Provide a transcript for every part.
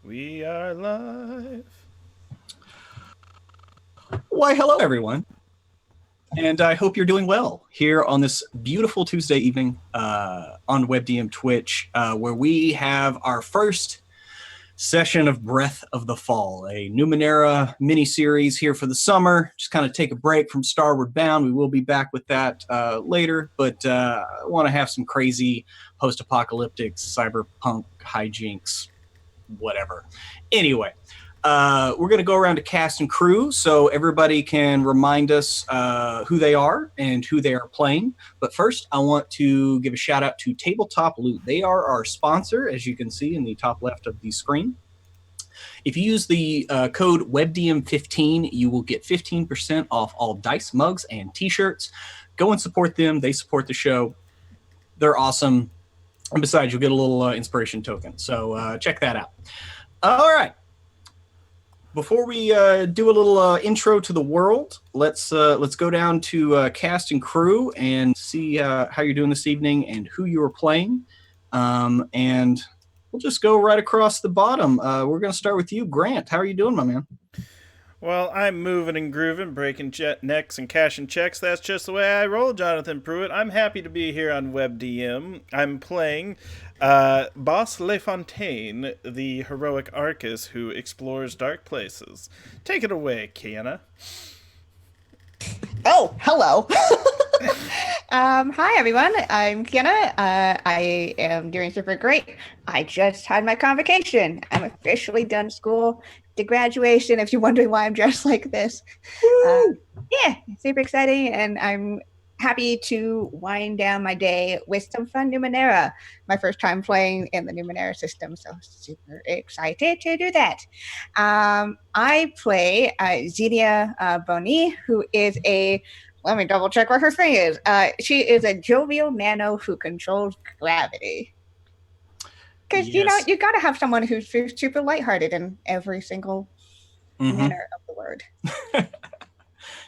We are live. Why, hello, everyone. And I hope you're doing well here on this beautiful Tuesday evening on WebDM Twitch, where we have our first session of Breath of the Fall, a Numenera mini-series here for the summer. Just kind of take a break from Starward Bound. We will be back with that later, but I want to have some crazy post-apocalyptic cyberpunk hijinks, whatever. Anyway, we're going to go around to cast and crew so everybody can remind us who they are and who they are playing. But first, I want to give a shout out to Tabletop Loot. They are our sponsor, as you can see in the top left of the screen. If you use the code WebDM15, you will get 15% off all dice, mugs, and t-shirts. Go and support them. They support the show. They're awesome. And besides, you'll get a little inspiration token. So check that out. All right. Before we do a little intro to the world, let's go down to cast and crew and see how you're doing this evening and who you are playing. And we'll just go right across the bottom. We're going to start with you, Grant. How are you doing, my man? Well, I'm moving and grooving, breaking necks and cashing checks. That's just the way I roll, Jonathan Pruitt. I'm happy to be here on WebDM. I'm playing Boss LeFontaine, the heroic Arcus who explores dark places. Take it away, Kiana. Oh, hello. Hi, everyone. I'm Kiana. I am doing super great. I just had my convocation. I'm officially done school to graduation, if you're wondering why I'm dressed like this. Yeah, super exciting, and I'm happy to wind down my day with some fun Numenera. My first time playing in the Numenera system, so super excited to do that. I play Zinnia Boni, who is let me double check what her thing is. She is a jovial nano who controls gravity. Because, Yes. you got to have someone who's super lighthearted in every single manner of the word.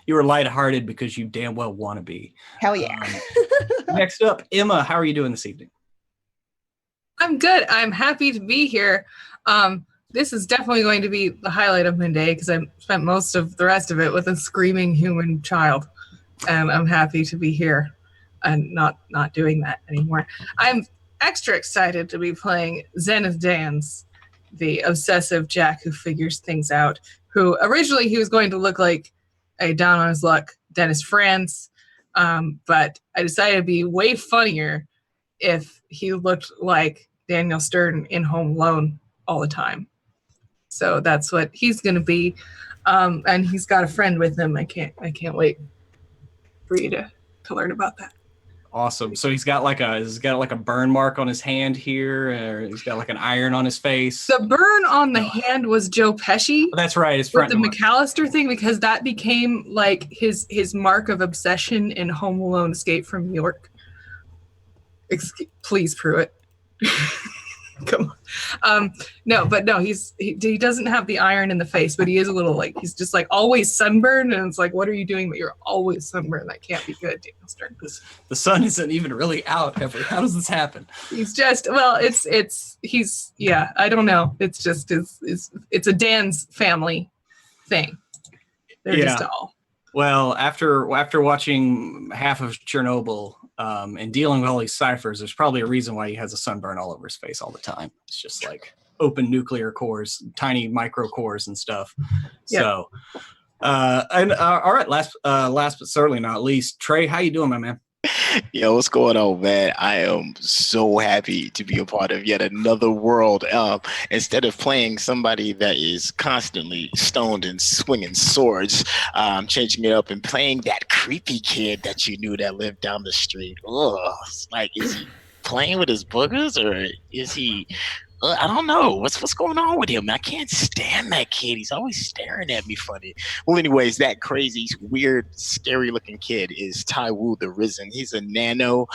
You were lighthearted because you damn well want to be. Hell yeah. Next up, Emma, how are you doing this evening? I'm good. I'm happy to be here. This is definitely going to be the highlight of my day because I spent most of the rest of it with a screaming human child. And I'm happy to be here and not doing that anymore. I'm extra excited to be playing Zenith Dance, the obsessive Jack who figures things out, who originally he was going to look like a down on his luck Dennis Franz, but I decided to be way funnier if he looked like Daniel Stern in Home Alone all the time. So that's what he's going to be, and he's got a friend with him. I can't wait for you to learn about that. Awesome. So he's got like a burn mark on his hand here, or he's got like an iron on his face. The burn on the hand was Joe Pesci. That's right. His with front the mark. McAllister thing, because that became like his mark of obsession in Home Alone: Escape from New York. Please, Pruitt. Come on. No, he doesn't have the iron in the face, but he is a little like, he's just like always sunburned, and it's like, what are you doing? But you're always sunburned. That can't be good, Daniel Stern. The sun isn't even really out ever. How does this happen? He's just, well, he's I don't know. It's just it's a Dan's family thing. They're just all. Well, after watching half of Chernobyl and dealing with all these ciphers, there's probably a reason why he has a sunburn all over his face all the time. It's just like open nuclear cores, tiny micro cores and stuff. Yep. So, all right, last but certainly not least, Trey, how you doing, my man? Yo, what's going on, man? I am so happy to be a part of yet another world. Instead of playing somebody that is constantly stoned and swinging swords, changing it up and playing that creepy kid that you knew that lived down the street. Ugh, like, is he playing with his boogers, or is he? I don't know. What's going on with him? I can't stand that kid. He's always staring at me funny. Well, anyways, that crazy, weird, scary-looking kid is Tae-woo the Risen. He's a nano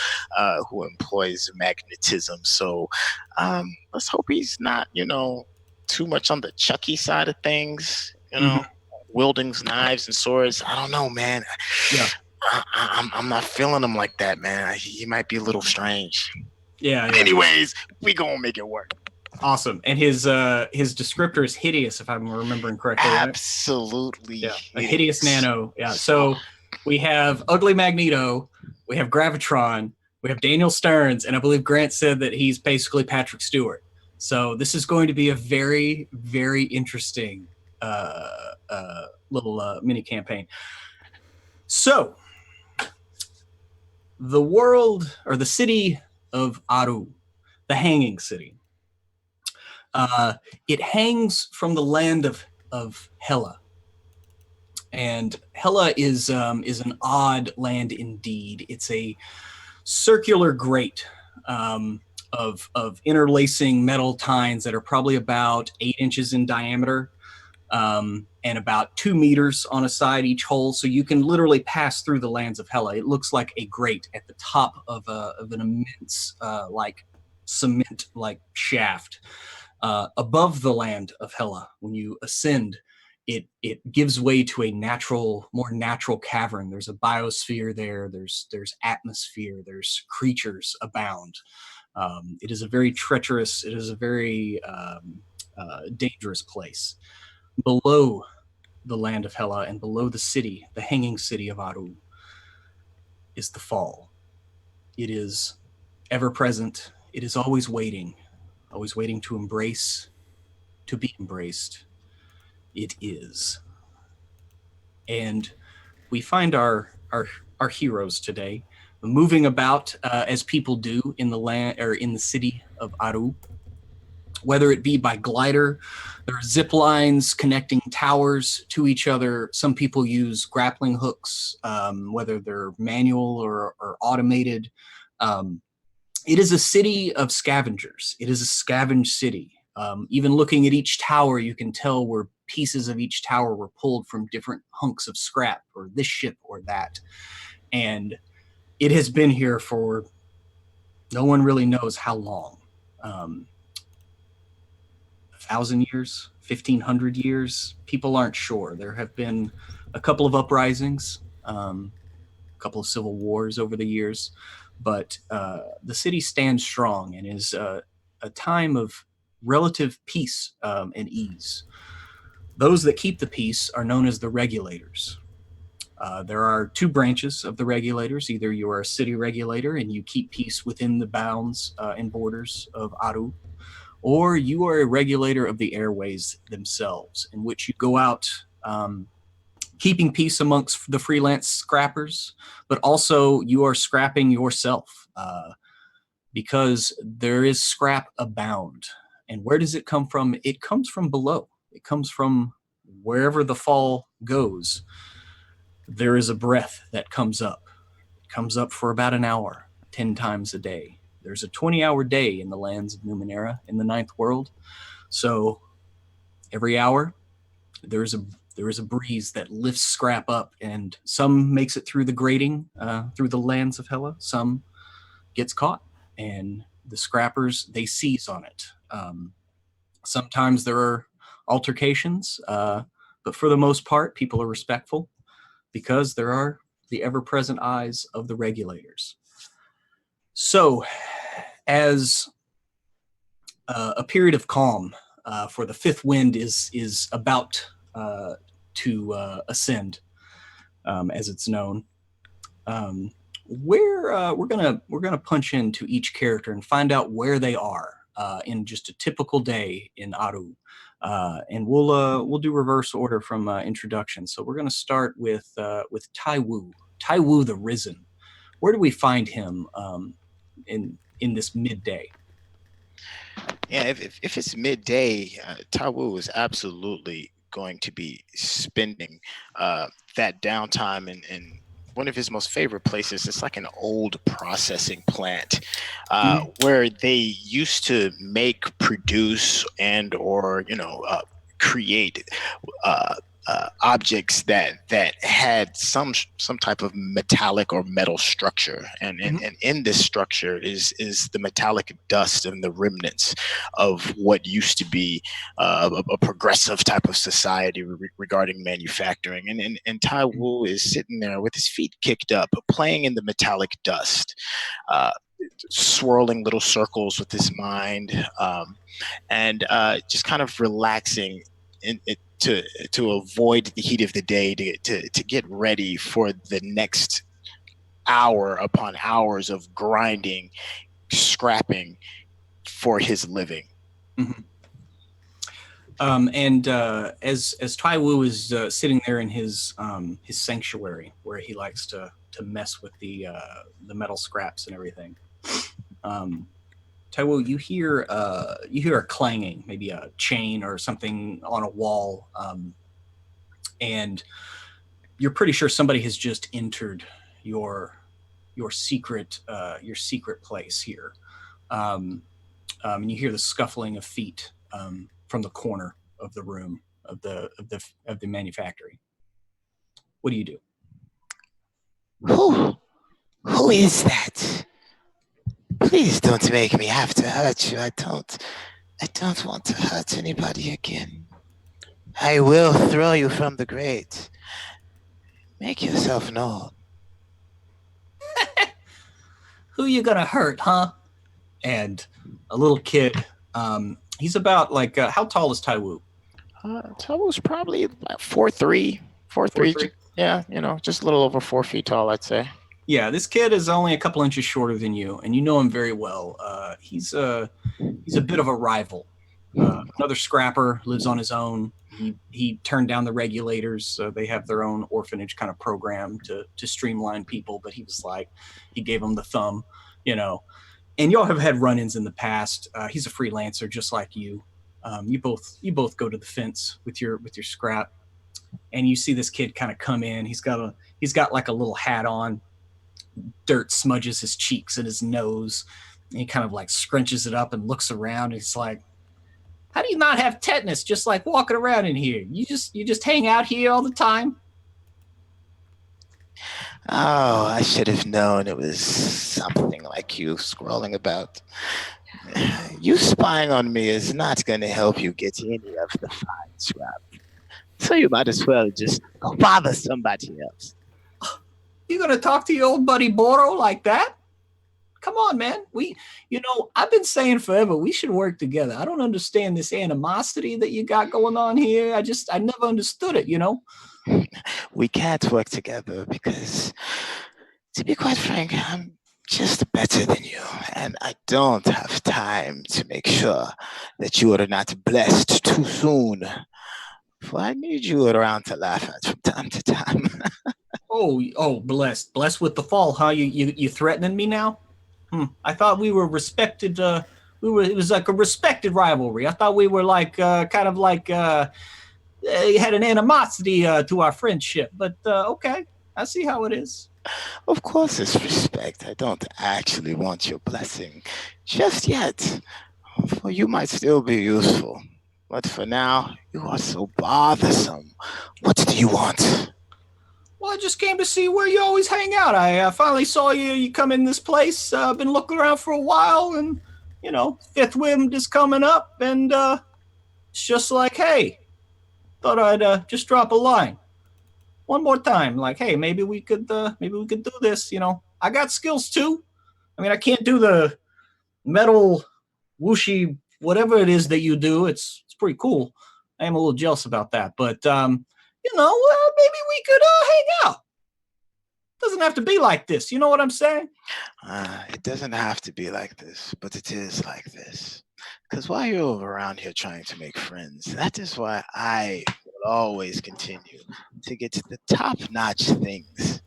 who employs magnetism. So let's hope he's not, too much on the Chucky side of things. Wielding knives and swords. I don't know, man. Yeah. I'm not feeling him like that, man. He might be a little strange. Yeah. Anyways, we gonna make it work. Awesome. And his descriptor is hideous, if I'm remembering correctly. Right? Absolutely. Yeah, a hideous nano. Yeah. So we have Ugly Magneto, we have Gravitron, we have Daniel Stearns, and I believe Grant said that he's basically Patrick Stewart. So this is going to be a very, very interesting little mini campaign. So the world, or the city of Aru, the hanging city. It hangs from the land of HEl-A. And HEl-A is an odd land indeed. It's a circular grate of interlacing metal tines that are probably about 8 inches in diameter, and about 2 meters on a side each hole. So you can literally pass through the lands of HEl-A. It looks like a grate at the top of an immense like cement like shaft above the land of HEl-A. When you ascend, it gives way to a more natural cavern. There's a biosphere there. There's atmosphere. There's creatures abound. It is a very treacherous. It is a very dangerous place. Below the land of HEl-A and below the city, the hanging city of Aru, is the fall. It is ever present. It is always waiting to embrace, to be embraced. It is. And we find our heroes today moving about as people do in the land or in the city of Aru, whether it be by glider. There are zip lines connecting towers to each other. Some people use grappling hooks, whether they're manual or automated. It is a city of scavengers. It is a scavenge city. Even looking at each tower, you can tell where pieces of each tower were pulled from different hunks of scrap, or this ship or that. And it has been here for no one really knows how long. 1,000 years, 1,500 years, people aren't sure. There have been a couple of uprisings, a couple of civil wars over the years, but the city stands strong and is a time of relative peace and ease. Those that keep the peace are known as the Regulators. There are 2 branches of the Regulators. Either you are a city regulator and you keep peace within the bounds and borders of Aru, or you are a regulator of the airways themselves, in which you go out keeping peace amongst the freelance scrappers, but also you are scrapping yourself because there is scrap abound. And where does it come from? It comes from below. It comes from wherever the fall goes. There is a breath that comes up. It comes up for about an hour, 10 times a day. There's a 20-hour day in the lands of Numenera in the 9th world. So every hour, there is a breeze that lifts scrap up, and some makes it through the grating, through the lands of HEl-A. Some gets caught, and the scrappers, they seize on it. Sometimes there are altercations, but for the most part, people are respectful because there are the ever-present eyes of the Regulators. So, as a period of calm for the 5th wind is about to ascend, as it's known, we're gonna punch into each character and find out where they are in just a typical day in Aru, and we'll do reverse order from introduction. So we're gonna start with Tae-woo, Tae-woo the Risen. Where do we find him in this midday? Yeah, if it's midday, Tae-woo is absolutely going to be spending that downtime in one of his most favorite places. It's like an old processing plant where they used to make, produce, and or create objects that had some type of metallic or metal structure, and in this structure is the metallic dust and the remnants of what used to be a progressive type of society regarding manufacturing. And Tae-woo is sitting there with his feet kicked up, playing in the metallic dust, swirling little circles with his mind, and just kind of relaxing to avoid the heat of the day, to get ready for the next hour upon hours of grinding, scrapping for his living. Mm-hmm. As Tae-woo is sitting there in his sanctuary where he likes to mess with the metal scraps and everything, Tae-woo, you hear a clanging, maybe a chain or something on a wall, and you're pretty sure somebody has just entered your secret place here, and you hear the scuffling of feet from the corner of the room of the manufactory. What do you do? Who is that? Please don't make me have to hurt you. I don't want to hurt anybody again. I will throw you from the grate. Make yourself known. Who you gonna hurt, huh? And a little kid, he's about like, how tall is Tae-woo? Tae-woo's probably about 4'3", 4'3". Yeah, just a little over 4 feet tall, I'd say. Yeah, this kid is only a couple inches shorter than you, and you know him very well. He's a bit of a rival. Another scrapper, lives on his own. He turned down the Regulators. They have their own orphanage kind of program to streamline people, but he gave them the thumb, And y'all have had run-ins in the past. He's a freelancer, just like you. You both go to the fence with your scrap, and you see this kid kind of come in. He's got like a little hat on. Dirt smudges his cheeks and his nose, and he kind of like scrunches it up and looks around, and it's like, how do you not have tetanus just like walking around in here? You just hang out here all the time? Oh, I should have known it was something like you scrolling about. You spying on me is not going to help you get any of the fine scrap, so you might as well just go bother somebody else. You gonna talk to your old buddy Boro like that? Come on, man. I've been saying forever we should work together. I don't understand this animosity that you got going on here. I never understood it, We can't work together because, to be quite frank, I'm just better than you, and I don't have time to make sure that you are not blessed too soon. For I need you around to laugh at from time to time. Oh, blessed with the fall, huh? You threatening me now? I thought we were respected. It was like a respected rivalry. I thought we were like kind of like had an animosity to our friendship. But okay, I see how it is. Of course, it's respect. I don't actually want your blessing just yet, for you might still be useful. But for now, you are so bothersome. What do you want? Well, I just came to see where you always hang out. I finally saw you come in this place. I've been looking around for a while, and, Fifth Wind is coming up, and it's just like, hey, thought I'd just drop a line. One more time, like, hey, maybe we could do this, I got skills, too. I mean, I can't do the metal whooshy, whatever it is that you do. It's pretty cool. I am a little jealous about that, but, maybe we could hang out. Doesn't have to be like this. You know what I'm saying? It doesn't have to be like this, but it is like this. Because while you're around here trying to make friends, that is why I will always continue to get to the top-notch things.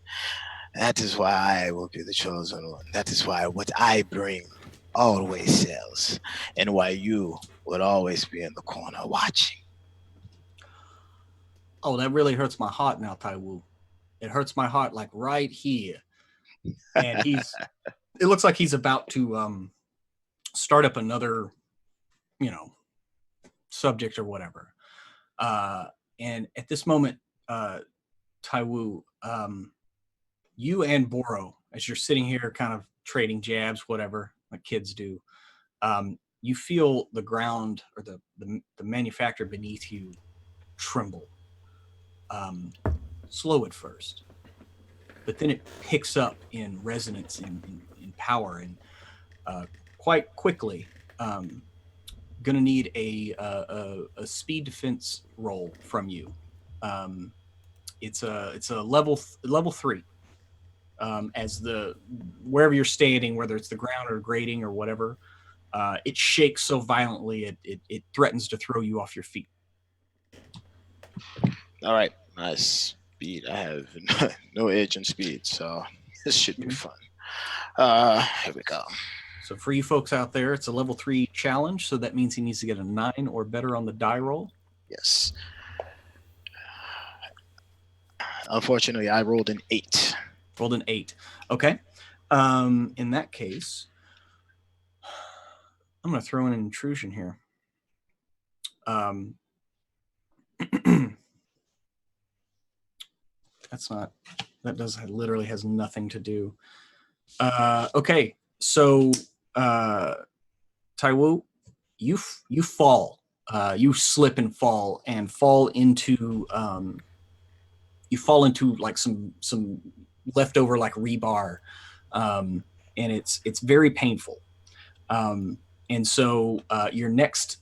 That is why I will be the chosen one. That is why what I bring always sells, and why you will always be in the corner watching. Oh, that really hurts my heart now, Tae-woo. It hurts my heart like right here. And it looks like he's about to start up another, subject or whatever. And at this moment, Tae-woo, you and Boro, as you're sitting here kind of trading jabs, whatever, like kids do, you feel the ground or the manufacturer beneath you tremble. Slow at first, but then it picks up in resonance, in power, and quite quickly. Going to need a speed defense roll from you. It's a level 3. As wherever you're standing, whether it's the ground or grating or whatever, it shakes so violently it threatens to throw you off your feet. All right, my speed. I have no edge in speed, so this should be fun. Here we go. So for you folks out there, it's a level 3 challenge, so that means he needs to get a 9 or better on the die roll. Yes. Unfortunately, I rolled an 8. Rolled an 8. Okay. In that case, I'm going to throw in an intrusion here. That literally has nothing to do. Okay. So, Tae-woo, you fall. You slip and fall into like some leftover like rebar, and it's very painful. And so your next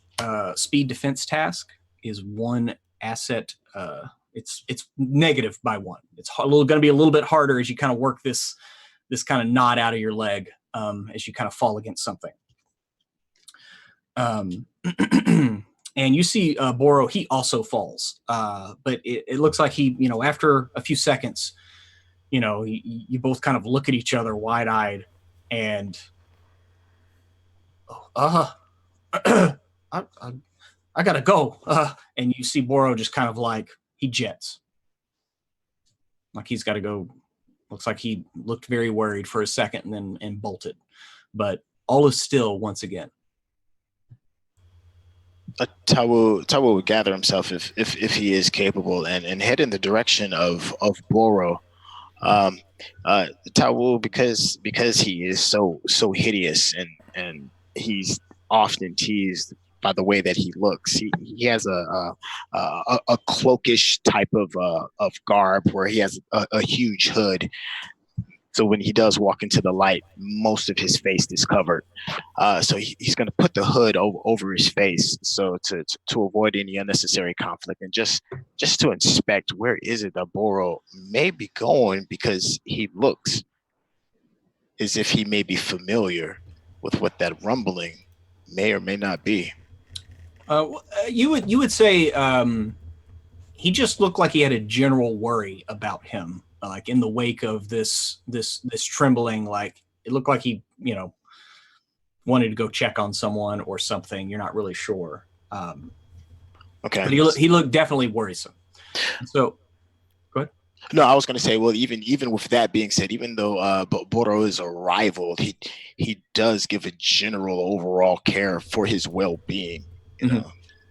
speed defense task is 1 asset. It's negative by 1. It's going to be a little bit harder as you kind of work this kind of knot out of your leg as you kind of fall against something. And you see Boro, he also falls, but it looks like he, after a few seconds, you both kind of look at each other wide-eyed, and I gotta go. And you see Boro just kind of like he jets, like he's got to go. Looks like he looked very worried for a second and bolted, but all is still once again. Tae-woo would gather himself if he is capable and head in the direction of Boro. Tae-woo, because he is so hideous and he's often teased by the way that he looks. He has a cloakish type of garb where he has a huge hood. So when he does walk into the light, most of his face is covered. So he's going to put the hood over his face, so to avoid any unnecessary conflict and just to inspect where is it that Boro may be going, because he looks as if he may be familiar with what that rumbling may or may not be. You would say he just looked like he had a general worry about him. Like in the wake of this trembling, like it looked like he, wanted to go check on someone or something. You're not really sure. Okay. But he looked definitely worrisome. So, go ahead. No, I was going to say, well, even with that being said, even though Boro is a rival, he does give a general overall care for his well-being. You know.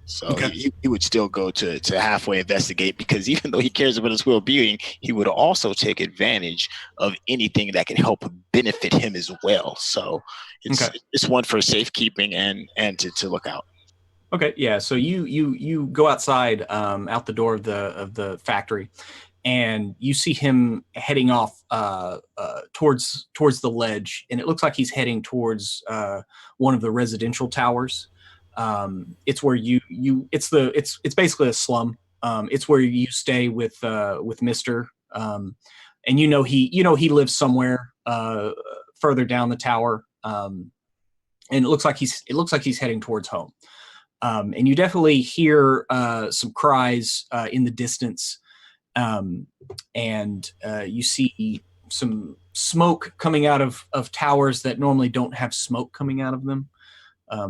So okay. he would still go to halfway investigate, because even though he cares about his well-being, he would also take advantage of anything that can help benefit him as well. So it's one for safekeeping and to look out. Okay, yeah. So you go outside, out the door of the factory, and you see him heading off towards the ledge, and it looks like he's heading towards one of the residential towers. It's where it's basically a slum. It's where you stay with Mr. And he lives somewhere further down the tower. And it looks like he's heading towards home. And you definitely hear some cries in the distance. And you see some smoke coming out of towers that normally don't have smoke coming out of them.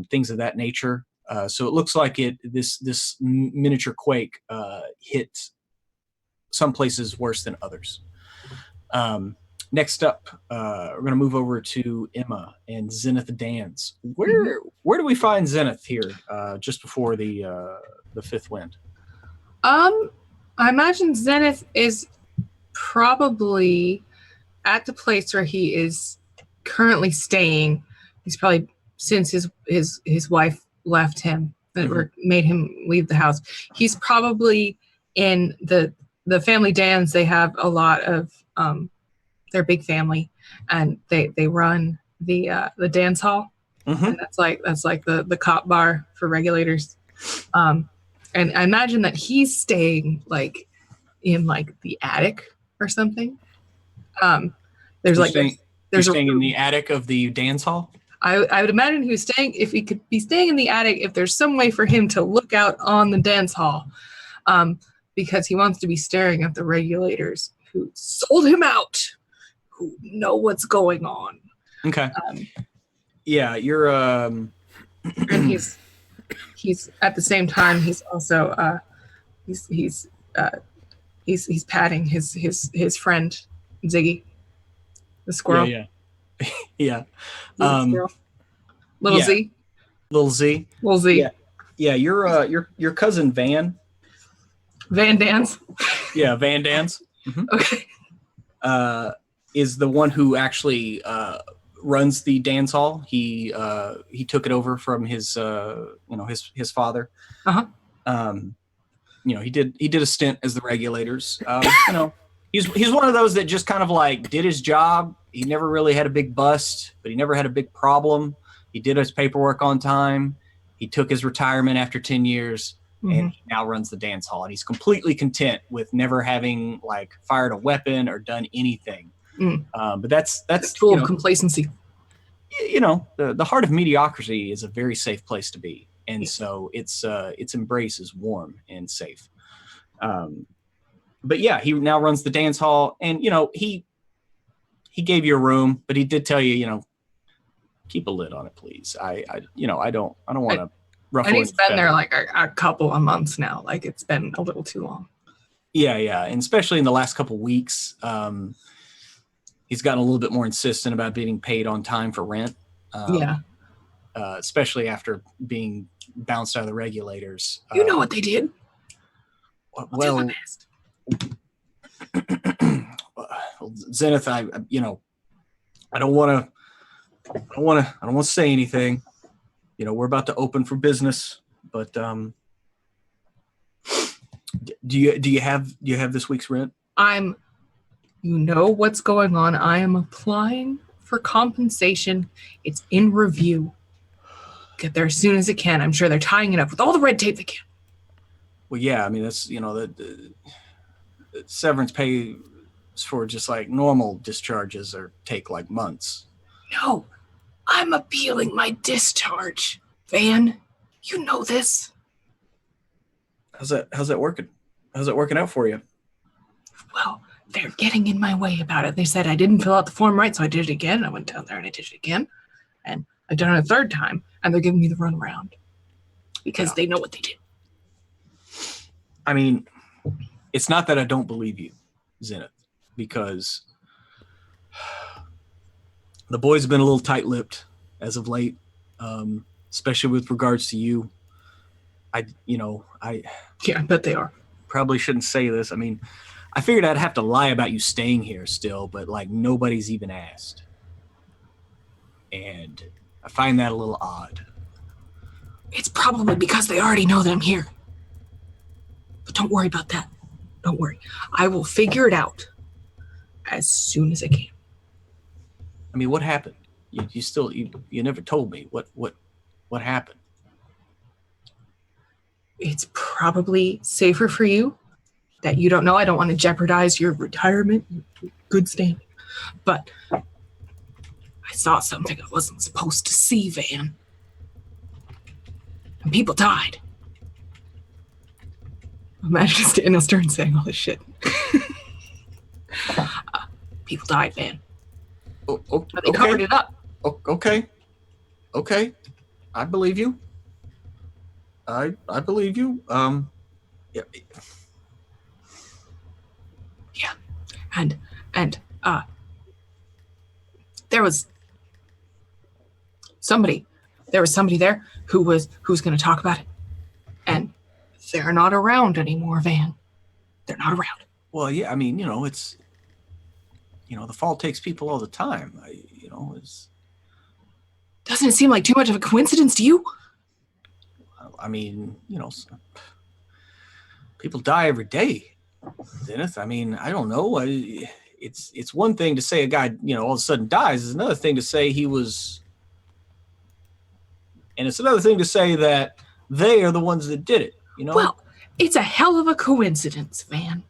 Things of that nature. So it looks like this miniature quake hit some places worse than others. Next up, we're going to move over to Emma and Zenith Dans. Where do we find Zenith here, just before the fifth wind? I imagine Zenith is probably at the place where he is currently staying. He's probably since his wife left him or made him leave the house. He's probably in the family dance. They have a lot of their big family, and they run the dance hall, and that's like the cop bar for regulators. And I imagine that he's staying like in like the attic or something. There's staying in the attic of the dance hall. I would imagine he was staying, if he could be staying in the attic, if there's some way for him to look out on the dance hall, because he wants to be staring at the regulators who sold him out, who know what's going on. Okay. Yeah, you're. And he's at the same time. He's also he's patting his friend Ziggy, the squirrel. Yeah. Yeah. Little Z. Little Z. Little Z. Yeah. Your cousin Van. Van Dance. Yeah, Van Dance. Okay. Is the one who actually runs the dance hall. He took it over from his his father. He did a stint as the regulators. He's one of those that just kind of like did his job. He never really had a big bust, but he never had a big problem. He did his paperwork on time. He took his retirement after 10 years and he now runs the dance hall. And he's completely content with never having like fired a weapon or done anything. But that's full of complacency. The heart of mediocrity is a very safe place to be. And so its embrace is warm and safe. But yeah, he now runs the dance hall, and he gave you a room, but he did tell you, keep a lid on it, please. I don't want to ruffle. And he's been there like a couple of months now. Like it's been a little too long. Yeah, and especially in the last couple of weeks, he's gotten a little bit more insistent about being paid on time for rent. Especially after being bounced out of the regulators. You know what they did? Well, Zenith, I don't want to say anything. We're about to open for business, but do you have this week's rent? You know what's going on. I am applying for compensation. It's in review. Get there as soon as it can. I'm sure they're tying it up with all the red tape they can. Well, yeah, I mean, that's, the severance pay for just like normal discharges or take like months. No, I'm appealing my discharge. Van, you know this. How's that working? How's it working out for you? Well, they're getting in my way about it. They said I didn't fill out the form right, so I did it again. I went down there and I did it again. And I've done it a third time, and they're giving me the runaround because they know what they did. I mean, it's not that I don't believe you, Zenith, because the boys have been a little tight-lipped as of late, especially with regards to you. Yeah, I bet they are. Probably shouldn't say this. I mean, I figured I'd have to lie about you staying here still, but like nobody's even asked. And I find that a little odd. It's probably because they already know that I'm here. But don't worry about that. Don't worry. I will figure it out as soon as I can. I mean, what happened? You never told me what happened. It's probably safer for you that you don't know. I don't want to jeopardize your retirement, good standing. But I saw something I wasn't supposed to see, Van. And people died. Imagine Daniel Stern saying all this shit. People died, Van. But they covered it up. Okay. I believe you. I believe you. Yeah. Yeah. And there was somebody there who was going to talk about it, and They're not around anymore, Van. They're not around. Well, yeah, I mean, it's, the fall takes people all the time. It's, Doesn't it seem like too much of a coincidence to you? I mean, people die every day, Zenith. I mean, I don't know. It's one thing to say a guy, all of a sudden dies. It's another thing to say he was, and it's another thing to say that they are the ones that did it. Well, it's a hell of a coincidence, Van.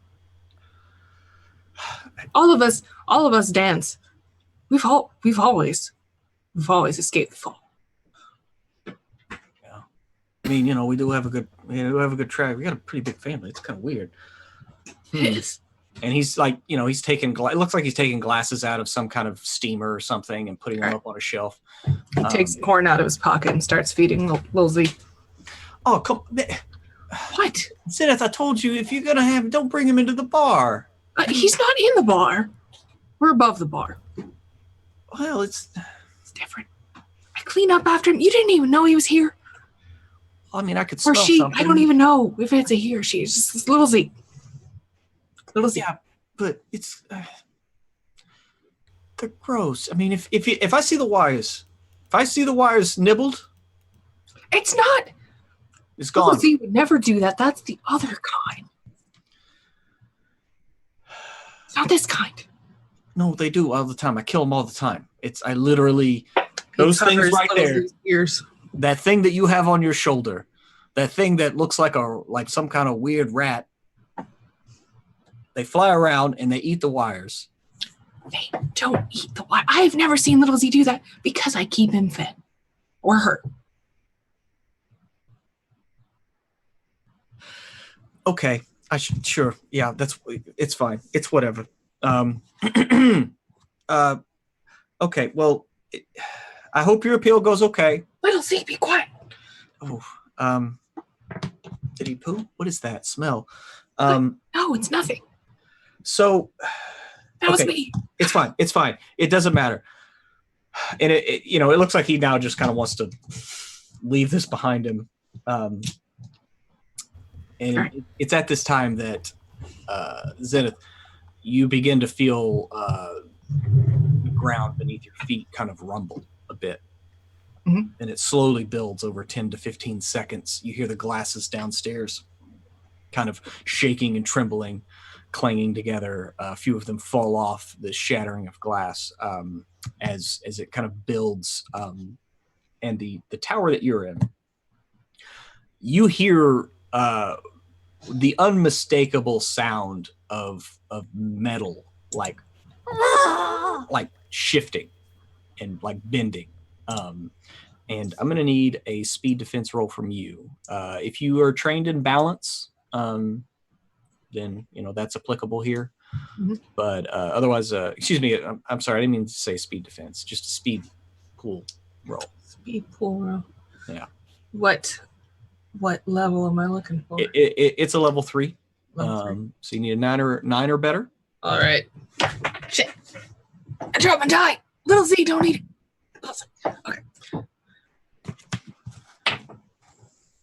All of us dance. We've always escaped the fall. Yeah. I mean, we do have a good track. We got a pretty big family. It's kind of weird. It is. And he's like, he's taking, it looks like he's taking glasses out of some kind of steamer or something and putting them up on a shelf. He takes the corn out of his pocket and starts feeding Lil Z. Oh, come. What? Zenith, I told you, if you're going to have him, don't bring him into the bar. He's not in the bar. We're above the bar. Well, it's different. I clean up after him. You didn't even know he was here. I mean, I could Or smell she. something. I don't even know if it's a he or she. It's just Little Z. Little Z. Yeah, but it's they're gross. I mean, if I see the wires, nibbled, It's not. it's gone. Little Z would never do that. That's the other kind. It's not this kind. No, they do all the time. I kill them all the time. I literally those things right there. Ears. That thing that you have on your shoulder, that thing that looks like some kind of weird rat. They fly around and they eat the wires. They don't eat the wire. I've never seen Little Z do that because I keep him fed. Or her. Okay. Sure. Yeah, it's fine. It's whatever. Okay. Well, I hope your appeal goes okay. Little Z, be quiet. Oh, did he poo? What is that smell? No, it's nothing. So That was okay. me. It's fine. It's fine. It doesn't matter. And it looks like he now just kind of wants to leave this behind him. And it's at this time that Zenith, you begin to feel the ground beneath your feet kind of rumble a bit. Mm-hmm. And it slowly builds over 10 to 15 seconds. You hear the glasses downstairs kind of shaking and trembling, clanging together. A few of them fall off, the shattering of glass as it kind of builds. And the tower that you're in, you hear the unmistakable sound of metal like shifting and like bending. And I'm going to need a speed defense roll from you. If you are trained in balance, then that's applicable here. Mm-hmm. But otherwise, excuse me, I'm sorry, I didn't mean to say speed defense, just a speed pool roll. Speed pool roll. Yeah. What level am I looking for? It's a level 3. Level 3. So you need a 9 or better. All right. Shit. I dropped my die. Little Z, don't eat it. Okay.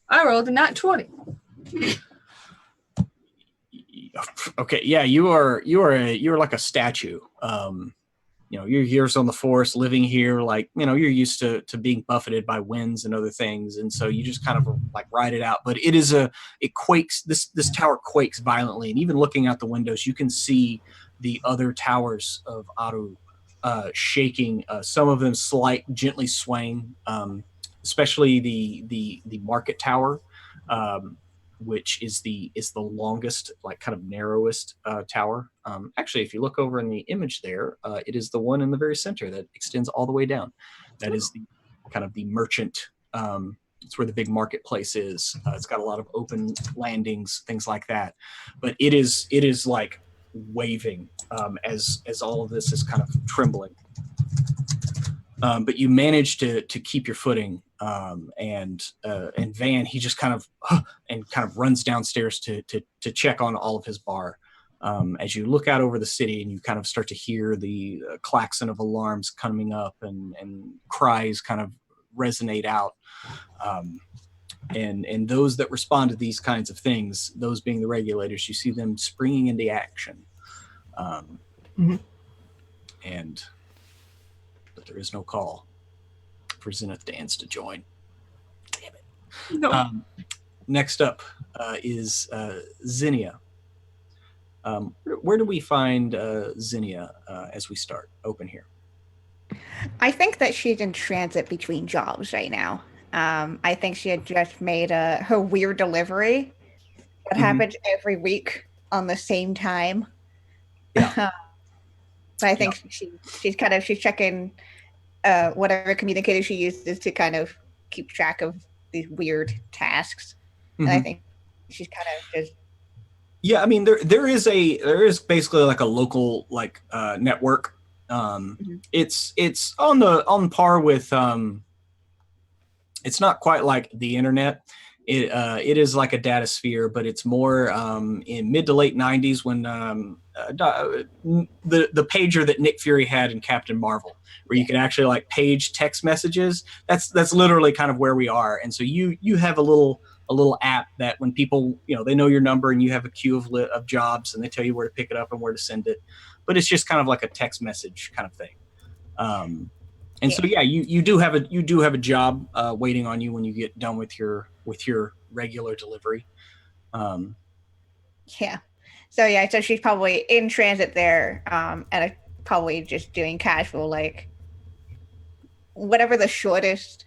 I rolled a nat 20. Okay, yeah, you're like a statue. Your years on the forest, living here, like, you're used to being buffeted by winds and other things, and so you just kind of like ride it out. But it quakes. This tower quakes violently, and even looking out the windows, you can see the other towers of Aru shaking. Some of them gently swaying, especially the market tower, which is the longest, like kind of narrowest tower. Actually, if you look over in the image there, it is the one in the very center that extends all the way down. That is the kind of the merchant. It's where the big marketplace is. It's got a lot of open landings, things like that. But it is like waving as all of this is kind of trembling. But you manage to keep your footing, and Van, he just kind of runs downstairs to check on all of his bar. As you look out over the city and you kind of start to hear the klaxon of alarms coming up and cries kind of resonate out. And those that respond to these kinds of things, those being the regulators, you see them springing into action. Mhm. But there is no call for Zenith Dance to join. Damn it. No. Next up is Zinnia. Where do we find Zinnia as we start? Open here. I think that she's in transit between jobs right now. I think she had just made her weird delivery that happens every week on the same time. Yeah. But I think she's checking whatever communicator she uses to kind of keep track of these weird tasks. And I think she's kind of just Yeah, I mean there is basically like a local like network. It's on par with it's not quite like the internet. It is like a data sphere, but it's more in mid to late 90s when the pager that Nick Fury had in Captain Marvel, where you could actually like page text messages. That's literally kind of where we are. And so you have a little app that when people, they know your number and you have a queue of jobs and they tell you where to pick it up and where to send it. But it's just kind of like a text message kind of thing. So you do have a job waiting on you when you get done with your regular delivery. So she's probably in transit there, and probably just doing casual, like whatever the shortest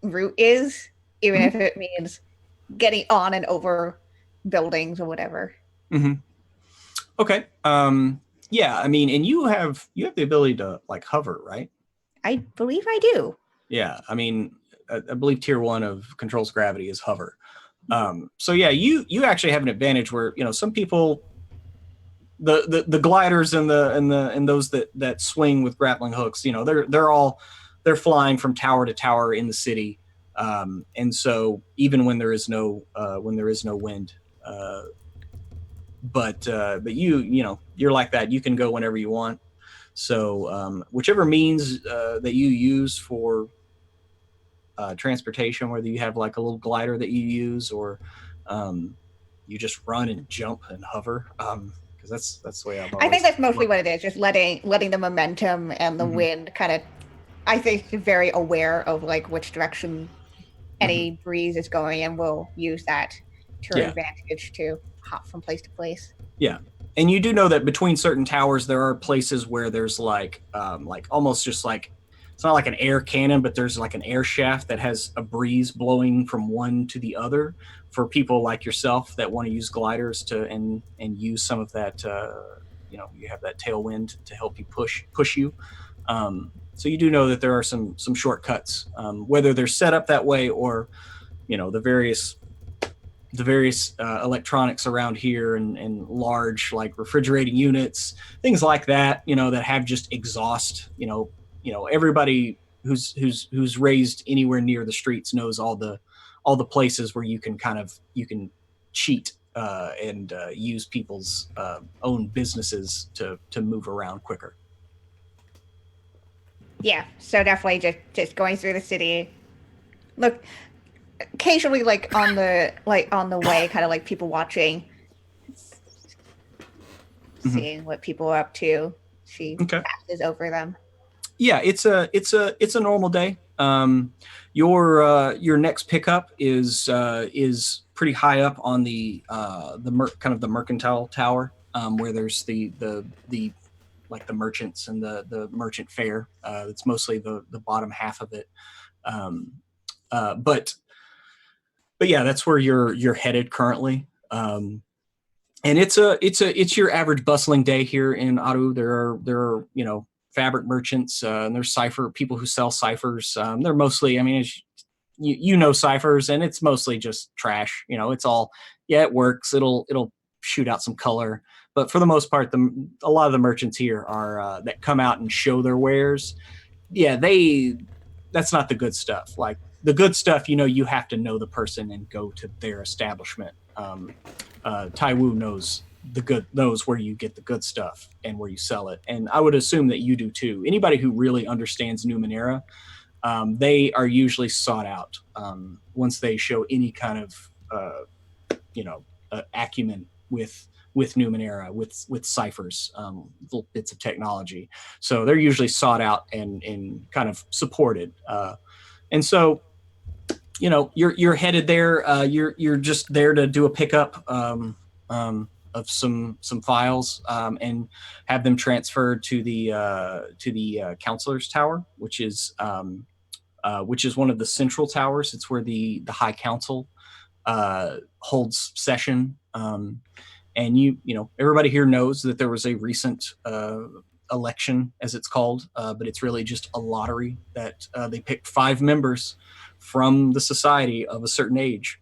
route is, even if it means getting on and over buildings or whatever. Okay. Yeah, I mean, and you have the ability to like hover, right? I believe I do. Yeah, I mean, I believe tier 1 of controls gravity is hover. So yeah, you actually have an advantage where some people, the gliders and those that swing with grappling hooks, they're flying from tower to tower in the city, and so even when there is no wind, but you're like that. You can go whenever you want. So whichever means that you use for transportation, whether you have like a little glider that you use or you just run and jump and hover, because that's the way I've always. I think that's mostly what it is, just letting the momentum and the wind kind of. I think very aware of like which direction any breeze is going, and will use that to her advantage to hop from place to place. Yeah. And you do know that between certain towers, there are places where there's like almost just like, it's not like an air cannon, but there's like an air shaft that has a breeze blowing from one to the other for people like yourself that want to use gliders and use some of that, you have that tailwind to help you push you. So you do know that there are some shortcuts, whether they're set up that way or, the various electronics around here and large like refrigerating units, things like that, that have just exhaust. Everybody who's raised anywhere near the streets knows all the places where you can cheat and use people's own businesses to move around quicker. Yeah, so definitely just going through the city. Look, occasionally like on the way, kind of like people watching, seeing what people are up to. She passes over them. Yeah, it's a normal day. Your next pickup is pretty high up on the mercantile tower, where there's the like the merchants and the merchant fair. It's mostly the bottom half of it. But yeah, that's where you're headed currently. And it's your average bustling day here in Aru. There are fabric merchants, and there's people who sell ciphers. They're mostly, I mean, ciphers, and it's mostly just trash. It's all, it works. It'll shoot out some color, but for the most part, a lot of the merchants here are that come out and show their wares. Yeah, that's not the good stuff. Like the good stuff, you have to know the person and go to their establishment. Tae-woo knows where you get the good stuff and where you sell it, and I would assume that you do too. Anybody who really understands Numenera they are usually sought out once they show any kind of acumen with Numenera, with ciphers, little bits of technology. So they're usually sought out and kind of supported. And so, you're headed there. You're just there to do a pickup of some files and have them transferred to the counselor's tower, which is one of the central towers. It's where the High Council holds session. And everybody here knows that there was a recent election, as it's called, but it's really just a lottery that they picked 5 members from the society of a certain age,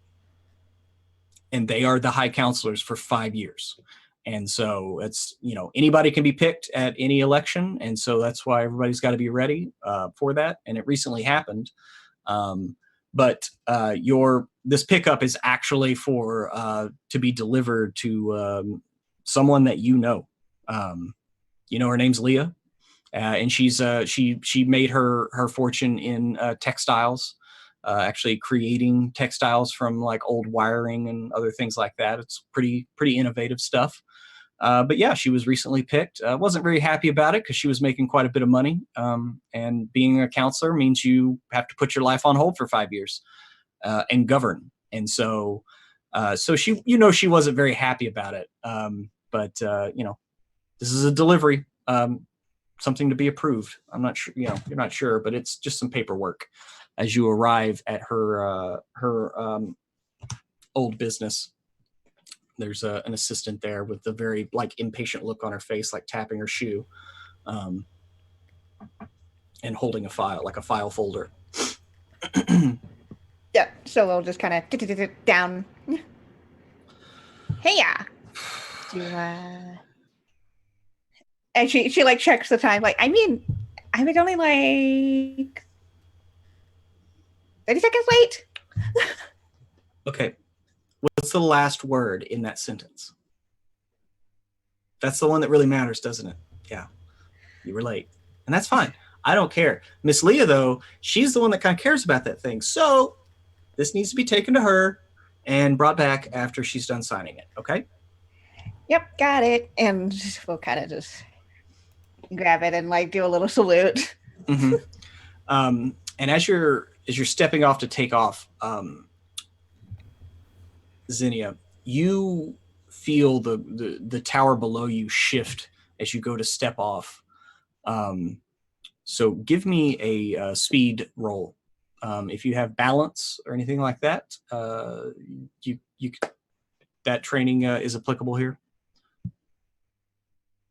and they are the High Counselors for 5 years. And so it's, anybody can be picked at any election, and so that's why everybody's got to be ready for that. And it recently happened. But this pickup is actually for to be delivered to someone that her name's Leah, and she made her fortune in textiles, actually creating textiles from like old wiring and other things like that. It's pretty innovative stuff. But yeah, she was recently picked. Wasn't very happy about it because she was making quite a bit of money. And being a counselor means you have to put your life on hold for 5 years and govern. And so she, she wasn't very happy about it. But this is a delivery, something to be approved. I'm not sure, you're not sure, but it's just some paperwork as you arrive at her old business. There's an assistant there with a very impatient look on her face, like tapping her shoe, and holding a file, like a file folder. Yeah, so we'll just kind of down. Hey, yeah. And she checks the time. I was only 30 seconds late. Okay. What's the last word in that sentence? That's the one that really matters, doesn't it? Yeah. You were late. And that's fine. I don't care. Miss Leah, though, she's the one that kind of cares about that thing. So this needs to be taken to her and brought back after she's done signing it. Okay? Yep, got it. And we'll kind of just grab it and do a little salute. Mm-hmm. And as you're stepping off to take off, Zinnia, you feel the tower below you shift as you go to step off. So give me a speed roll. If you have balance or anything like that, that training is applicable here.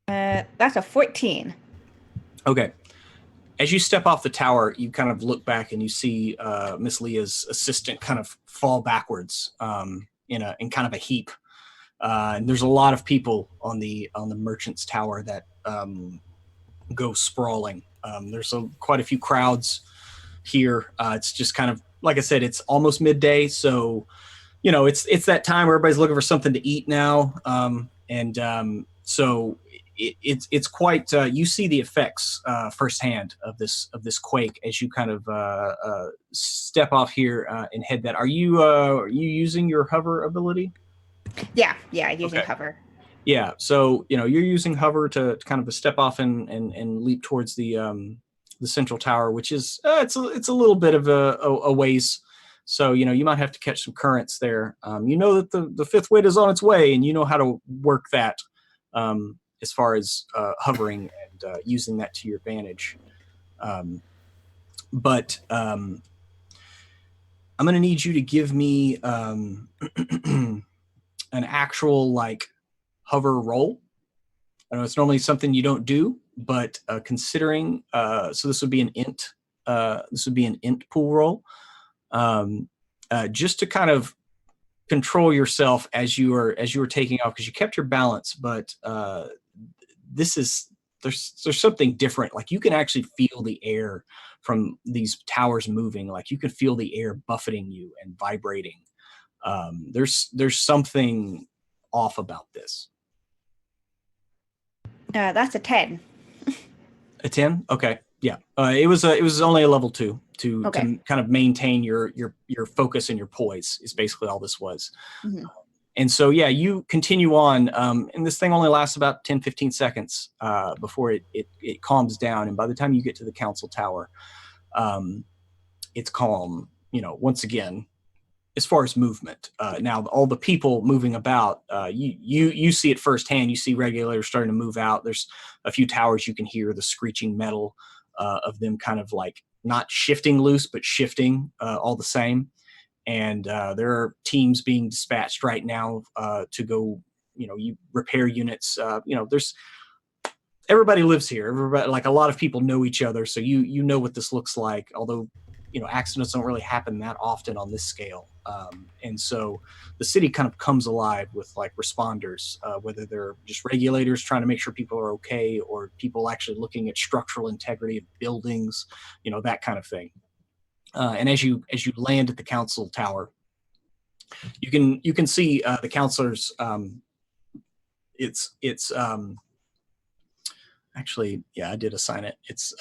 That's a 14. Okay. As you step off the tower, you kind of look back and you see Miss Leah's assistant kind of fall backwards in kind of a heap. And there's a lot of people on the merchant's tower that go sprawling. There's quite a few crowds here. It's just kind of, like I said, it's almost midday, so it's that time where everybody's looking for something to eat now. So it's quite. You see the effects firsthand of this quake as you kind of step off here and head that. Are you using your hover ability? Yeah, using hover. Yeah, so you're using hover to kind of step off and leap towards the central tower, which is it's a little bit of a ways. So you might have to catch some currents there. That the fifth wind is on its way, and you know how to work that as far as hovering and using that to your advantage. But I'm going to need you to give me an actual hover roll. I know it's normally something you don't do, but considering, so this would be an int. This would be an int pool roll, just to kind of control yourself as you were taking off, because you kept your balance. But there's something different. You can actually feel the air from these towers moving. You can feel the air buffeting you and vibrating. There's something off about this. That's a 10. A 10? Okay. Yeah. It was only a level 2. to Okay. kind of maintain your focus and your poise is basically all this was. Mhm. And so, yeah, you continue on, and this thing only lasts about 10, 15 seconds before it calms down. And by the time you get to the council tower, it's calm, once again, as far as movement. Now, all the people moving about, you see it firsthand. You see regulators starting to move out. There's a few towers you can hear the screeching metal of them kind of like not shifting loose, but shifting all the same. And there are teams being dispatched right now to go, you repair units. There's everybody lives here. Everybody, like a lot of people know each other, so you know what this looks like. Although, accidents don't really happen that often on this scale, and so the city kind of comes alive with like responders, whether they're just regulators trying to make sure people are okay, or people actually looking at structural integrity of buildings, that kind of thing. And as you land at the council tower, you can see the counselors. It's actually, yeah, I did assign it. It's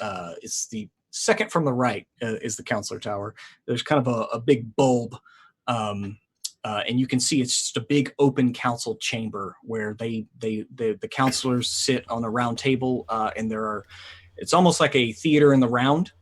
the second from the right is the counselor tower. There's kind of a big bulb, and you can see it's just a big open council chamber where the counselors sit on a round table, and it's almost like a theater in the round.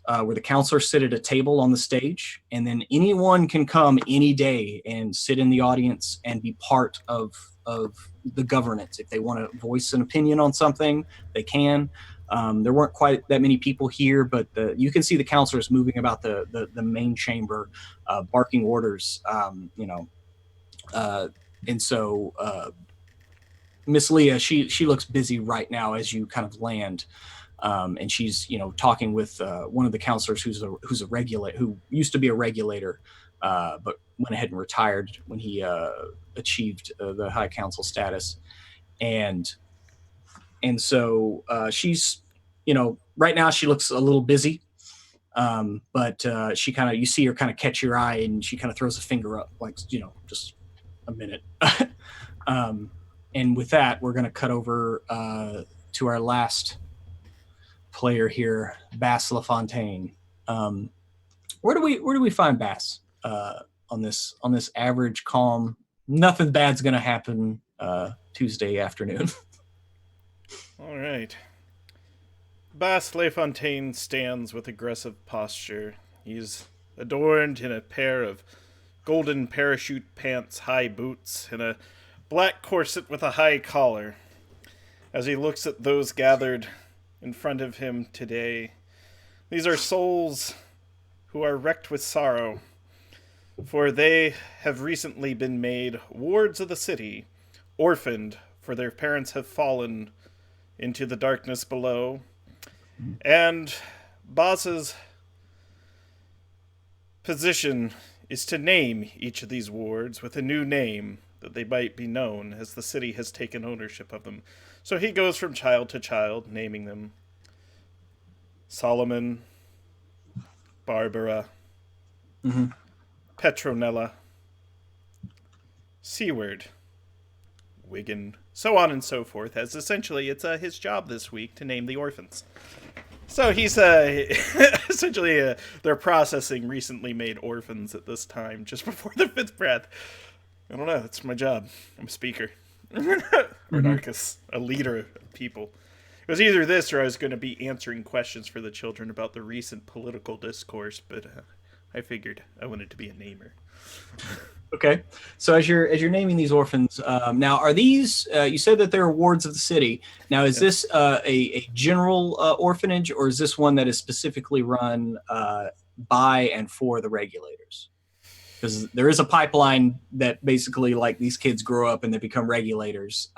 Where the counselors sit at a table on the stage, and then anyone can come any day and sit in the audience and be part of the governance. If they want to voice an opinion on something, they can. There weren't quite that many people here, but you can see the counselors moving about the main chamber, barking orders, and so Miss Leah, she looks busy right now as you kind of land. And she's, talking with one of the counselors who used to be a regulator, but went ahead and retired when he achieved the high council status. And so she's, right now she looks a little busy, but she you see her kind of catch your eye, and she kind of throws a finger up, like, just a minute. And with that, we're going to cut over to our last player here, Bass LaFontaine. Where do we find Bass on this average, calm, nothing bad's gonna happen Tuesday afternoon? All right. Bass LaFontaine stands with aggressive posture. He's adorned in a pair of golden parachute pants, high boots, and a black corset with a high collar. As he looks at those gathered in front of him today, these are souls who are wrecked with sorrow, for they have recently been made wards of the city, orphaned, for their parents have fallen into the darkness below. And Boss's position is to name each of these wards with a new name, that they might be known, as the city has taken ownership of them. So he goes from child to child, naming them. Solomon, Barbara, Petronella, Seward, Wigan, so on and so forth, as essentially it's his job this week to name the orphans. So he's essentially they're processing recently made orphans at this time, just before the fifth breath. I don't know, that's my job. I'm a speaker. Renarchus, a leader of people. It was either this or I was going to be answering questions for the children about the recent political discourse, but I figured I wanted to be a namer. Okay, so as you're naming these orphans, now are these? You said that they're wards of the city. Now, is this a general orphanage, or is this one that is specifically run by and for the regulators? Because there is a pipeline that basically, like, these kids grow up and they become regulators,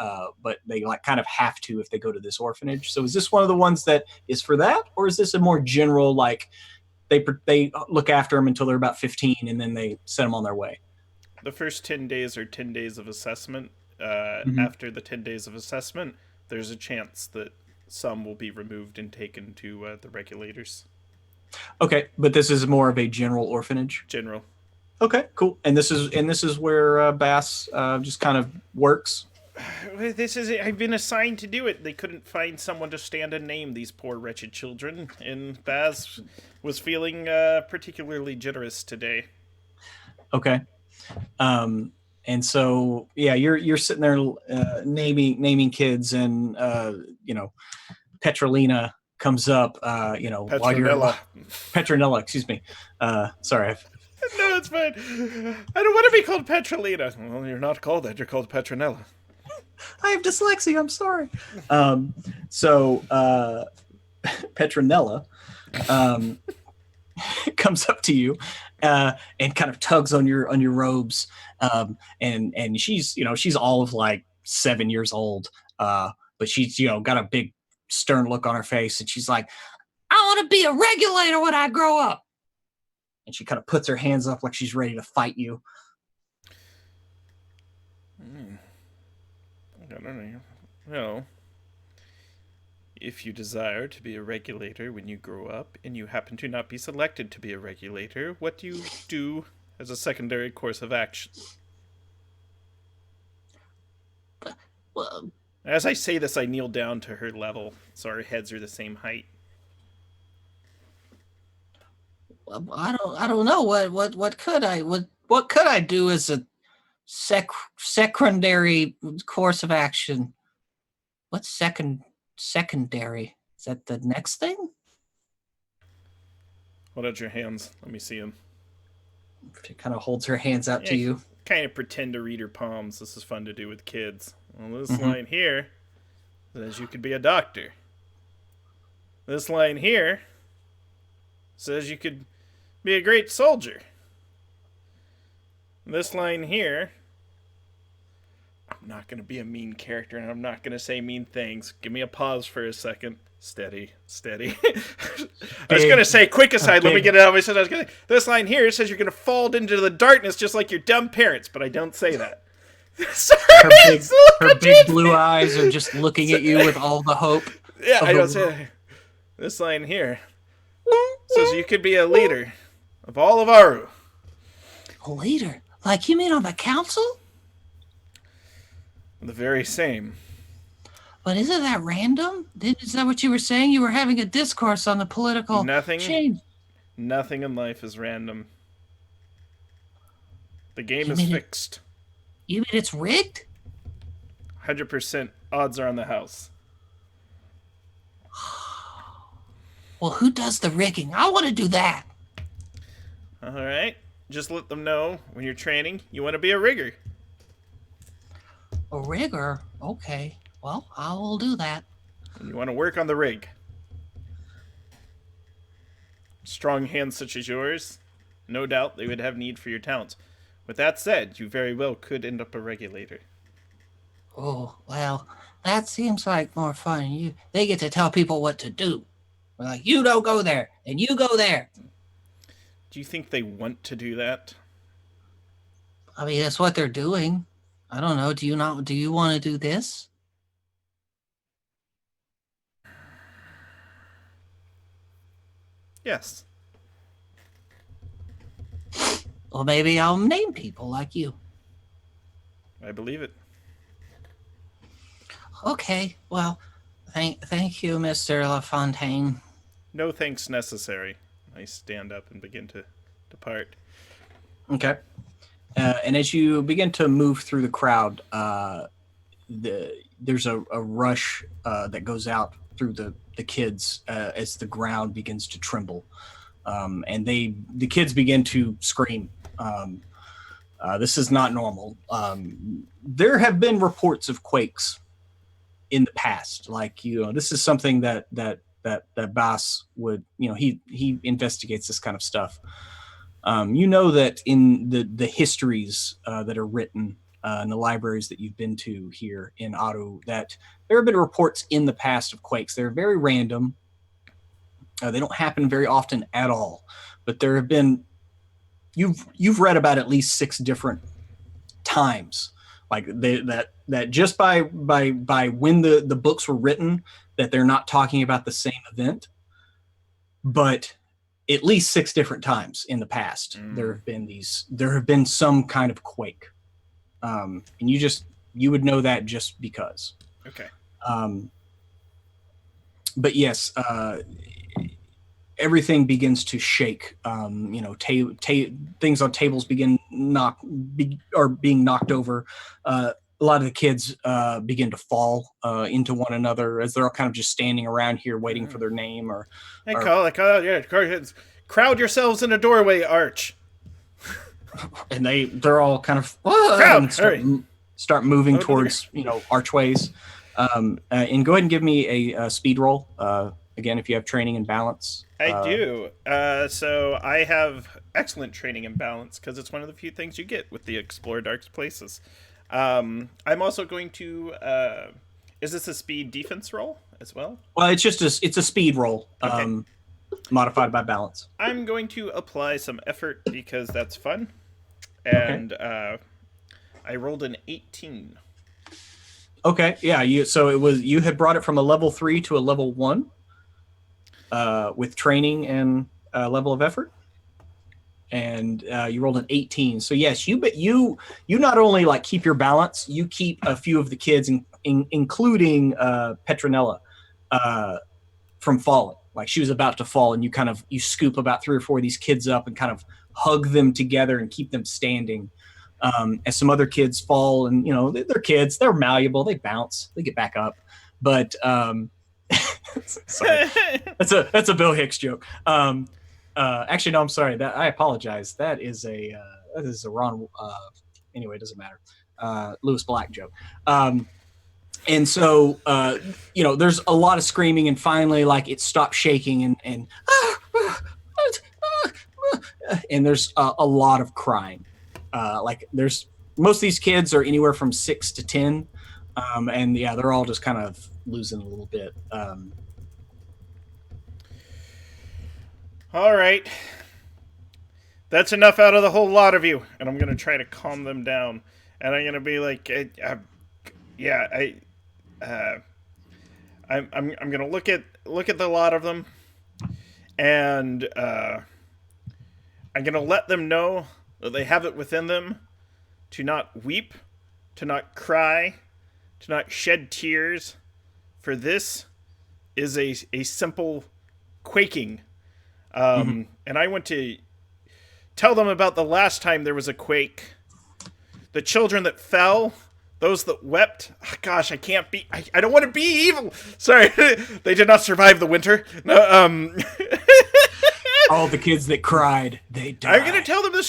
but they like kind of have to if they go to this orphanage. So is this one of the ones that is for that, or is this a more general, like, they look after them until they're about 15 and then they send them on their way? The first 10 days are 10 days of assessment. After the 10 days of assessment, there's a chance that some will be removed and taken to the regulators. Okay, but this is more of a general orphanage? General. Okay, cool. And this is where Bass just kind of works? This is I've been assigned to do it. They couldn't find someone to stand and name these poor wretched children, and Baz was feeling particularly generous today. Okay. And so, yeah, you're sitting there naming kids, and Petrolina comes up. While you're Petronella, excuse me. Sorry. No, it's fine. I don't want to be called Petrolina. Well, you're not called that. You're called Petronella. I have dyslexia. I'm sorry. Petronella comes up to you and kind of tugs on your robes, and she's all of like 7 years old, but she's got a big stern look on her face, and she's like, I want to be a regulator when I grow up. And she kind of puts her hands up like she's ready to fight you. I don't know. Well, if you desire to be a regulator when you grow up and you happen to not be selected to be a regulator, what do you do as a secondary course of action? Well, as I say this, I kneel down to her level, so our heads are the same height. I don't know what could I do as a secondary course of action? What's secondary? Is that the next thing? Hold out your hands. Let me see them. She kind of holds her hands out to you. Kind of pretend to read her palms. This is fun to do with kids. Well, this line here says you could be a doctor. This line here says you could be a great soldier. This line here, I'm not going to be a mean character and I'm not going to say mean things. Give me a pause for a second. Steady. I was going to say, quick aside, let me get it out of my sentence. This line here says you're going to fall into the darkness just like your dumb parents, but I don't say that. Her big blue eyes are just looking at you with all the hope. Yeah, I don't say that. This line here says you could be a leader of all of Aru. A leader? Like you mean on the council? The very same. But isn't that random? Is that what you were saying? You were having a discourse on the political change. Nothing in life is random. The game is fixed. You mean it's rigged? 100% odds are on the house. Well, who does the rigging? I want to do that. All right. Just let them know when you're training you want to be a rigger. A rigger? Okay. Well, I will do that. And you want to work on the rig. Strong hands such as yours, no doubt they would have need for your talents. With that said, you very well could end up a regulator. Oh, well, that seems like more fun. They get to tell people what to do. We're like, you don't go there, and you go there. Do you think they want to do that? I mean, that's what they're doing. I don't know. Do you want to do this? Yes. Well, maybe I'll name people like you. I believe it. Okay. Well, thank you, Mr. LaFontaine. No thanks necessary. I stand up and begin to depart. Okay. And as you begin to move through the crowd, there's a rush that goes out through the kids as the ground begins to tremble, and the kids begin to scream. This is not normal. There have been reports of quakes in the past. Like, this is something that Bass would, he investigates this kind of stuff. That in the histories that are written in the libraries that you've been to here in Aru, that there have been reports in the past of quakes. They're very random. They don't happen very often at all. But there have been, you've read about at least 6 different times, like that just by when the books were written, that they're not talking about the same event, but at least 6 different times in the past there have been some kind of quake, and you just you would know that just because. Okay. But yes, everything begins to shake. Things on tables begin being knocked over. A lot of the kids begin to fall into one another as they're all kind of just standing around here waiting for their name. Hey, crowd yourselves in a doorway arch. And they're all kind of start moving towards archways. And go ahead and give me a speed roll again if you have training and balance. I do. So I have excellent training and balance because it's one of the few things you get with the Explore Dark Places. I'm also going to. Is this a speed defense roll as well? Well, it's just it's a speed roll, Okay. Modified by balance. I'm going to apply some effort because that's fun, and I rolled an 18. Okay, yeah. You had brought it from a level 3 to a level 1, with training and level of effort, and you rolled an 18. So yes, you not only like keep your balance, you keep a few of the kids, including Petronella, from falling. Like she was about to fall, and you scoop about 3 or 4 of these kids up and kind of hug them together and keep them standing. As some other kids fall, and they're kids, they're malleable, they bounce, they get back up. But sorry, that's a Bill Hicks joke. Actually, no, I'm sorry. That I apologize. That is a Ron. Anyway, it doesn't matter. Lewis Black joke. And so there's a lot of screaming, and finally, like it stops shaking, and there's a lot of crying. There's most of these kids are anywhere from 6 to 10, and yeah, they're all just kind of losing a little bit. All right, that's enough out of the whole lot of you, and I'm gonna try to calm them down, and I'm gonna be like, I'm gonna look at the lot of them, and I'm gonna let them know that they have it within them to not weep, to not cry, to not shed tears, for this is a simple quaking. And I want to tell them about the last time there was a quake. The children that fell, those that wept. Oh, gosh, I can't be. I don't want to be evil. Sorry, they did not survive the winter. No, all the kids that cried, they died. I'm going to tell them the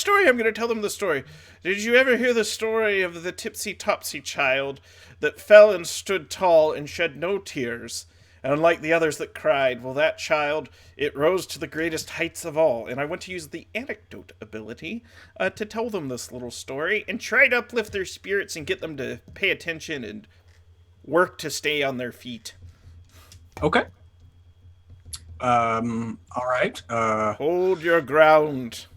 story. Did you ever hear the story of the tipsy-topsy child that fell and stood tall and shed no tears? And unlike the others that cried, well, that child, it rose to the greatest heights of all. And I want to use the anecdote ability to tell them this little story and try to uplift their spirits and get them to pay attention and work to stay on their feet. Okay. All right. Hold your ground.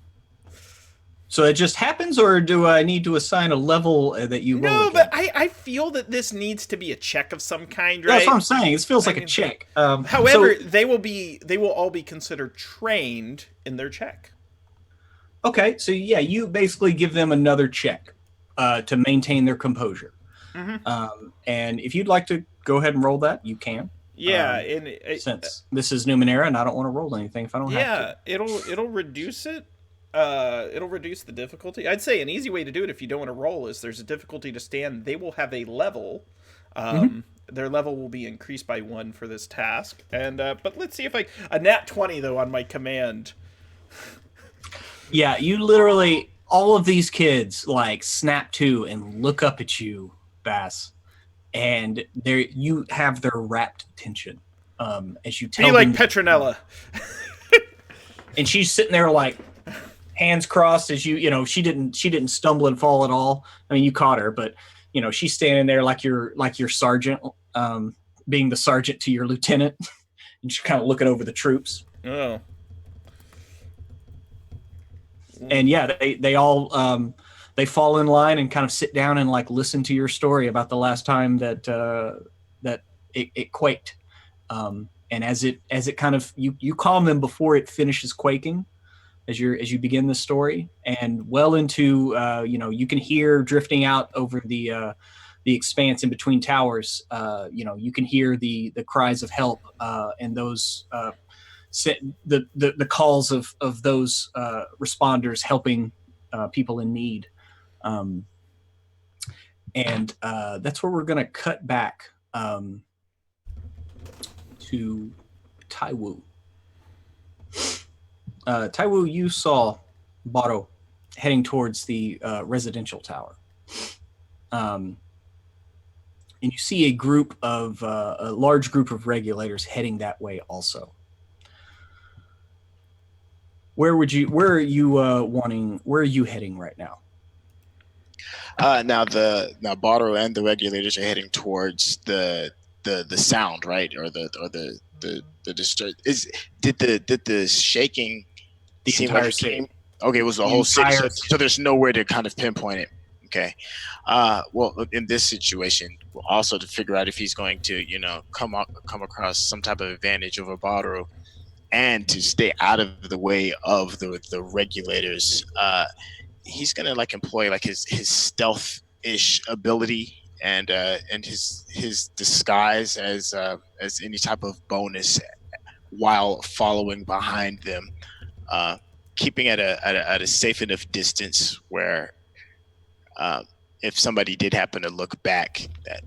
So it just happens, or do I need to assign a level that you roll? No, but I feel that this needs to be a check of some kind, right? That's what I'm saying. This feels like a check. However, they will all be considered trained in their check. Okay, so yeah, you basically give them another check to maintain their composure. And if you'd like to go ahead and roll that, you can. Yeah, since this is Numenera, and I don't want to roll anything if I don't have to. Yeah, it'll reduce it. It'll reduce the difficulty. I'd say an easy way to do it if you don't want to roll is there's a difficulty to stand. They will have a level. Their level will be increased by 1 for this task. And but let's see if a nat 20 though on my command. Yeah, you literally all of these kids like snap to and look up at you, Bass, and you have their rapt attention as you tell them. Be like Petronella. And she's sitting there like hands crossed as she didn't stumble and fall at all. I mean, you caught her, but she's standing there like your sergeant, being the sergeant to your lieutenant, and she's kind of looking over the troops. Oh. And yeah, they all they fall in line and kind of sit down and like listen to your story about the last time that it quaked. And as it kind of you calm them before it finishes quaking. as you begin the story, and well into you can hear drifting out over the expanse in between towers. You can hear the cries of help and those the calls of those responders helping people in need. And that's where we're going to cut back to Tae-woo. Tae-woo, you saw Baro heading towards the residential tower. And you see a large group of regulators heading that way also. Where are you heading right now? Now Bottle and the regulators are heading towards the sound, right? Or the disturb. Did the shaking seem like it came? Okay, it was the whole city, so there's nowhere to kind of pinpoint it. Okay. Well, in this situation, also to figure out if he's going to, come across some type of advantage over Bottle, and to stay out of the way of the regulators, he's gonna employ his stealth-ish ability and his disguise as any type of bonus while following behind them, keeping at a safe enough distance where if somebody did happen to look back, that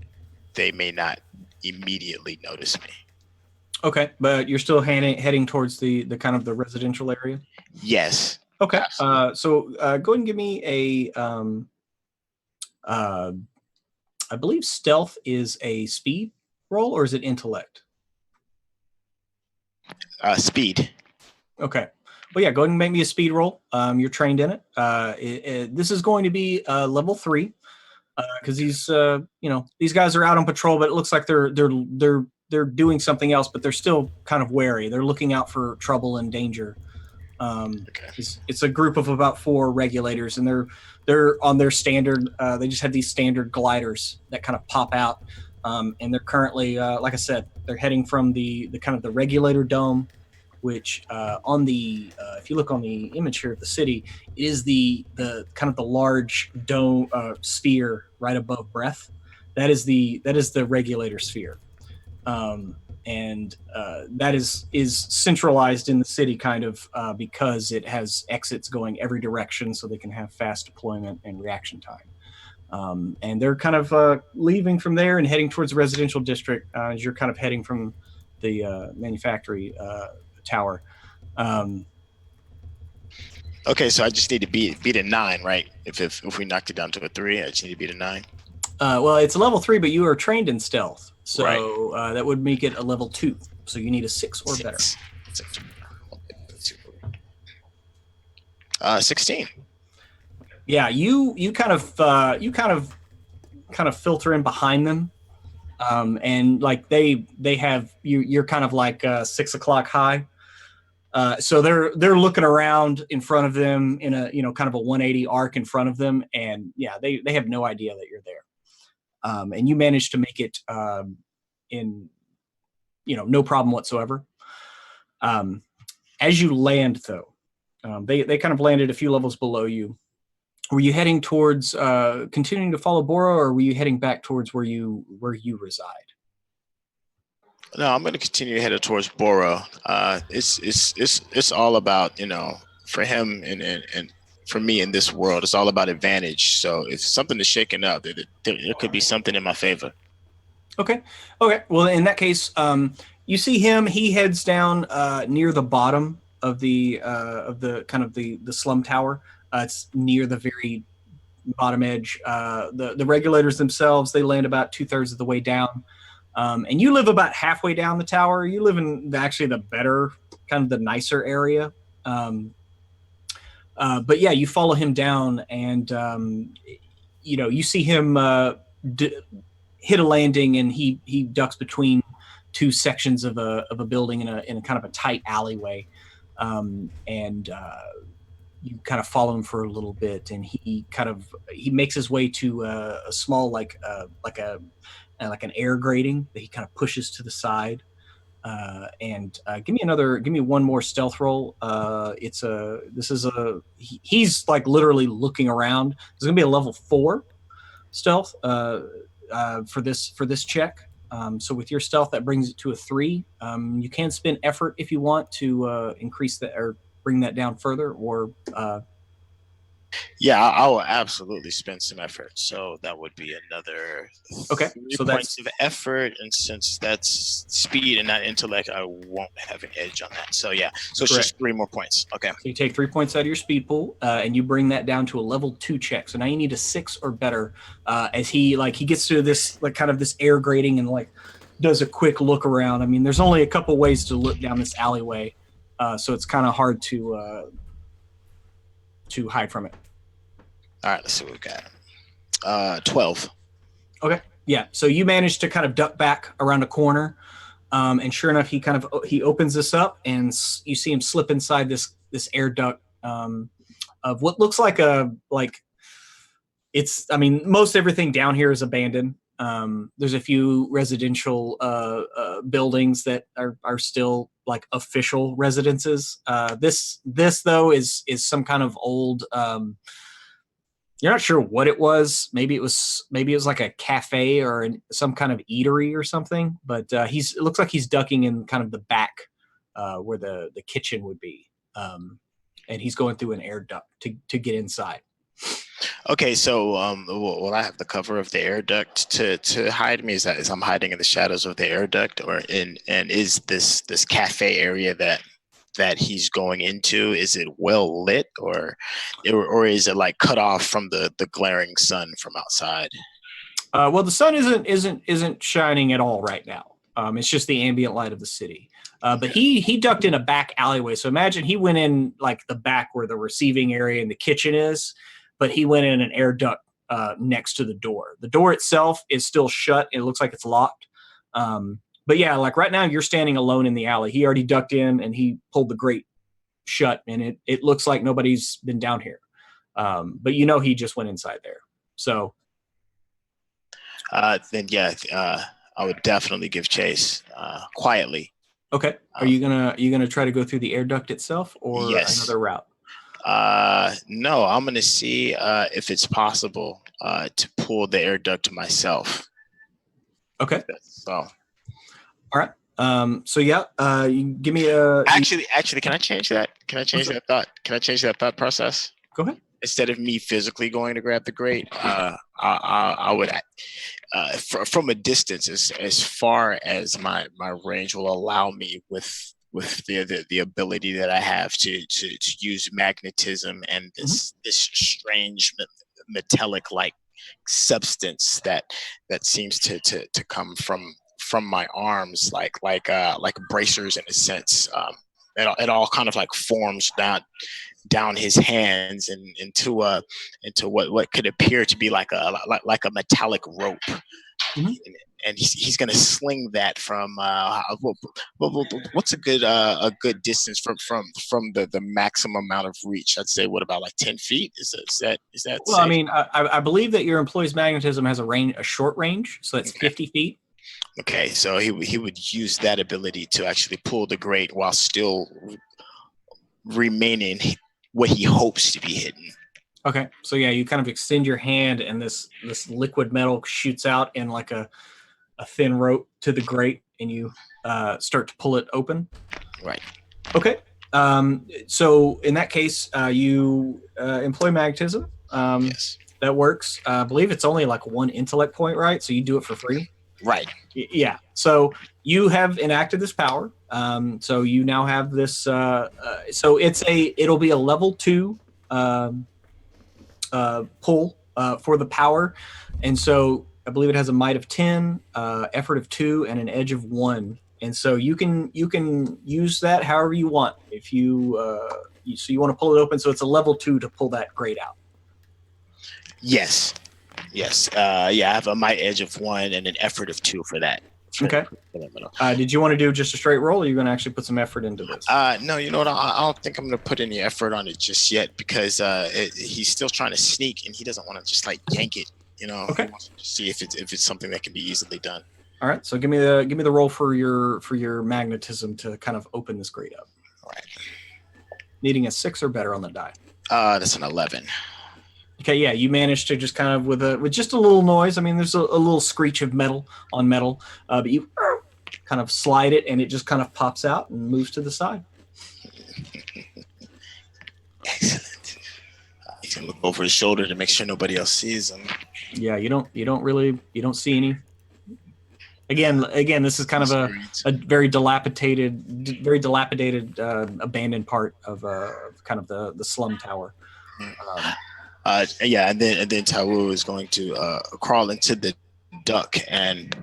they may not immediately notice me. Okay, but you're still heading towards the kind of the residential area? Yes. Okay. So go ahead and give me a I believe stealth is a speed roll, or is it intellect? Speed. Okay. Well, yeah, go ahead and make me a speed roll. You're trained in it. This is going to be level 3 because these guys are out on patrol, but it looks like they're doing something else, but they're still kind of wary. They're looking out for trouble and danger. Okay. It's a group of about 4 regulators, and they're on their standard. They just have these standard gliders that kind of pop out, and they're currently, like I said, they're heading from the kind of the regulator dome, which on the if you look on the image here of the city, is the kind of the large dome sphere right above Breath. That is the regulator sphere. And that is centralized in the city kind of because it has exits going every direction so they can have fast deployment and reaction time. And they're kind of leaving from there and heading towards the residential district as you're kind of heading from the manufactory tower. Okay, so I just need to beat a 9, right? If we knocked it down to a 3, I just need to beat a 9. Well, it's a level 3, but you are trained in stealth. So right. That would make it a level 2. So you need a 6 or better. 16. Yeah, you kind of filter in behind them, and like they have you're kind of like 6 o'clock high. So they're looking around in front of them in a kind of a 180 arc in front of them, and yeah, they have no idea that you're there. And you managed to make it in no problem whatsoever. As you land, though, they kind of landed a few levels below you. Were you heading towards continuing to follow Boro, or were you heading back towards where you reside? No, I'm going to continue headed towards Boro. It's all about for him and for me in this world, it's all about advantage. So if something is shaken up, there could be something in my favor. Okay. Well, in that case, you see him. He heads down near the bottom of the kind of the slum tower. It's near the very bottom edge. The regulators themselves, they land about 2/3 of the way down. And you live about halfway down the tower. You live in actually the better, kind of the nicer area. But yeah, you follow him down, and you see him hit a landing, and he ducks between 2 sections of a building in a kind of a tight alleyway, and you kind of follow him for a little bit, and he makes his way to a small like an air grating that he kind of pushes to the side. And give me one more stealth roll. He's like literally looking around. It's gonna be a level 4 stealth for this check. So with your stealth, that brings it to a 3. You can spend effort if you want to increase that or bring that down further, or Yeah, I will absolutely spend some effort. So that would be another Okay, 3 so points of effort. And since that's speed and not intellect, I won't have an edge on that. So yeah, so it's Correct. just 3 more points. Okay. So you take 3 points out of your speed pool, and you bring that down to a level 2 check. So now you need a 6 or better. As he gets to this kind of this air grating and does a quick look around. I mean, there's only a couple ways to look down this alleyway, so it's kind of hard to hide from it. All right, let's see what we got. 12. Okay. Yeah. So you manage to kind of duck back around a corner, and sure enough, he opens this up, and you see him slip inside this air duct of what looks like most everything down here is abandoned. There's a few residential buildings that are still like official residences. This though is some kind of old. You're not sure what it was. Maybe it was like a cafe or some kind of eatery or something. But it looks like he's ducking in kind of the back where the kitchen would be, and he's going through an air duct to get inside. Okay, so will I have the cover of the air duct to hide me? Is I'm hiding in the shadows of the air duct, and is this cafe area that he's going into, is it well lit, or is it like cut off from the glaring sun from outside? Well, the sun isn't shining at all right now. It's just the ambient light of the city. But he ducked in a back alleyway. So imagine he went in like the back where the receiving area and the kitchen is, but he went in an air duct next to the door. The door itself is still shut. It looks like it's locked. But yeah, like right now you're standing alone in the alley. He already ducked in and he pulled the grate shut, and it looks like nobody's been down here. But he just went inside there. So then yeah, I would definitely give chase quietly. Okay. Are you gonna try to go through the air duct itself, or yes. another route? No, I'm gonna see if it's possible to pull the air duct myself. Okay. So. All right. So yeah, you give me a. Actually, can I change that? Can I change that thought? Can I change that thought process? Go ahead. Instead of me physically going to grab the grate, I would, from a distance, as far as my range will allow me, with the ability that I have to use magnetism and this strange metallic like substance that seems to come from my arms, like bracers in a sense. It all kind of like forms down his hands and into what could appear to be like a metallic rope. Mm-hmm. And he's going to sling that from what's a good distance from the maximum amount of reach? I'd say what about like 10 feet? Is that well safe? I mean, I believe that your employee's magnetism has a short range, so that's 50 feet. Okay, so he would use that ability to actually pull the grate while still remaining what he hopes to be hidden. Okay, so yeah, you kind of extend your hand, and this liquid metal shoots out in like a thin rope to the grate, and you start to pull it open. Right. Okay. So in that case, you employ magnetism. Yes. That works. I believe it's only like 1 intellect point, right? So you do it for free. Right. Yeah. So you have enacted this power. So you now have this. So it'll be a level 2 pull for the power, and so I believe it has a might of 10, effort of 2, and an edge of 1. And so you can use that however you want. If you want to pull it open, so it's a level 2 to pull that grate out. Yes. Yeah, I have a might edge of 1 and an effort of 2 for that. Okay. Did you want to do just a straight roll, or are you going to actually put some effort into this? No, you know what? I don't think I'm going to put any effort on it just yet, because he's still trying to sneak, and he doesn't want to just like yank it. Okay. He wants to see if it's something that can be easily done. All right. So give me the roll for your magnetism to kind of open this grate up. All right. Needing a 6 or better on the die. That's an 11. Okay, yeah, you managed to just kind of with just a little noise. I mean, there's a little screech of metal on metal, but you kind of slide it, and it just kind of pops out and moves to the side. Excellent. He's gonna look over his shoulder to make sure nobody else sees him. Yeah, you don't see any. Again, this is kind of a very dilapidated, abandoned part of kind of the slum tower. Yeah, and then Tae-woo is going to crawl into the duck and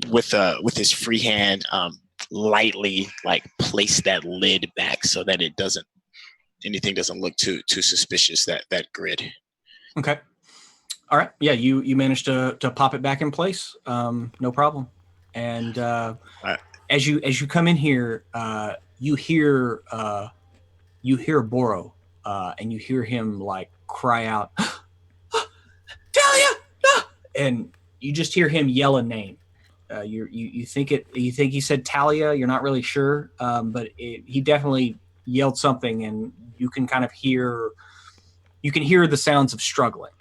with his free hand lightly like place that lid back so that anything doesn't look too suspicious, that grid. Okay. All right. Yeah, you managed to pop it back in place. No problem. And right. as you come in here, you hear Boro, and you hear him like cry out, Talia! No! And you just hear him yell a name. You think he said Talia. You're not really sure, but he definitely yelled something, and you can kind of hear the sounds of struggling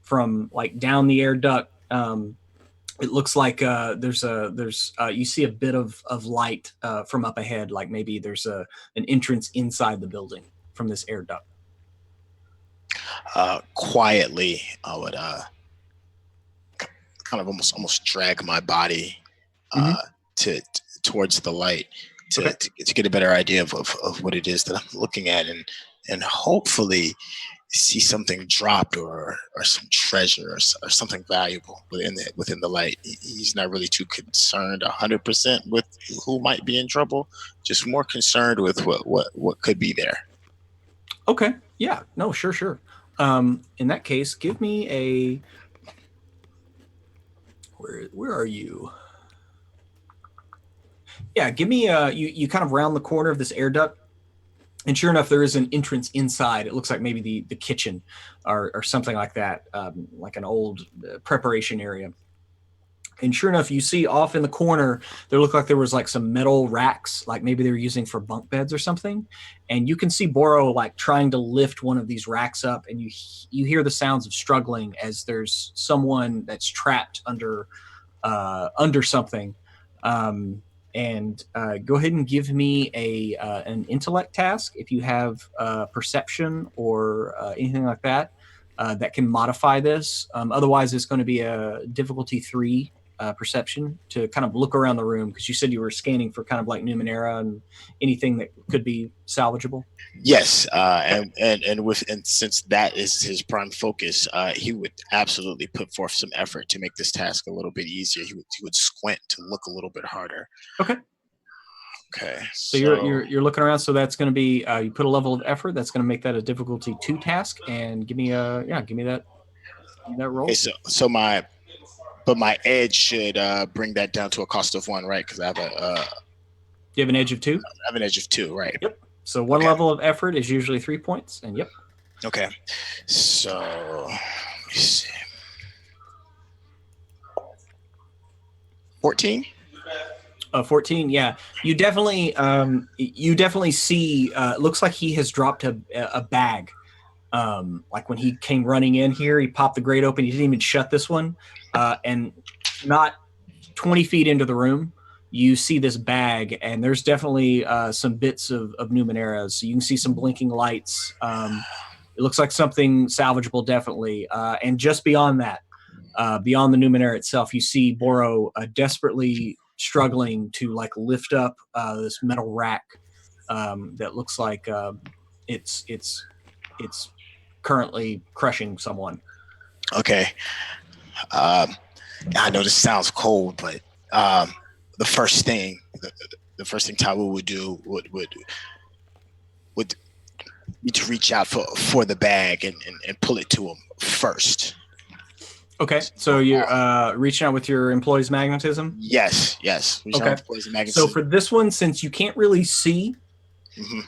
from like down the air duct. It looks like you see a bit of light from up ahead, like maybe there's an entrance inside the building from this air duct. Quietly, I would kind of almost drag my body towards the light to get a better idea of what it is that I'm looking at, and hopefully see something dropped or some treasure or something valuable within the light. He's not really too concerned 100% with who might be in trouble, just more concerned with what could be there. Okay. Yeah. No. Sure. In that case, give me a. Where are you? Yeah. Give me you kind of round the corner of this air duct. And sure enough, there is an entrance inside. It looks like maybe the kitchen or something like that, like an old preparation area. And sure enough, you see off in the corner, there looked like there was like some metal racks, like maybe they were using for bunk beds or something. And you can see Boro like trying to lift one of these racks up, and you hear the sounds of struggling as there's someone that's trapped under something. And go ahead and give me an intellect task if you have perception or anything like that that can modify this. Otherwise, it's going to be a difficulty 3 perception to kind of look around the room, because you said you were scanning for kind of like Numenera and anything that could be salvageable. Yes, and since that is his prime focus, he would absolutely put forth some effort to make this task a little bit easier. He would squint to look a little bit harder. Okay. So you're looking around. So that's going to be you put a level of effort. That's going to make that a difficulty 2 task, and give me that roll. Okay, so my edge should bring that down to a cost of 1, right? Because I have You have an edge of 2. I have an edge of 2, right? Yep. So one level of effort is usually 3 points, and yep. Okay. So let me see. 14. 14. Yeah, you definitely see. It looks like he has dropped a bag. Like when he came running in here, he popped the grate open. He didn't even shut this one, and not 20 feet into the room, you see this bag, and there's definitely some bits of Numenera. So you can see some blinking lights. It looks like something salvageable, definitely. And just beyond that, beyond the Numenera itself, you see Boro desperately struggling to like lift up this metal rack that looks like it's currently crushing someone. Okay. I know this sounds cold, but the first thing Tae-woo would do would be to reach out for the bag and pull it to him first. Okay, so you're reaching out with your employee's magnetism? Yes. Okay. So for this one, since you can't really see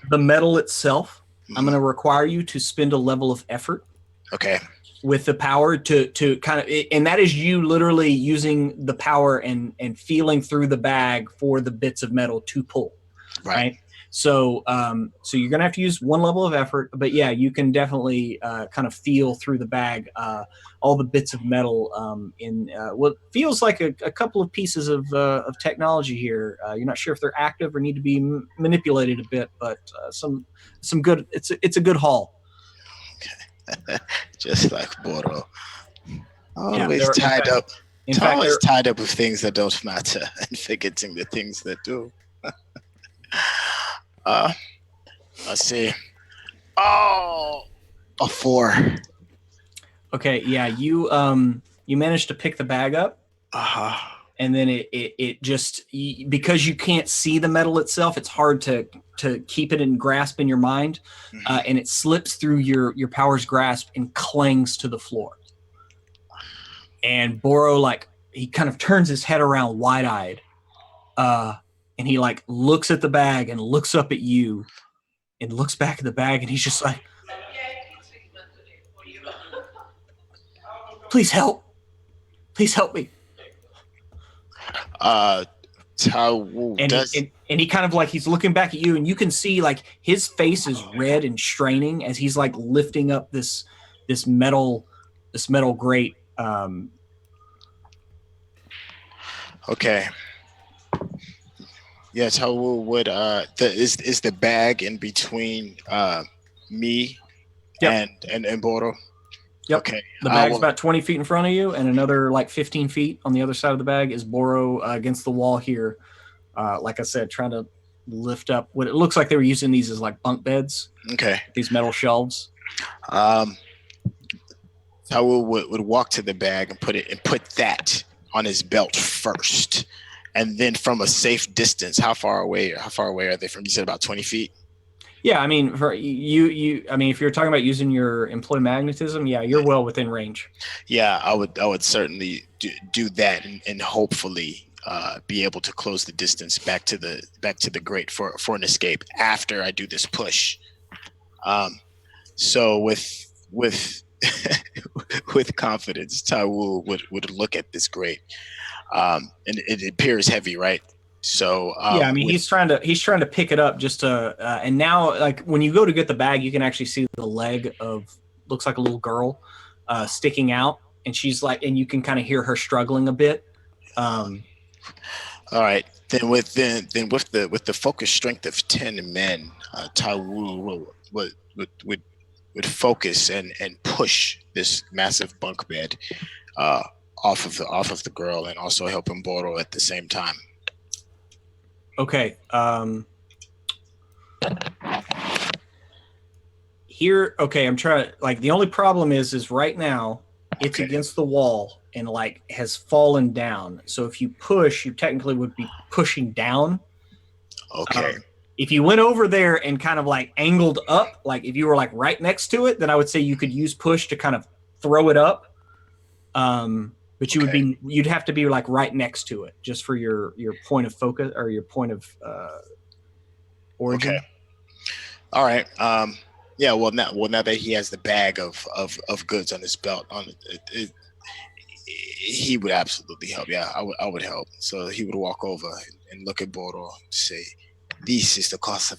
the metal itself, I'm going to require you to spend a level of effort. Okay. with the power to kind of, and that is you literally using the power and feeling through the bag for the bits of metal to pull, right? So so you're gonna have to use one level of effort, but yeah, you can definitely kind of feel through the bag all the bits of metal in what feels like a couple of pieces of technology here. You're not sure if they're active or need to be manipulated a bit, but some good. It's a good haul. Just like Boro. Always they're- tied up. In fact, Always they're- tied up with things that don't matter and forgetting the things that do. Let's see. Oh, a 4. okay, yeah, you managed to pick the bag up, and then it just because you can't see the metal itself, it's hard to keep it in grasp in your mind, and it slips through your power's grasp and clangs to the floor. And Boro, like, he kind of turns his head around wide-eyed, and he like looks at the bag and looks up at you and looks back at the bag, and he's just like, please help me. Tae-woo And does. he kind of like, he's looking back at you, and you can see like his face is red and straining as he's like lifting up this metal grate. Okay. Yeah, Tae-woo would is the bag in between me Yep. and Boro? Yep. Okay. The bag's about 20 feet in front of you, and another like 15 feet on the other side of the bag is Boro against the wall here. Like I said, trying to lift up what it looks like they were using these as like bunk beds. Okay. These metal shelves. Tae-woo would walk to the bag and put that on his belt first, and then from a safe distance. How far away are they from? You said about 20 feet. Yeah, I mean, for you, I mean, if you're talking about using your employ magnetism, yeah, you're well within range. Yeah, I would certainly do that and hopefully be able to close the distance back to the grate for an escape after I do this push. So with with confidence, Tae-woo would look at this grate, and it appears heavy, right? So yeah, I mean, he's trying to pick it up just to, and now like when you go to get the bag, you can actually see the leg of looks like a little girl sticking out, and she's like, and you can kind of hear her struggling a bit. All right, then with the focus strength of 10 men, Tae-woo would focus and push this massive bunk bed off of the girl, and also helping Boro at the same time. Okay. Here, okay, I'm trying. Like, the only problem is right now it's against the wall and like has fallen down. So if you push, you technically would be pushing down. Okay. If you went over there and kind of like angled up, like if you were like right next to it, then I would say you could use push to kind of throw it up. But you'd have to be like right next to it just for your point of focus or your point of origin. Okay. All right. Yeah. Well, now that he has the bag of goods on his belt, he would absolutely help. Yeah, I would help. So he would walk over and look at Boro and say, "This is the cost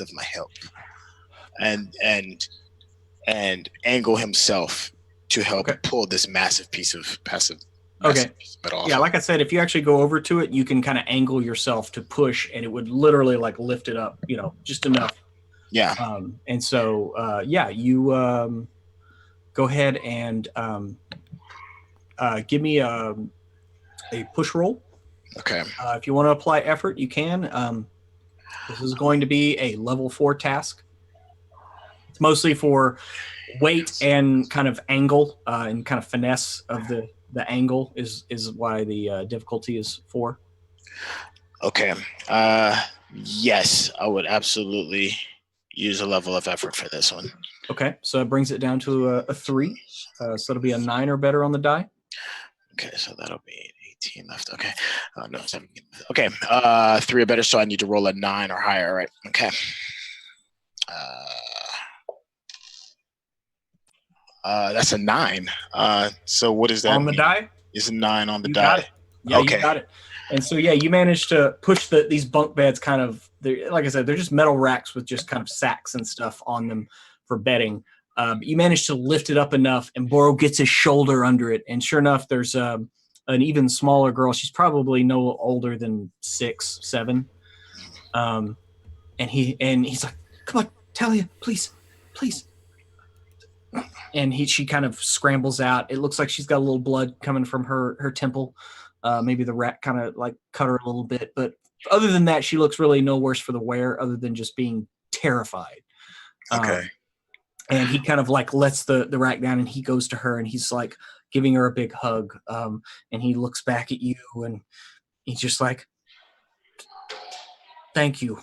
of my help," and angle himself to help pull this massive piece of metal off. Yeah, like I said, if you actually go over to it, you can kind of angle yourself to push, and it would literally like lift it up, just enough. Yeah. And so, you go ahead and give me a push roll. Okay. If you want to apply effort, you can. This is going to be a level 4 task. It's mostly for weight and kind of angle and kind of finesse of the angle is why the difficulty is 4. Okay. Yes, I would absolutely use a level of effort for this one. Okay, so it brings it down to a 3. So it'll be a 9 or better on the die. Okay, so that'll be 18 left. Okay. No, 17. Okay. 3 or better, so I need to roll a 9 or higher, right? That's a 9. So what does that On the mean? die? It's a 9 on the You die. got it. Yeah, Okay. you got it. And so, yeah, you managed to push these bunk beds kind of, like I said, they're just metal racks with just kind of sacks and stuff on them for bedding. You managed to lift it up enough, and Boro gets his shoulder under it. And sure enough, there's an even smaller girl. She's probably no older than 6, 7. And he's like, "Come on, Talia, please." And she kind of scrambles out. It looks like she's got a little blood coming from her temple. Maybe the rat kind of like cut her a little bit, but other than that, she looks really no worse for the wear, other than just being terrified. Okay. And he kind of like lets the rack down, and he goes to her, and he's like giving her a big hug. And he looks back at you, and he's just like, "Thank you.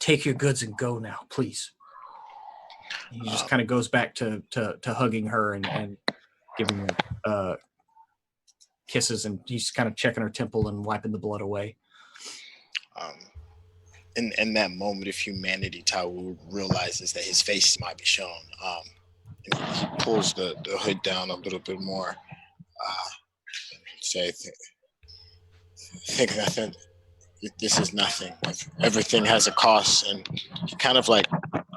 Take your goods and go now, please." And he just kind of goes back to hugging her and giving her kisses, and he's kind of checking her temple and wiping the blood away. In that moment of humanity, Tae-woo realizes that his face might be shown. And he pulls the hood down a little bit more. Think nothing. This is nothing. Everything has a cost, and he kind of like,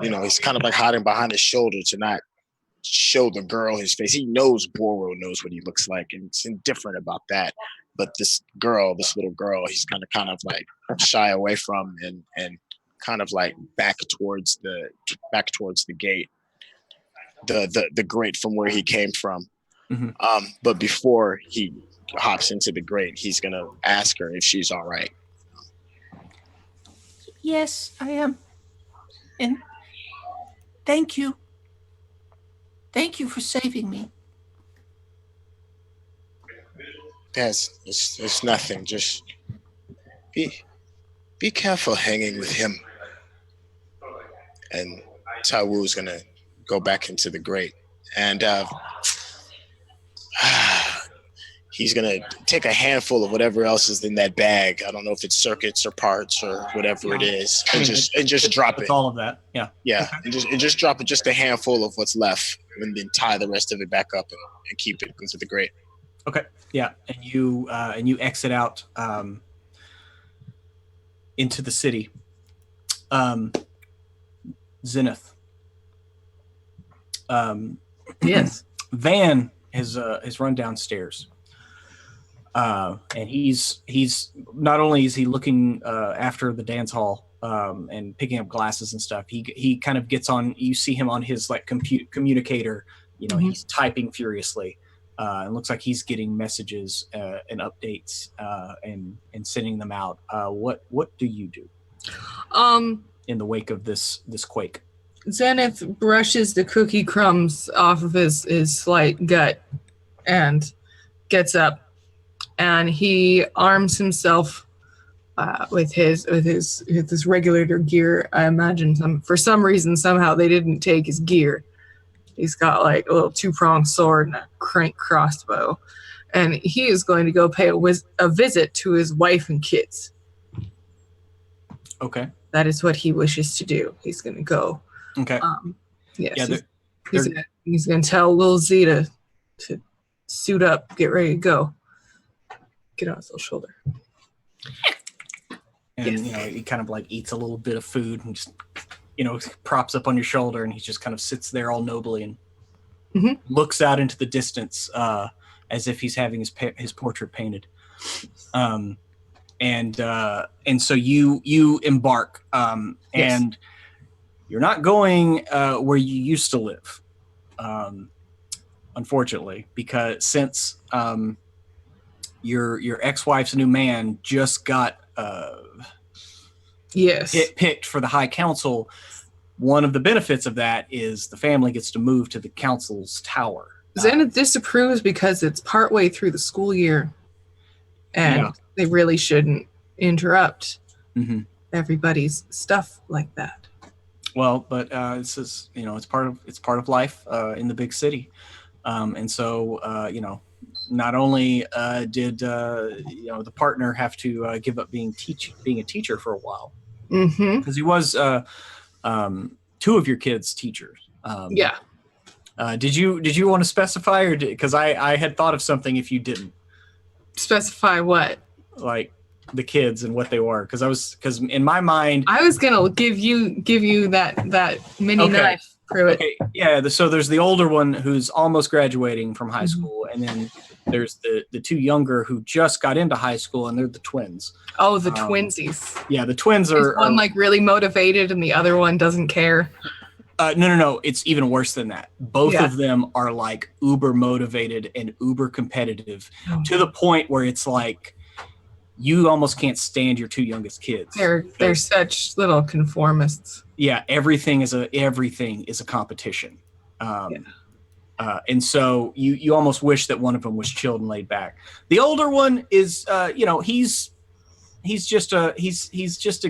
he's kind of like hiding behind his shoulder to not show the girl his face. He knows Boro knows what he looks like, and it's indifferent about that. But this little girl, he's kind of like shy away from, and kind of like back towards the gate, the grate from where he came from. Mm-hmm. But before he hops into the grate, he's gonna ask her if she's all right. Yes, I am. And thank you. Thank you for saving me. It's nothing. Just be careful hanging with him. And Tae-woo's gonna go back into the grate, and he's gonna take a handful of whatever else is in that bag. I don't know if it's circuits or parts or whatever it is, and just drop it. All of that, yeah. Yeah, okay. and just drop it, just a handful of what's left, and then tie the rest of it back up and keep it into the grate. Okay, yeah, and you exit out into the city. Zenith. Yes. Van has run downstairs. And he's not only is he looking after the dance hall and picking up glasses and stuff, he kind of gets on. You see him on his like communicator. Mm-hmm. He's typing furiously. It looks like he's getting messages and updates and sending them out. What do you do? In the wake of this quake, Zenith brushes the cookie crumbs off of his slight gut and gets up. And he arms himself with his regulator gear. I imagine for some reason somehow they didn't take his gear. He's got like a little 2-pronged sword and a crank crossbow, and he is going to go pay a visit to his wife and kids. Okay, that is what he wishes to do. He's going to go. Okay. Yes. Yeah, he's going to tell Lil Z to suit up, get ready to go. Get on his little shoulder. And he kind of like eats a little bit of food and just props up on your shoulder, and he just kind of sits there all nobly and looks out into the distance as if he's having his portrait painted. And so you embark, and you're not going where you used to live, unfortunately, because since your ex-wife's new man just got picked for the High Council, one of the benefits of that is the family gets to move to the council's tower. Zenith disapproves because it's partway through the school year, and they really shouldn't interrupt everybody's stuff like that. Well, but this is it's part of life in the big city, and so not only did the partner have to give up being a teacher for a while, because he was two of your kids' teachers. Yeah. Did you want to specify, or because I had thought of something if you didn't Specify what? like the kids and what they were, because in my mind I was gonna give you that mini Okay. knife. Pruitt. okay yeah so there's the older one who's almost graduating from high Mhm. school, and then there's the two younger who just got into high school, and they're the twins. Oh, the twinsies. Yeah, the twins Is are one like really motivated and the other one doesn't care? no, it's even worse than that. Both Yeah. of them are like uber motivated and uber competitive Oh. to the point where it's like you almost can't stand your two youngest kids. They're such little conformists. Yeah, everything is a competition. And so you almost wish that one of them was chilled and laid back. The older one is he's just a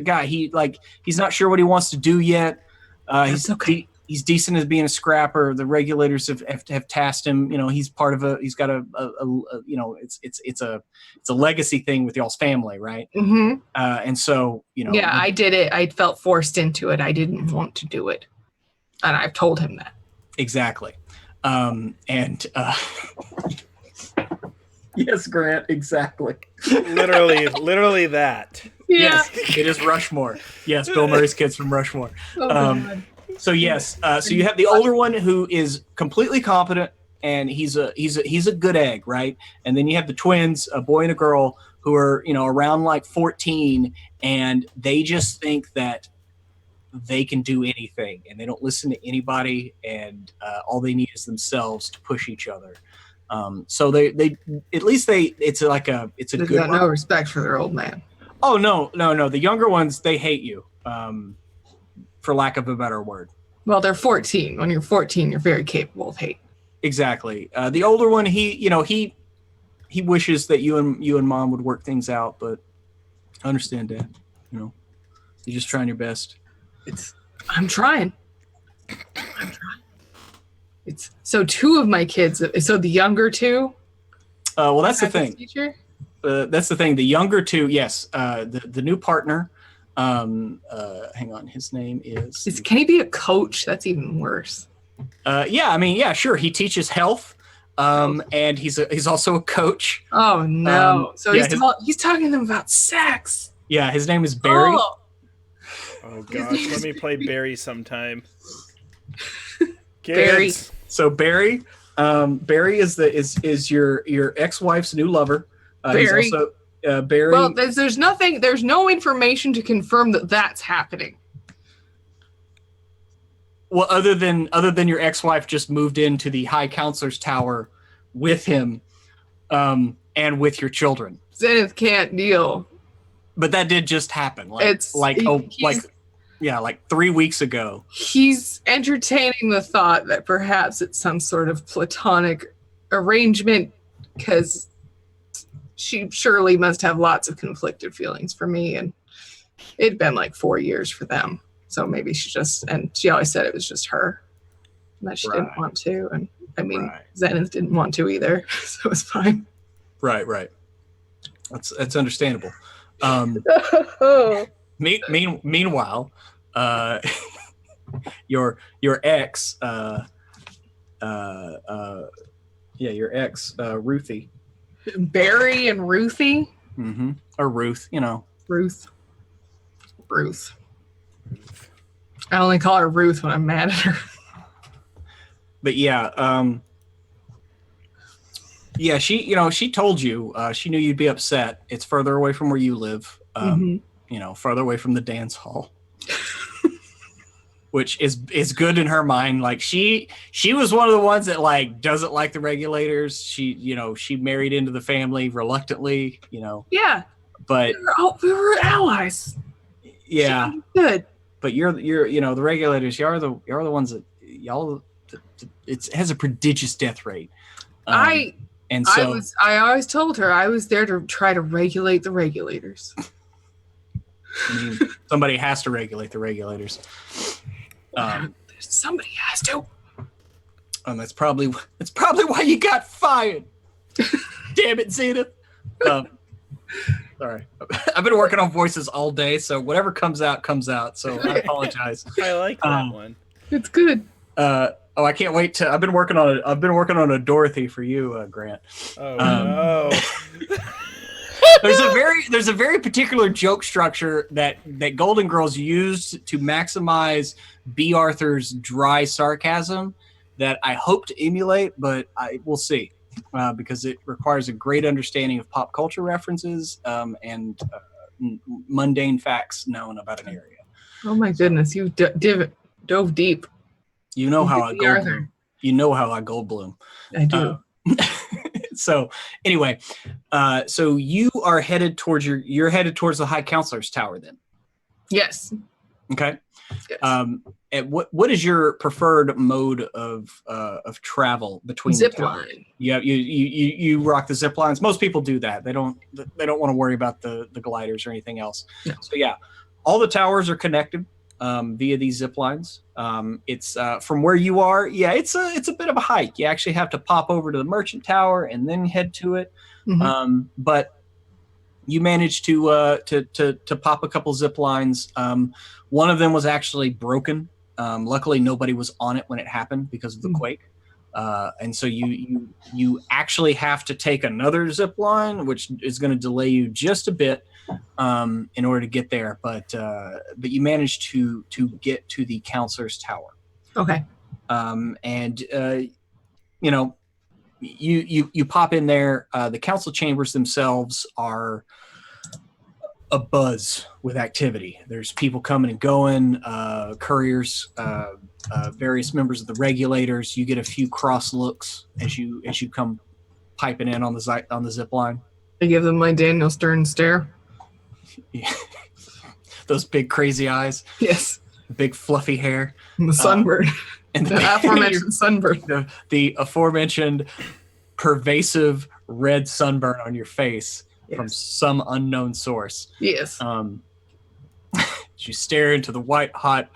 guy. He's not sure what he wants to do yet. That's okay. He's decent as being a scrapper. The regulators have tasked him. He's part of he's got a it's a legacy thing with y'all's family, right? Mm-hmm. And so Yeah, I did it. I felt forced into it. I didn't want to do it, and I've told him that. Exactly. Yes, Grant, exactly. literally that. Yes, it is Rushmore. Yes, Bill Murray's kids from Rushmore. Oh, God. So yes, so you have the older one who is completely competent, and he's a good egg, right? And then you have the twins, a boy and a girl, who are around like 14, and they just think that they can do anything, and they don't listen to anybody, and all they need is themselves to push each other. So they at least it's a They've good got one. no respect for their old man. Oh no. The younger ones, they hate you, for lack of a better word. Well, they're 14. When you're 14, you're very capable of hate. Exactly. The older one, he wishes that you and Mom would work things out, but I understand, Dad. You're just trying your best. I'm trying. It's so two of my kids. So the younger two. Well, that's the have this thing. Teacher? That's the thing. The younger two, yes. The new partner. Hang on. His name is. Can he be a coach? That's even worse. Yeah. Sure. He teaches health. And he's also a coach. Oh no! So yeah, he's talking to them about sex. Yeah, his name is Barry. Oh gosh, let me play Barry sometime. Barry. Kids. So Barry is your ex-wife's new lover. Barry. He's also Barry. Well, there's no information to confirm that that's happening. Well, other than your ex-wife just moved into the High Counselor's Tower with him, and with your children. Zenith can't deal. But that did just happen. Like 3 weeks ago. He's entertaining the thought that perhaps it's some sort of platonic arrangement, because she surely must have lots of conflicted feelings for me, and it'd been like 4 years for them. So maybe she always said it was just her, that she didn't want to. And I mean, Right. Zenith didn't want to either, so it's fine. Right. That's understandable. Meanwhile, your ex, your ex, Ruthie, Barry and Ruthie. mm-hmm. Or Ruth, Ruth. I only call her Ruth when I'm mad at her. But she told you, she knew you'd be upset. It's further away from where you live, further away from the dance hall, which is good in her mind. Like she was one of the ones that doesn't like the regulators. She married into the family reluctantly, Yeah. but We were allies. yeah, Good. but you're the regulators. You're the ones that it has a prodigious death rate. And so I always told her I was there to try to regulate the regulators. I mean, somebody has to regulate the regulators. Somebody has to. And that's probably why you got fired. Damn it, Zenith. Sorry. I've been working on voices all day, so whatever comes out, comes out. So I apologize. I like that one. It's good. I can't wait to. I've been working on a Dorothy for you, Grant. Oh no. There's a very particular joke structure that Golden Girls used to maximize B. Arthur's dry sarcasm that I hope to emulate, but we'll see. Because it requires a great understanding of pop culture references and mundane facts known about an area. Oh my goodness, you dove deep. You know how I Arthur. Goldblum. I do. So anyway, so you're headed towards the High Counselor's Tower then. Yes. Okay. Yes. And what is your preferred mode of travel between Zip the towers? line. Yeah, you rock the zip lines. Most people do that. They don't want to worry about the gliders or anything else. No. So yeah, all the towers are connected via these zip lines. It's from where you are. Yeah, it's a bit of a hike. You actually have to pop over to the merchant tower and then head to it. Mhm. But you managed to pop a couple zip lines. One of them was actually broken. Luckily, nobody was on it when it happened because of the quake. And so you actually have to take another zip line, which is going to delay you just a bit in order to get there. But you managed to get to the counselor's tower. Okay. And you pop in there. The council chambers themselves are a buzz with activity. There's people coming and going, couriers, various members of the regulators. You get a few cross looks as you come piping in on the zip line. I give them my Daniel Stern stare. Yeah. Those big crazy eyes. Yes. Big fluffy hair. And the sunburn. And The aforementioned sunburn. The aforementioned pervasive red sunburn on your face. Yes. From some unknown source. Yes. You stare into the white hot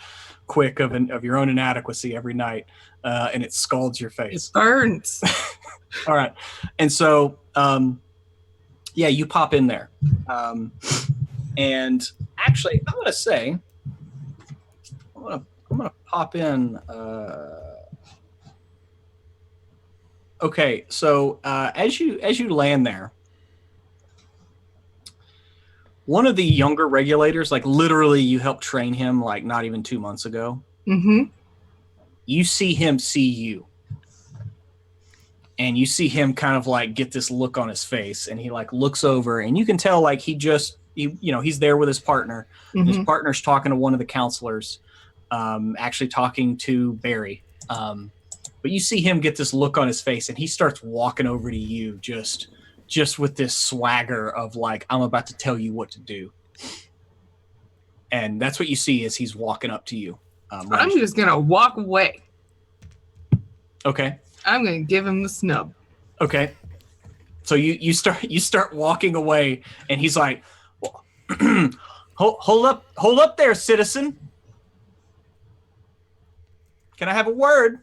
quick of your own inadequacy every night, and it scalds your face. It burns. All right, and so you pop in there, and actually, I'm gonna pop in. Okay, so as you land there. One of the younger regulators, like literally you helped train him like not even 2 months ago. Mm-hmm. You see him see you. And you see him kind of like get this look on his face and he like looks over and you can tell like he's there with his partner. Mm-hmm. His partner's talking to one of the counselors, actually talking to Barry. But you see him get this look on his face and he starts walking over to you just with this swagger of like, I'm about to tell you what to do. And that's what you see as he's walking up to you. I'm just going to walk away. Okay. I'm going to give him the snub. Okay. So you start walking away and he's like, well, hold up there, citizen. Can I have a word?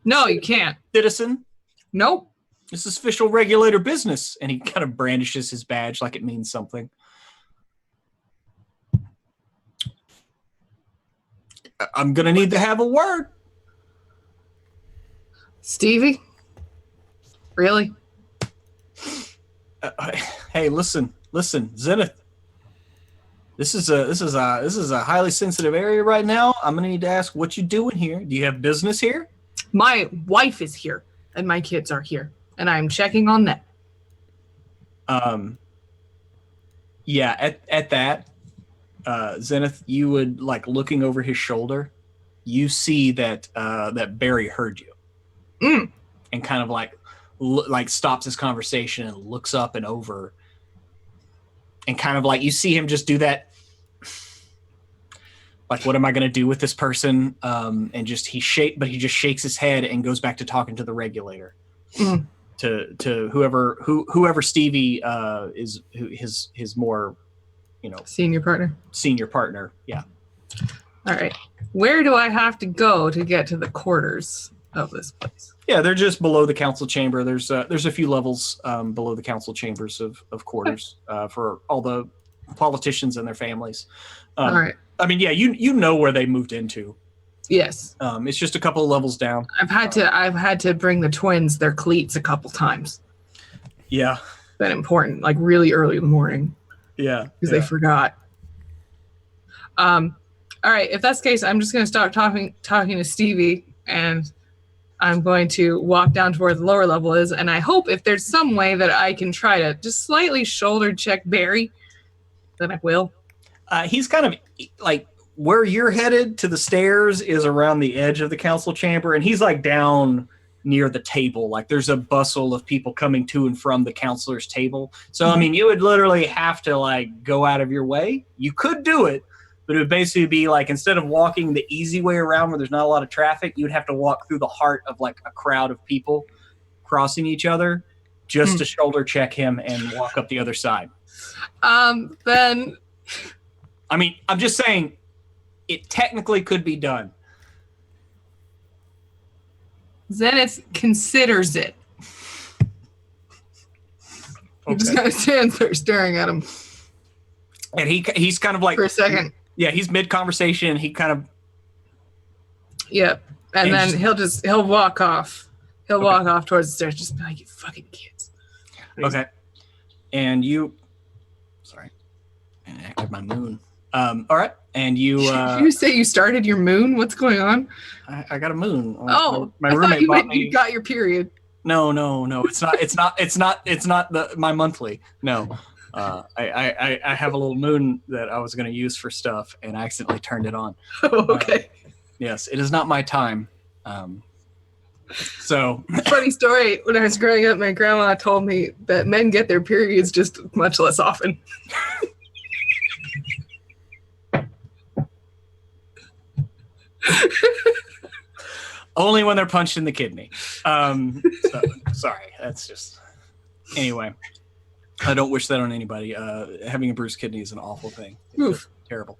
No, you can't. Citizen. Nope. This is official regulator business. And he kind of brandishes his badge like it means something. I'm going to need to have a word. Stevie? Really? Hey, listen, Zenith. This is a highly sensitive area right now. I'm going to need to ask what you doing here. Do you have business here? My wife is here and my kids are here. And I'm checking on that. Yeah, at that, Zenith, you would like looking over his shoulder, you see that that Barry heard you. And kind of like stops his conversation and looks up and over. And kind of like you see him just do that. Like, what am I going to do with this person? And he just shakes his head and goes back to talking to the regulator. To whoever Stevie is his more, Senior partner. Yeah. All right. Where do I have to go to get to the quarters of this place? Yeah, they're just below the council chamber. There's a few levels below the council chambers of quarters for all the politicians and their families. All right. I mean, yeah, you know where they moved into. Yes. It's just a couple of levels down. I've had to bring the twins their cleats a couple times. Yeah. That important, like really early in the morning. Yeah. Because they forgot. All right, if that's the case, I'm just going to start talking to Stevie, and I'm going to walk down to where the lower level is, and I hope if there's some way that I can try to just slightly shoulder check Barry, then I will. He's kind of like where you're headed to the stairs is around the edge of the council chamber, and he's like down near the table. Like there's a bustle of people coming to and from the counselor's table. So, I mean, you would literally have to like go out of your way. You could do it, but it would basically be like, instead of walking the easy way around where there's not a lot of traffic, you'd have to walk through the heart of like a crowd of people crossing each other just to shoulder check him and walk up the other side. Then... I mean, I'm just saying it technically could be done. Zenith considers it. I'm just going to stand there staring at him. And he's kind of like... For a second. Yeah, he's mid-conversation. He kind of... Yep. And then he'll walk off. He'll walk off towards the stairs, just be like, you fucking kids. Okay. And you... Sorry. I acted my moon. All right. And you... Did you say you started your moon? What's going on? I got a moon. Oh, my roommate bought me... You got your period. No. It's not my monthly. No. I have a little moon that I was going to use for stuff, and I accidentally turned it on. Oh, okay. Yes, it is not my time. So funny story. When I was growing up, my grandma told me that men get their periods just much less often. Only when they're punched in the kidney. Sorry, that's just... Anyway, I don't wish that on anybody. Having a bruised kidney is an awful thing. It's terrible.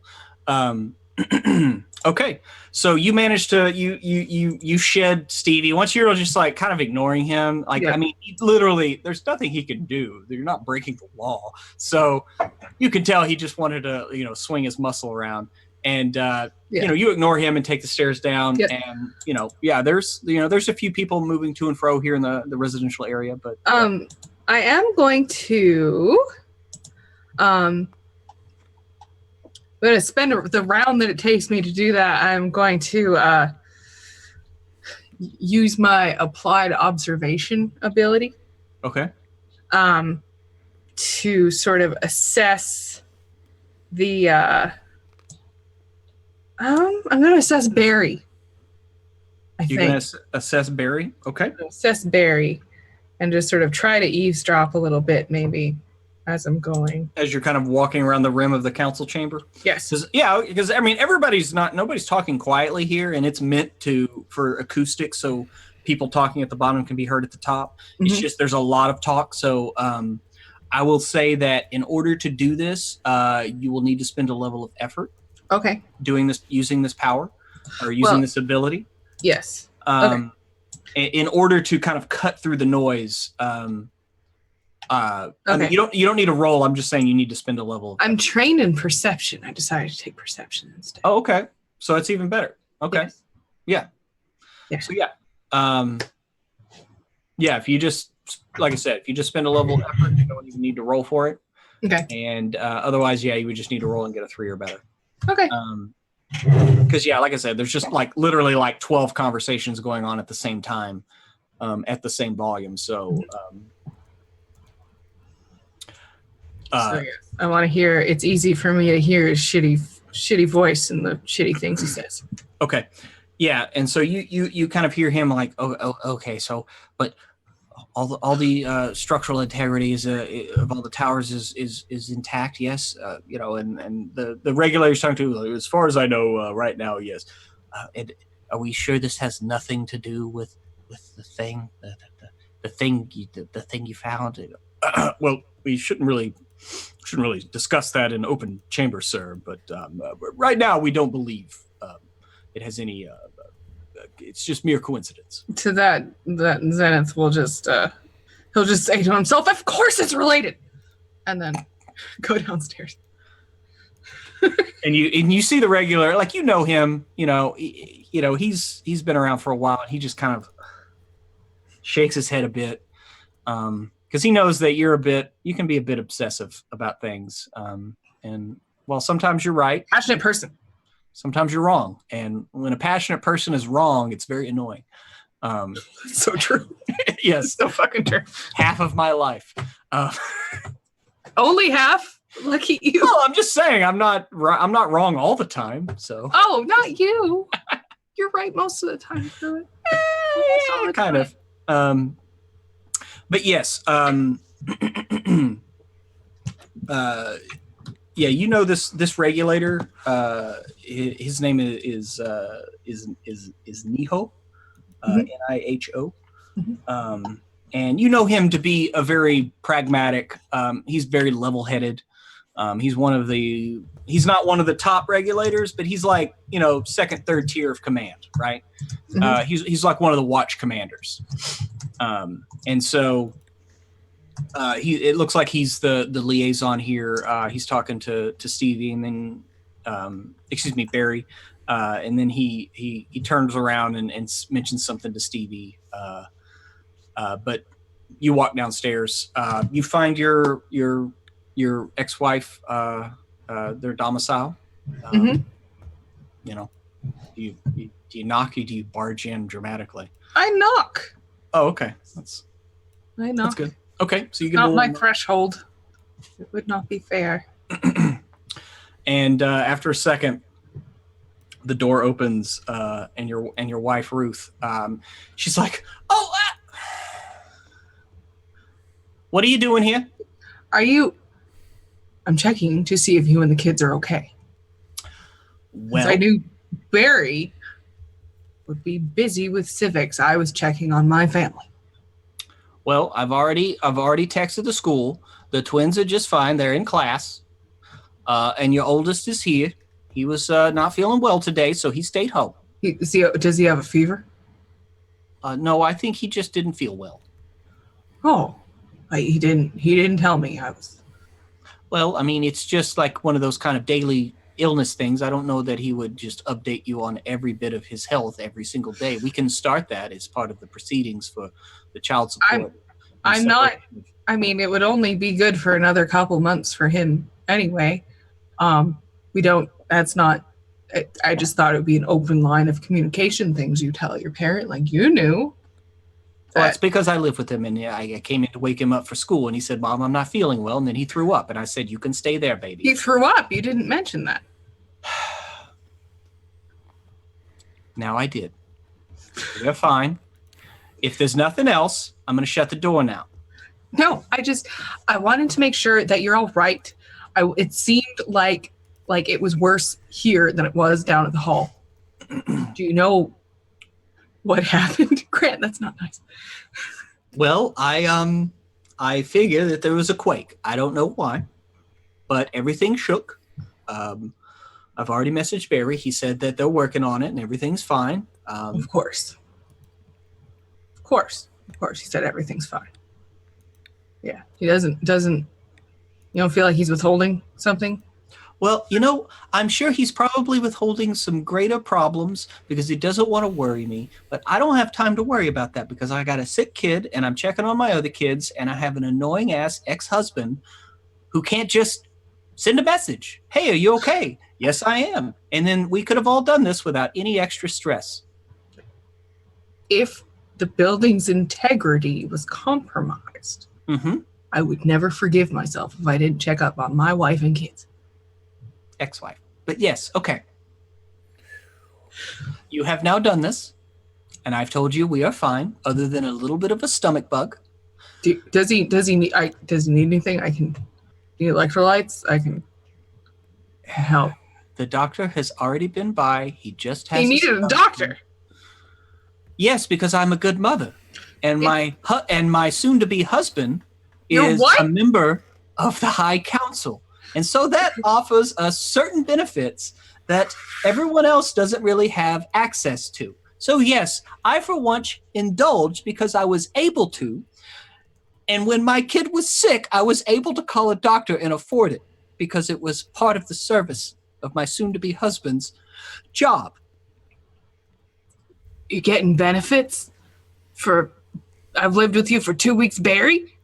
Okay, so you managed to you shed Stevie. Once you're just like kind of ignoring him, like I mean, literally, there's nothing he can do. You're not breaking the law, so you can tell he just wanted to swing his muscle around. And you ignore him and take the stairs down, and there's a few people moving to and fro here in the residential area, but I am going to I'm going to spend the round that it takes me to do that. I'm going to use my applied observation ability. Okay. To sort of assess the I'm going to assess Barry. You're going to assess Barry? Okay. Assess Barry and just sort of try to eavesdrop a little bit, maybe, as I'm going. As you're kind of walking around the rim of the council chamber? Yes. Because, I mean, nobody's talking quietly here, and it's meant for acoustics, so people talking at the bottom can be heard at the top. Mm-hmm. It's just there's a lot of talk, so I will say that in order to do this, you will need to spend a level of effort. Okay. Using this power or using this ability. Yes. Okay. In order to kind of cut through the noise. Okay. I mean, you don't need a roll. I'm just saying you need to spend a level. I'm trained in perception. I decided to take perception instead. Oh, okay. So that's even better. Okay. Yes. Yeah. So if you just, like I said, if you just spend a level of effort, you don't even need to roll for it. Okay. And otherwise, you would just need to roll and get a 3 or better. Okay. Because like I said, there's just like literally like 12 conversations going on at the same time, at the same volume. So, I want to hear. It's easy for me to hear his shitty voice and the shitty things he says. Okay. Yeah, and so you kind of hear him like, oh okay, so but all the structural integrities of all the towers is intact, yes, and the regulators talking to, as far as I know right now, yes. And are we sure this has nothing to do with the thing the thing you found? Well, we shouldn't really discuss that in open chamber, sir. But right now, we don't believe it has any it's just mere coincidence. To that Zenith will just he'll just say to himself, "Of course it's related," and then go downstairs. And you see the regular, like, you know him, he's been around for a while, and he just kind of shakes his head a bit, because he knows that you can be a bit obsessive about things, and well, sometimes you're right, Passionate person. sometimes you're wrong, and when a passionate person is wrong, it's very annoying. So true. Yes, So fucking true. half of my life. Only half. Lucky you. Well, I'm just saying, I'm not wrong all the time. So. Oh, not you. You're right most of the time, through it. Kind of. But yes. Yeah, you know this regulator. His name is Niho, Niho. Mm-hmm. And you know him to be a very pragmatic. He's very level-headed. He's not one of the top regulators, but he's like, second, third tier of command, right? Mm-hmm. He's like one of the watch commanders. And so it looks like he's the liaison here. He's talking to Stevie, and then Barry, and then he turns around and mentions something to Stevie. But you walk downstairs. You find your ex-wife, their domicile. Mm-hmm. Do you knock, or do you barge in dramatically? I knock. Oh, okay. That's good. Okay, so you get Not my threshold. It would not be fair. And after a second, the door opens, and your wife Ruth, she's like, "Oh, what are you doing here?" I'm checking to see if you and the kids are okay. Well, I knew Barry would be busy with civics. I was checking on my family. Well, I've already texted the school. The twins are just fine. They're in class. And your oldest is here. He was not feeling well today, so he stayed home. Does he have a fever? No, I think he just didn't feel well. Oh, he didn't tell me. Well, I mean, it's just like one of those kind of daily illness things. I don't know that he would just update you on every bit of his health every single day. We can start that as part of the proceedings for the child support. I'm not. I mean, it would only be good for another couple months for him anyway. We don't. That's not. I just thought it would be an open line of communication. Things you tell your parent, like you knew. Well, it's because I live with him, and I came in to wake him up for school, and he said, "Mom, I'm not feeling well," and then he threw up, and I said, "You can stay there, baby." He threw up. You didn't mention that. Now I did. We're fine. If there's nothing else, I'm going to shut the door now. No, I wanted to make sure that you're all right. It seemed like it was worse here than it was down at the hall. Do you know what happened? Grant, that's not nice. Well, I figure that there was a quake. I don't know why, but everything shook. I've already messaged Barry. He said that they're working on it and everything's fine. Of course. He said everything's fine. Yeah, he doesn't. You don't feel like he's withholding something? Well, I'm sure he's probably withholding some greater problems because he doesn't want to worry me. But I don't have time to worry about that because I got a sick kid and I'm checking on my other kids and I have an annoying ass ex-husband who can't just send a message. Hey, are you okay? Yes, I am. And then we could have all done this without any extra stress. If the building's integrity was compromised, I would never forgive myself if I didn't check up on my wife and kids. Ex-wife. But yes, okay. You have now done this, and I've told you we are fine, other than a little bit of a stomach bug. Does he need anything? I can need electrolytes. I can help. The doctor has already been by. He just has. He needed a doctor. Yes, because I'm a good mother, and my soon-to-be husband is a member of the High Council, and so that offers us certain benefits that everyone else doesn't really have access to. So yes, I for once indulged because I was able to. And when my kid was sick, I was able to call a doctor and afford it because it was part of the service of my soon-to-be husband's job. You getting benefits for? I've lived with you for 2 weeks, Barry.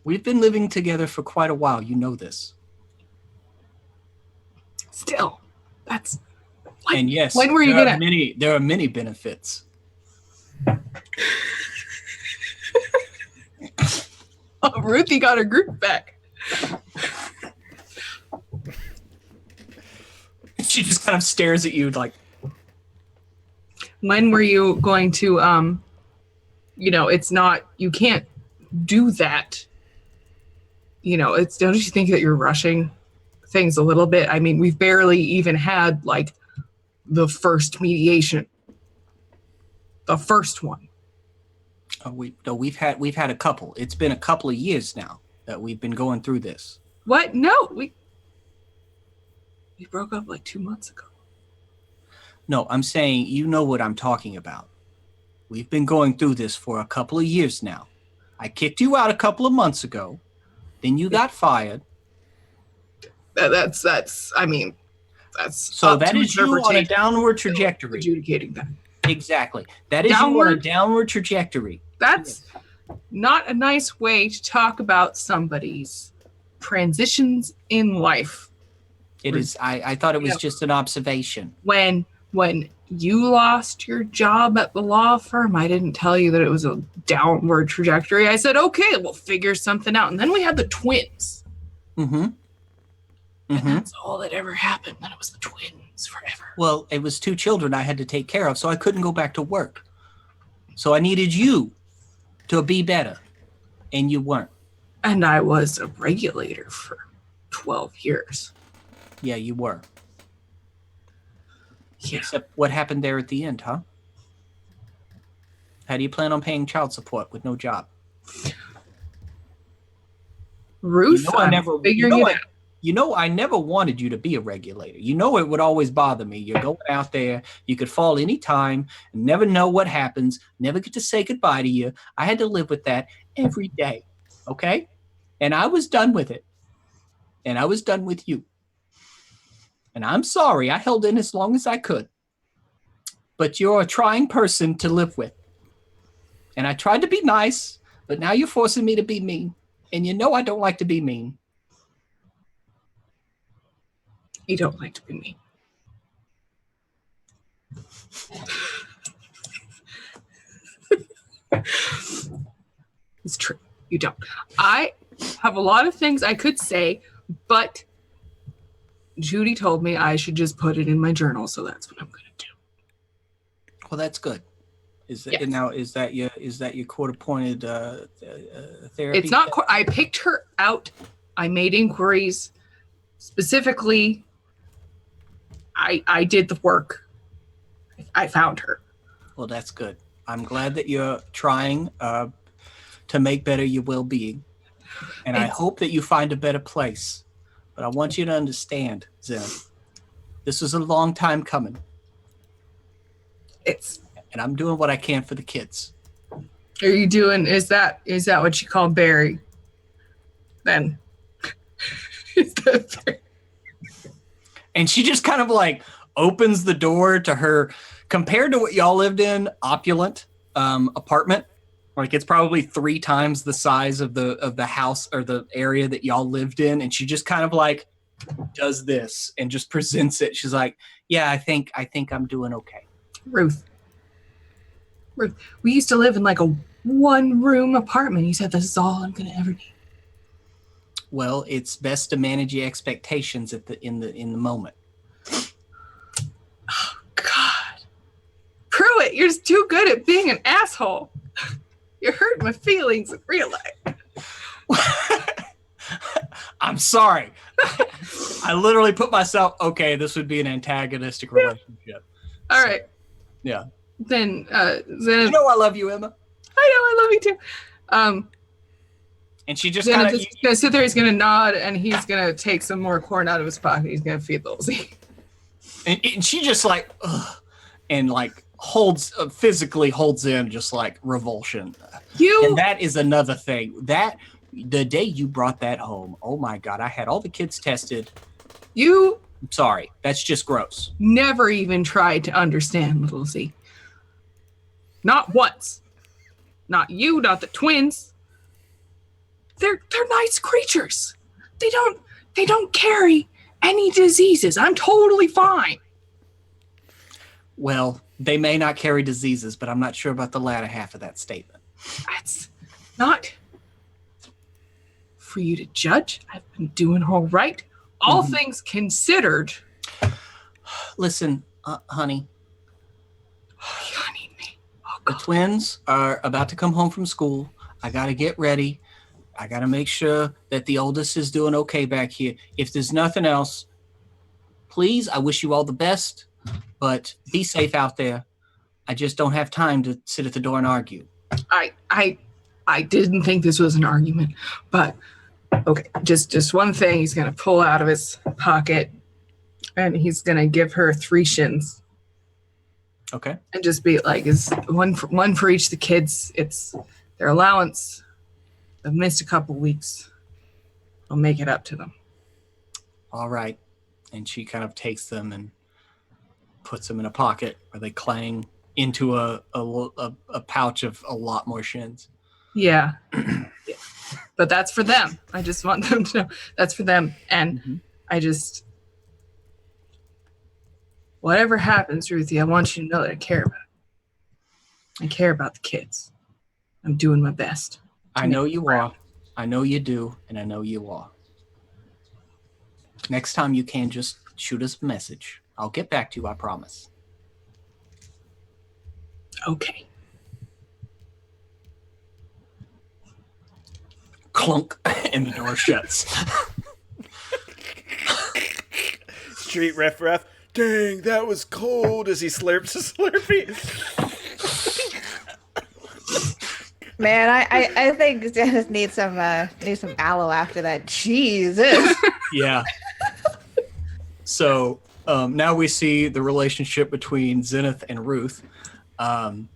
We've been living together for quite a while. You know this. Still, that's. And yes, when were you there gonna? There are many benefits. Oh, Ruthie got her group back. She just kind of stares at you like. When were you going to? It's not. You can't do that. Don't you think that you're rushing things a little bit? I mean, we've barely even had like the first mediation. The first one. We've had a couple. It's been a couple of years now that we've been going through this. What? No, we broke up like 2 months ago. No, I'm saying you know what I'm talking about. We've been going through this for a couple of years now. I kicked you out a couple of months ago. Then you got fired. That's. I mean, that's so that is you on a downward trajectory. Adjudicating that. Exactly. That is you on a downward trajectory. That's not a nice way to talk about somebody's transitions in life. It is. I thought it was just an observation. When you lost your job at the law firm, I didn't tell you that it was a downward trajectory. I said, okay, we'll figure something out. And then we had the twins. Mm-hmm. And that's all that ever happened. Then it was the twins forever. Well, it was 2 children I had to take care of, so I couldn't go back to work. So I needed you to be better, and you weren't. And I was a regulator for 12 years. Yeah, you were. Yeah. Except what happened there at the end, huh? How do you plan on paying child support with no job? Ruth, I never wanted you to be a regulator. You know it would always bother me. You're going out there, you could fall any time, and never know what happens, never get to say goodbye to you. I had to live with that every day, okay? And I was done with it. And I was done with you. And I'm sorry, I held in as long as I could. But you're a trying person to live with. And I tried to be nice, but now you're forcing me to be mean. And you know I don't like to be mean. You don't like to be mean. It's true. You don't. I have a lot of things I could say, but Judy told me I should just put it in my journal, so that's what I'm going to do. Well, that's good. Is that Yes. now? Is that your court-appointed therapy? It's not. I picked her out. I made inquiries. Specifically, I did the work. I found her. Well, that's good. I'm glad that you're trying to make better your well-being, and I hope that you find a better place. But I want you to understand, Zen, this was a long time coming. And I'm doing what I can for the kids. Are you doing? Is that what you call Barry? Then. Is that Barry? And she just kind of like opens the door to her, compared to what y'all lived in, opulent apartment. Like it's probably 3 times the size of the house or the area that y'all lived in. And she just kind of like does this and just presents it. She's like, yeah, I think I'm doing okay. Ruth, we used to live in like a 1-room apartment. You said this is all I'm going to ever need. Well, it's best to manage your expectations in the moment. Oh, God. Pruitt, you're just too good at being an asshole. You're hurting my feelings in real life. I'm sorry. I literally put myself, okay, this would be an antagonistic relationship. All right. Yeah. Then, you know I love you, Emma. I know, I love you too. And she just Zenith kind of is gonna sit there, he's gonna nod, and he's gonna take some more corn out of his pocket. He's gonna feed Lilsey. and she just like, ugh. and like physically holds in just like revulsion. And that is another thing. That the day you brought that home, oh my God, I had all the kids tested. I'm sorry, that's just gross. Never even tried to understand Little Z. Not once. Not you, not the twins. They're nice creatures. They don't carry any diseases. I'm totally fine. Well, they may not carry diseases, but I'm not sure about the latter half of that statement. That's not for you to judge. I've been doing all right. All things considered. Listen, honey. Honey me. Oh, The twins are about to come home from school. I got to get ready. I got to make sure that the oldest is doing okay back here. If there's nothing else, please, I wish you all the best, but be safe out there. I just don't have time to sit at the door and argue. I didn't think this was an argument, but okay, just one thing he's going to pull out of his pocket, and he's going to give her 3 shins. Okay. And just be like, is one for each of the kids. It's their allowance. I've missed a couple weeks. I'll make it up to them. All right. And she kind of takes them and puts them in a pocket where they clang into a pouch of a lot more shins. Yeah. Yeah. But that's for them. I just want them to know that's for them. And I just, whatever happens, Ruthie, I want you to know that I care about it. I care about the kids. I'm doing my best. I know you are. I know you do. And I know you are. Next time you can just shoot us a message. I'll get back to you, I promise. Okay. Clunk, and the door shuts. Street ref. Dang, that was cold as he slurps a Slurpee. Man, I think Dennis needs some aloe after that. Jesus. Yeah. So now we see the relationship between Zenith and Ruth. I'm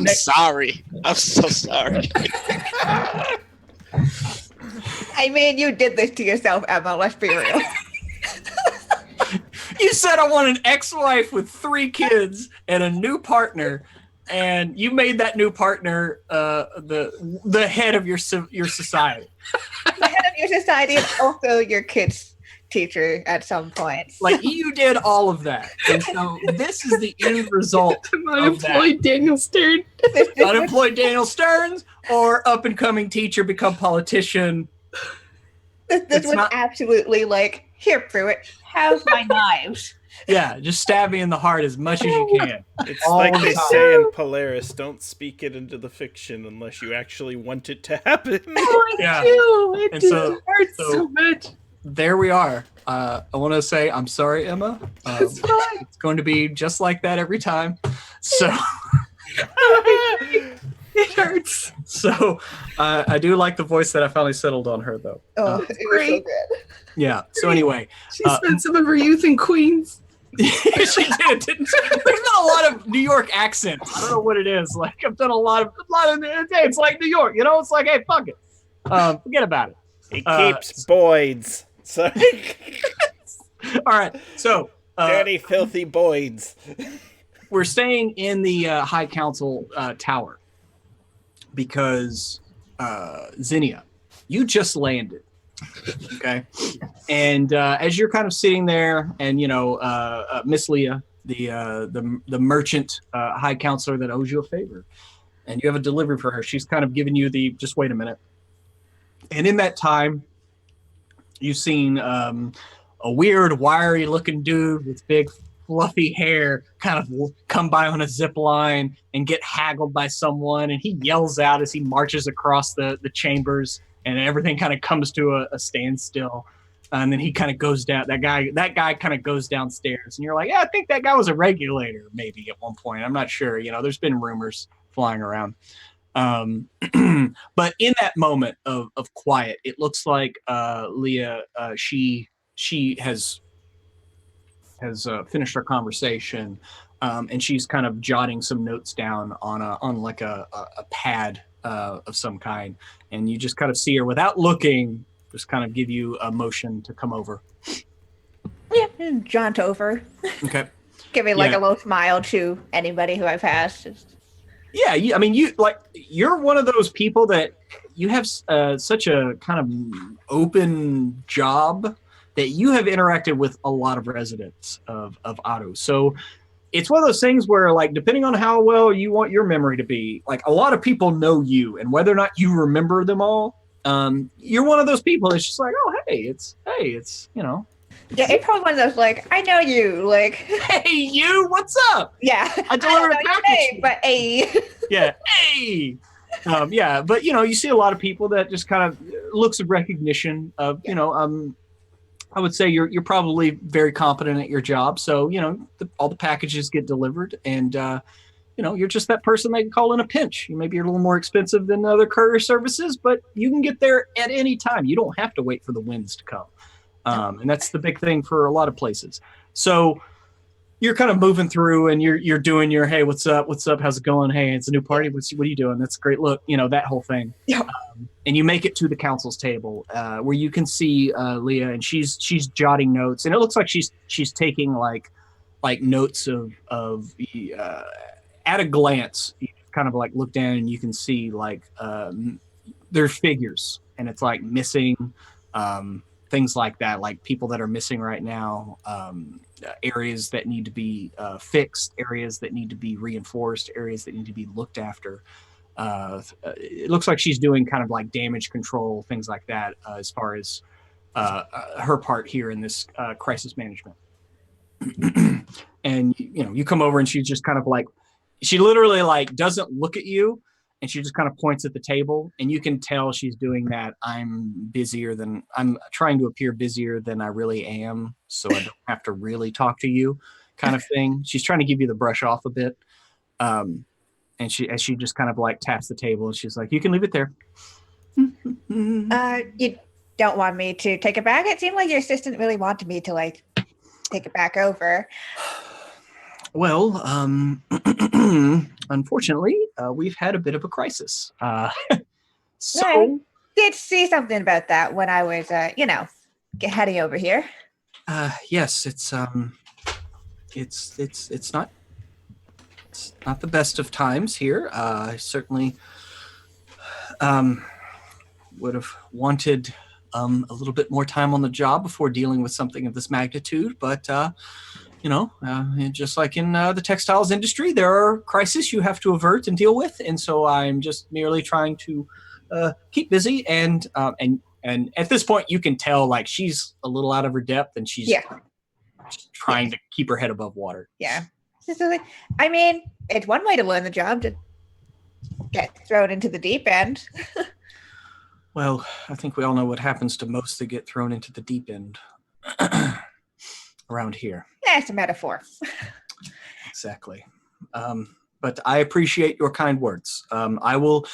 sorry. I'm so sorry. I mean, you did this to yourself, Emma. Let's be real. You said I want an ex-wife with 3 kids and a new partner, and you made that new partner the head of your society. The head of your society and also your kids' teacher at some point. Like, you did all of that. And so this is the end result of that. Daniel Stern. Unemployed Daniel Stearns or up-and-coming teacher become politician. This was absolutely like, here, Pruitt, how's my knives? Yeah, just stab me in the heart as much as you can. It's like they say in Polaris, don't speak it into the fiction unless you actually want it to happen. Oh, Yeah. It And just so- hurts so- so much. There we are. I want to say I'm sorry, Emma. It's fine. It's going to be just like that every time. So, It hurts. so I do like the voice that I finally settled on her, though. Oh, it was so great. good. Yeah. So anyway, She spent some of her youth in Queens. she did, didn't she? There's been a lot of New York accents. I don't know what it is. Like, I've done a lot of. It's like New York, you know. It's like, hey, fuck it. Forget about it. He keeps Boyd's. So All right. So dirty, filthy Boyd's. we're staying in the High Council tower because Zinnia, you just landed. Okay. And as you're kind of sitting there, and Miss Leah, the merchant high counselor that owes you a favor, and you have a delivery for her, she's kind of giving you the just wait a minute. And in that time, you've seen a weird, wiry looking dude with big fluffy hair kind of come by on a zip line and get haggled by someone, and he yells out as he marches across the chambers, and everything kind of comes to a standstill. And then he kind of goes down. That guy kind of goes downstairs, and you're like, yeah, I think that guy was a regulator maybe at one point. I'm not sure. There's been rumors flying around. But in that moment of quiet, it looks like Leah, she she has finished our conversation, and she's kind of jotting some notes down on like a pad of some kind, and you just kind of see her without looking, just kind of give you a motion to come over. Yeah, jaunt over. Okay. Give me like Yeah. a little smile to anybody who I pass. Just... Yeah, I mean, you're one of those people that you have such a kind of open job that you have interacted with a lot of residents of Otto. So it's one of those things where, like, depending on how well you want your memory to be, like, a lot of people know you, and whether or not you remember them all, you're one of those people that's just like, oh, hey, it's you know. Yeah, it's probably one of those like, I know you, like, Hey, you, what's up? yeah, I delivered a don't know your package. name, but hey. Yeah, hey. Yeah, but you know, you see a lot of people that just kind of looks of recognition of, you know, I would say you're probably very competent at your job, so you know all the packages get delivered, and you know you're just that person they can call in a pinch. You maybe you're a little more expensive than other courier services, but you can get there at any time. You don't have to wait for the winds to come, and that's the big thing for a lot of places. So you're kind of moving through, and you're doing your, hey, what's up, how's it going, hey, it's a new party, what are you doing, that's a great look, you know, that whole thing. Yeah. And you make it to the council's table, where you can see Leah, and she's jotting notes, and it looks like she's taking like notes of at a glance. You kind of like look down and you can see like there's figures, and it's like missing, things like that, like people that are missing right now, areas that need to be fixed, areas that need to be reinforced, areas that need to be looked after. It looks like she's doing kind of like damage control, things like that, as far as her part here in this crisis management. And you know, you come over and she's just kind of like, she literally like doesn't look at you, and she just kind of points at the table, and you can tell she's doing that. I'm trying to appear busier than I really am, so I don't have to really talk to you, kind of thing. She's trying to give you the brush off a bit. And she just kind of like taps the table, and she's like, you can leave it there. You don't want me to take it back? It seemed like your assistant really wanted me to like take it back over. Well, unfortunately, we've had a bit of a crisis. So I did see something about that when I was, heading over here. yes, it's not the best of times here. I certainly would have wanted a little bit more time on the job before dealing with something of this magnitude, but just like in the textiles industry, there are crises you have to avert and deal with, and so I'm just merely trying to keep busy. And at this point, you can tell like she's a little out of her depth, and she's trying to keep her head above water. Yeah, I mean, it's one way to learn the job, to get thrown into the deep end. Well, I think we all know what happens to most that get thrown into the deep end around here. That's a metaphor. Exactly. But I appreciate your kind words. I will,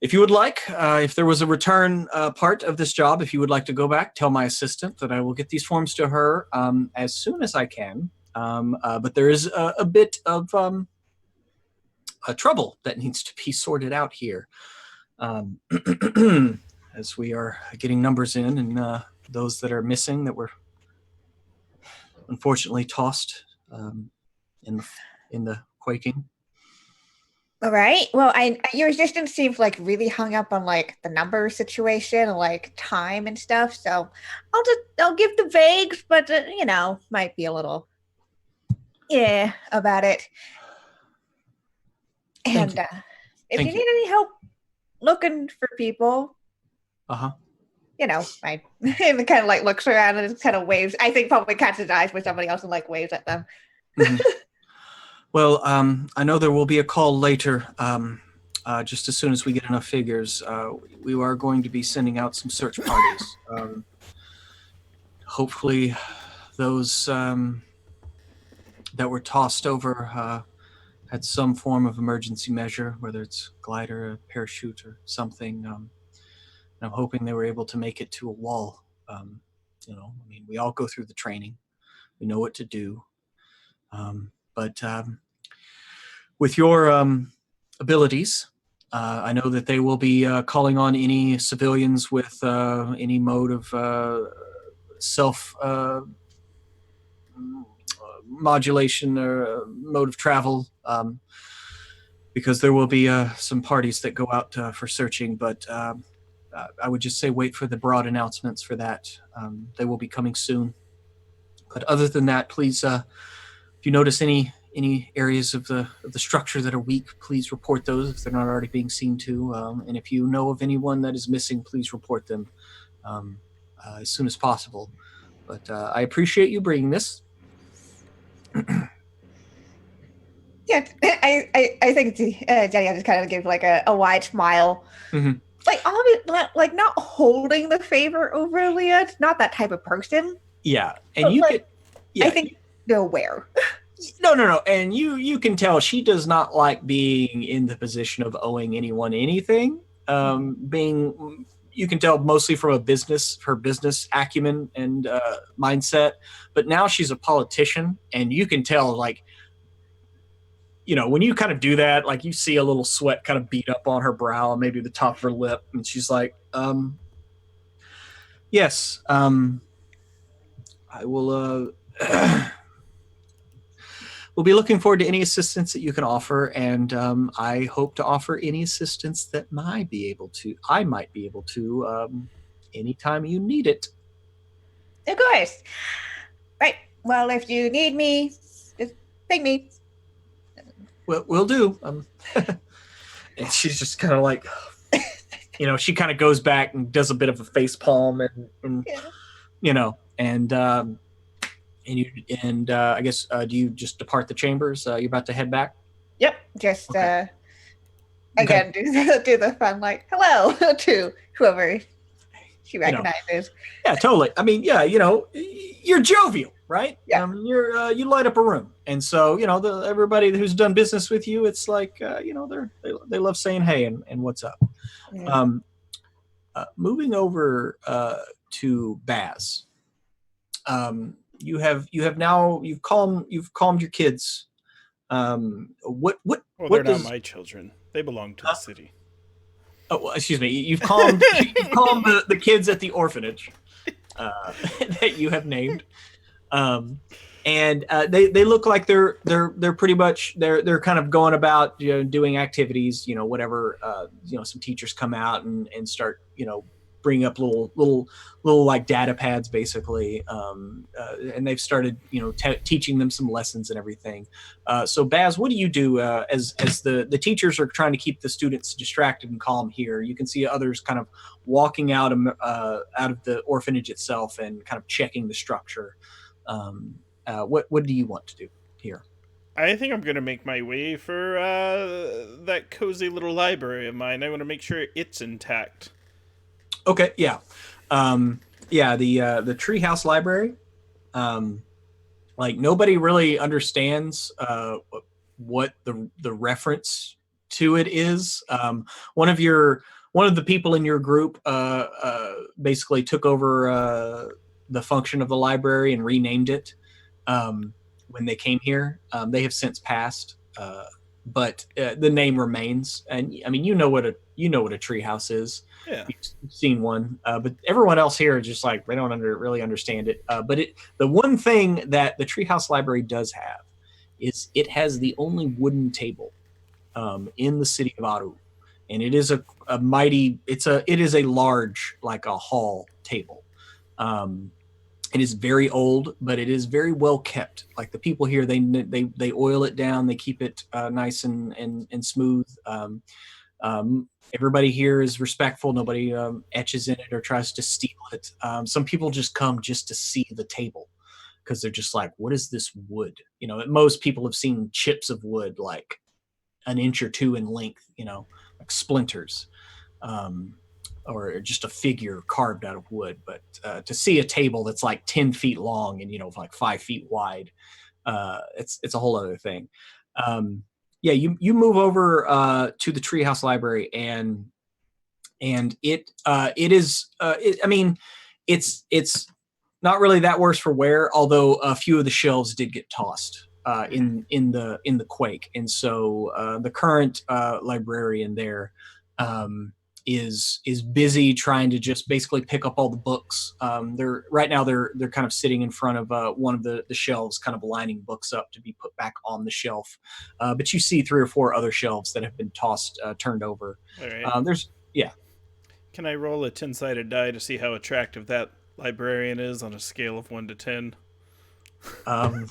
if you would like, if there was a return part of this job, if you would like to go back, tell my assistant that I will get these forms to her as soon as I can. But there is a bit of a trouble that needs to be sorted out here. As we are getting numbers in, and those that are missing that were unfortunately tossed in the quaking. All right. Well, your assistant seems like really hung up on like the number situation, like time and stuff. So I'll give the vagues, but might be a little about it. And if you need any help looking for people, I and kind of like looks around and kind of waves. I think probably catches his eyes with somebody else and like waves at them. Mm-hmm. Well, I know there will be a call later. Just as soon as we get enough figures, we are going to be sending out some search parties. Hopefully, those that were tossed over had some form of emergency measure, whether it's glider, a parachute, or something. I'm hoping they were able to make it to a wall I mean, we all go through the training. We know what to do. But with your abilities, I know that they will be calling on any civilians with any mode of self modulation or mode of travel, because there will be some parties that go out for searching. But I would just say wait for the broad announcements for that. They will be coming soon. But other than that, please, if you notice any areas of the structure that are weak, please report those if they're not already being seen to. And if you know of anyone that is missing, please report them as soon as possible. But I appreciate you bringing this. Yeah, I think Jenny just kind of gives like a wide smile. Mm-hmm. Like like not holding the favor over Leah, not that type of person. Yeah, and But, you like, could. Yeah, I think they're aware. No, and you can tell she does not like being in the position of owing anyone anything. You can tell mostly from her business acumen and mindset. But now she's a politician, and you can tell, like, when you kind of do that, like you see a little sweat kind of beat up on her brow and maybe the top of her lip, and she's like, yes, I will. We'll be looking forward to any assistance that you can offer, and I hope to offer any assistance that I might be able to anytime you need it. Of course. Right. Well, if you need me, just ping me. Well, we'll do. And she's just kind of like, she kind of goes back and does a bit of a face palm, and I guess do you just depart the chambers? You're about to head back? Yep. Just Okay. again, do the fun like hello to whoever she recognizes. Yeah, totally. I mean, yeah, you're jovial, right? Yeah. You light up a room, and so everybody who's done business with you, it's like they love saying hey and what's up. Yeah. Moving over to Baz. You've calmed your kids. What Well, they're not my children. They belong to the city. Oh, well, excuse me. You've calmed the kids at the orphanage that you have named, and they look like they're pretty much they're kind of going about doing activities, whatever. Some teachers come out and start bring up little like data pads basically, and they've started teaching them some lessons and everything. So Baz, what do you do as the teachers are trying to keep the students distracted and calm here? You can see others kind of walking out of the orphanage itself and kind of checking the structure. What do you want to do here? I think I'm going to make my way for that cozy little library of mine. I want to make sure it's intact. Okay, yeah. The Treehouse Library, like nobody really understands what the reference to it is. One of the people in your group basically took over the function of the library and renamed it when they came here. They have since passed, but the name remains. And I mean, you know what a treehouse is. Yeah. You've seen one, but everyone else here is just like they don't really understand it. But the one thing that the Treehouse Library does have is it has the only wooden table in the city of Aru, and it is it is a large, like a hall table. It is very old, but it is very well kept. Like the people here, they oil it down, they keep it nice and smooth. Everybody here is respectful. Nobody etches in it or tries to steal it. Some people just come just to see the table because they're just like, what is this wood? Most people have seen chips of wood like an inch or two in length, like splinters, or just a figure carved out of wood. But to see a table that's like 10 feet long and, like 5 feet wide, it's a whole other thing. Yeah, you move over to the Treehouse Library, and it is. I mean, it's not really that worse for wear, although a few of the shelves did get tossed in the quake, and so the current librarian there is busy trying to just basically pick up all the books. They're kind of sitting in front of one of the shelves, kind of lining books up to be put back on the shelf. But you see 3 or 4 other shelves that have been tossed, turned over. All right. Yeah. Can I roll a 10-sided die to see how attractive that librarian is on a scale of 1 to 10?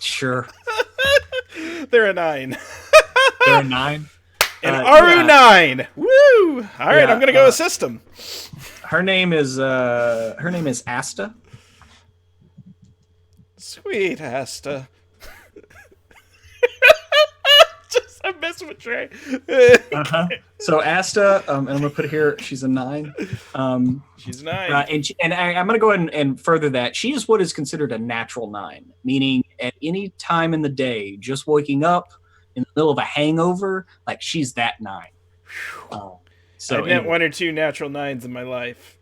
Sure. They're a 9. They're a 9. An Aru 9. Woo! All right, Yeah, I'm gonna go assist him. Her name is Asta. Sweet Asta. I'm messing with Trey. So Asta, and I'm gonna put it here. She's a 9. She's 9. I'm gonna go ahead and further that. She is what is considered a natural 9, meaning at any time in the day, just waking up in the middle of a hangover, like she's that 9. So I've met 1 or 2 natural 9s in my life.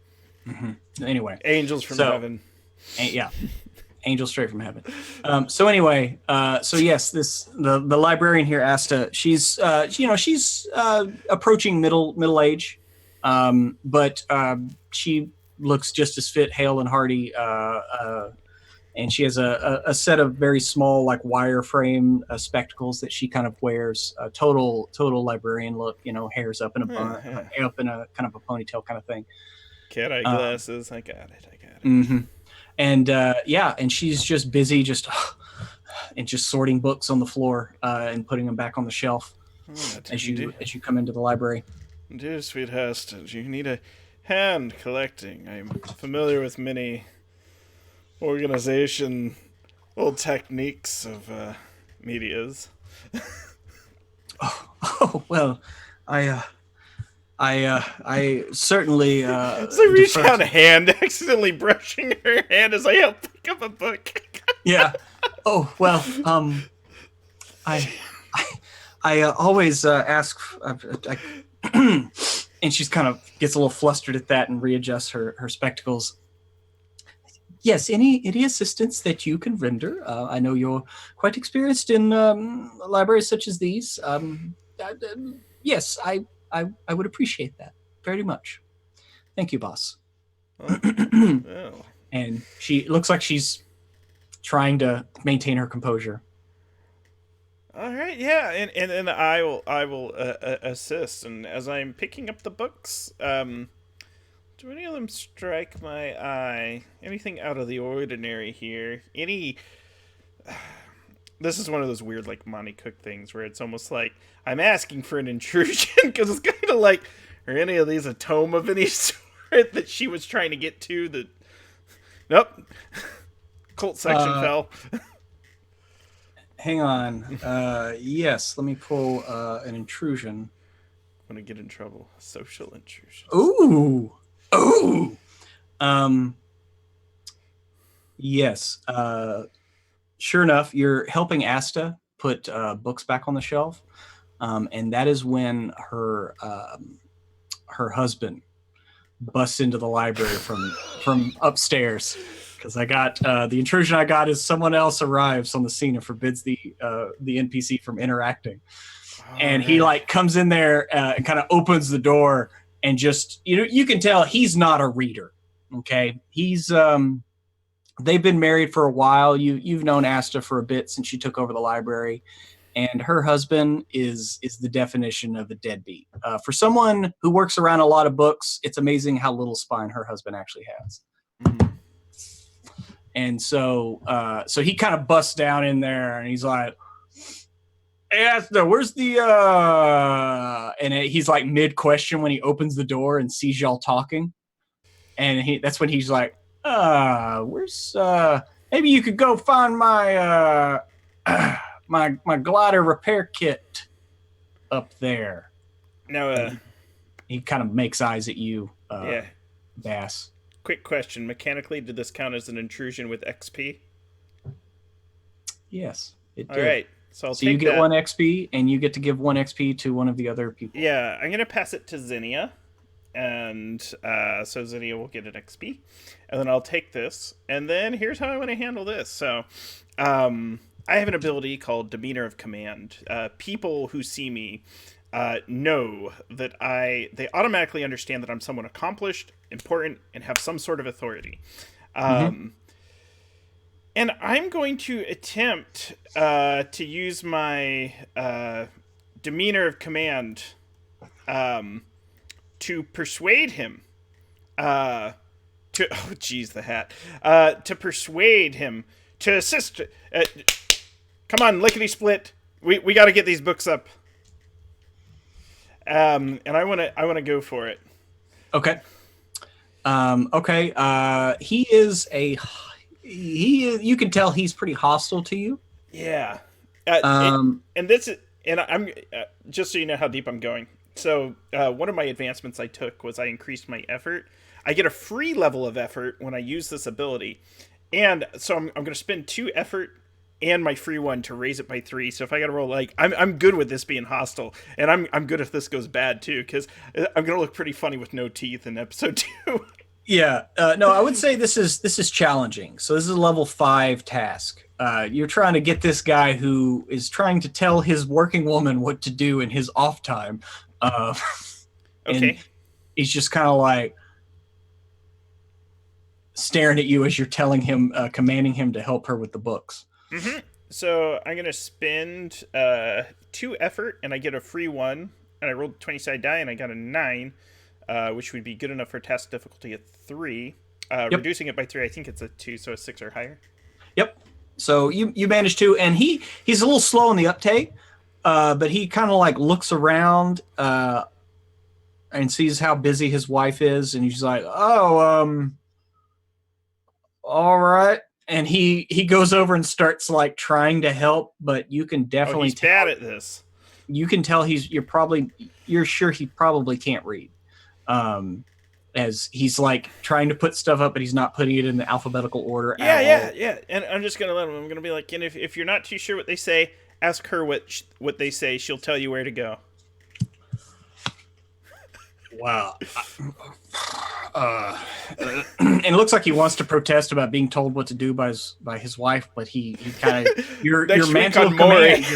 Anyway, angels from heaven. Yeah. Angel straight from heaven. So yes, the librarian here, Asta, she's approaching middle age, but she looks just as fit, hale, and hearty, and she has a set of very small, like wireframe spectacles that she kind of wears. Total librarian look, hair's up in a bun, up in a kind of a ponytail kind of thing. Cat eye glasses. I got it. Mm-hmm. And and she's just busy, just sorting books on the floor and putting them back on the shelf as you come into the library. Dear sweet hostage, you need a hand collecting. I'm familiar with many organization old techniques of medias. Well, I certainly. So reach out a hand, accidentally brushing her hand as I help pick up a book. Yeah. Oh well. I always ask. And she's kind of gets a little flustered at that and readjusts her spectacles. Yes, any assistance that you can render. I know you're quite experienced in libraries such as these. Yes, I would appreciate that very much. Thank you, boss. Oh. And she looks like she's trying to maintain her composure. All right, yeah, and I will assist. And as I'm picking up the books, do any of them strike my eye? Anything out of the ordinary here? This is one of those weird, like, Monty Cook things where it's almost like I'm asking for an intrusion because it's kind of like, are any of these a tome of any sort that she was trying to get to? That nope, cult section fell. Hang on. Yes, let me pull an intrusion. I'm gonna get in trouble. Social intrusion. Ooh. Yes. Sure enough, you're helping Asta put books back on the shelf, and that is when her husband busts into the library from upstairs. Because I got the intrusion I got is someone else arrives on the scene and forbids the NPC from interacting, and he like comes in there and kind of opens the door and just you can tell he's not a reader. Okay, he's they've been married for a while. You've known Asta for a bit since she took over the library, and her husband is the definition of a deadbeat. For someone who works around a lot of books, it's amazing how little spine her husband actually has. Mm-hmm. And so he kind of busts down in there and he's like, "Hey, Asta, where's the and he's like mid question when he opens the door and sees y'all talking, and that's when he's like, where's maybe you could go find my my glider repair kit up there." Now he kind of makes eyes at you, yeah. Bass. Quick question. Mechanically, did this count as an intrusion with XP? Yes, it did. All right. So you get 1 XP, and you get to give 1 XP to one of the other people. Yeah, I'm going to pass it to Zinnia. and so Zinnia will get an XP, and then I'll take this, and then here's how I want to handle this. So, I have an ability called Demeanor of Command. People who see me know that they automatically understand that I'm someone accomplished, important, and have some sort of authority. And I'm going to attempt to use my Demeanor of Command to persuade him to persuade him to assist. Come on, lickety split. We got to get these books up. And I want to go for it. Okay. Okay. You can tell he's pretty hostile to you. Yeah. And I'm just so you know how deep I'm going. So one of my advancements I took was I increased my effort. I get a free level of effort when I use this ability, and so I'm going to spend 2 effort and my free one to raise it by 3. So if I got to roll, like, I'm good with this being hostile, and I'm good if this goes bad too, because I'm going to look pretty funny with no teeth in episode 2. Yeah. No, I would say this is challenging. So this is a level 5 task. You're trying to get this guy who is trying to tell his working woman what to do in his off time. Okay. And he's just kind of like staring at you as you're telling him, commanding him to help her with the books. Mm-hmm. So I'm going to spend 2 effort, and I get a free 1, and I rolled 20-sided die, and I got a 9, which would be good enough for task difficulty at 3. Yep. Reducing it by 3, I think it's a 2, so a 6 or higher. Yep. So you managed to, and he's a little slow in the uptake, but he kind of like looks around and sees how busy his wife is, and he's like, "Oh, all right." And he goes over and starts like trying to help, but you can definitely he's bad at this. You can tell you're sure he probably can't read. As he's like trying to put stuff up, but he's not putting it in the alphabetical order. Yeah. And I'm just gonna let him. I'm gonna be like, and if you're not too sure what they say, ask her what they say. She'll tell you where to go. Wow. And it looks like he wants to protest about being told what to do by his wife, but he kind of your mantle of command.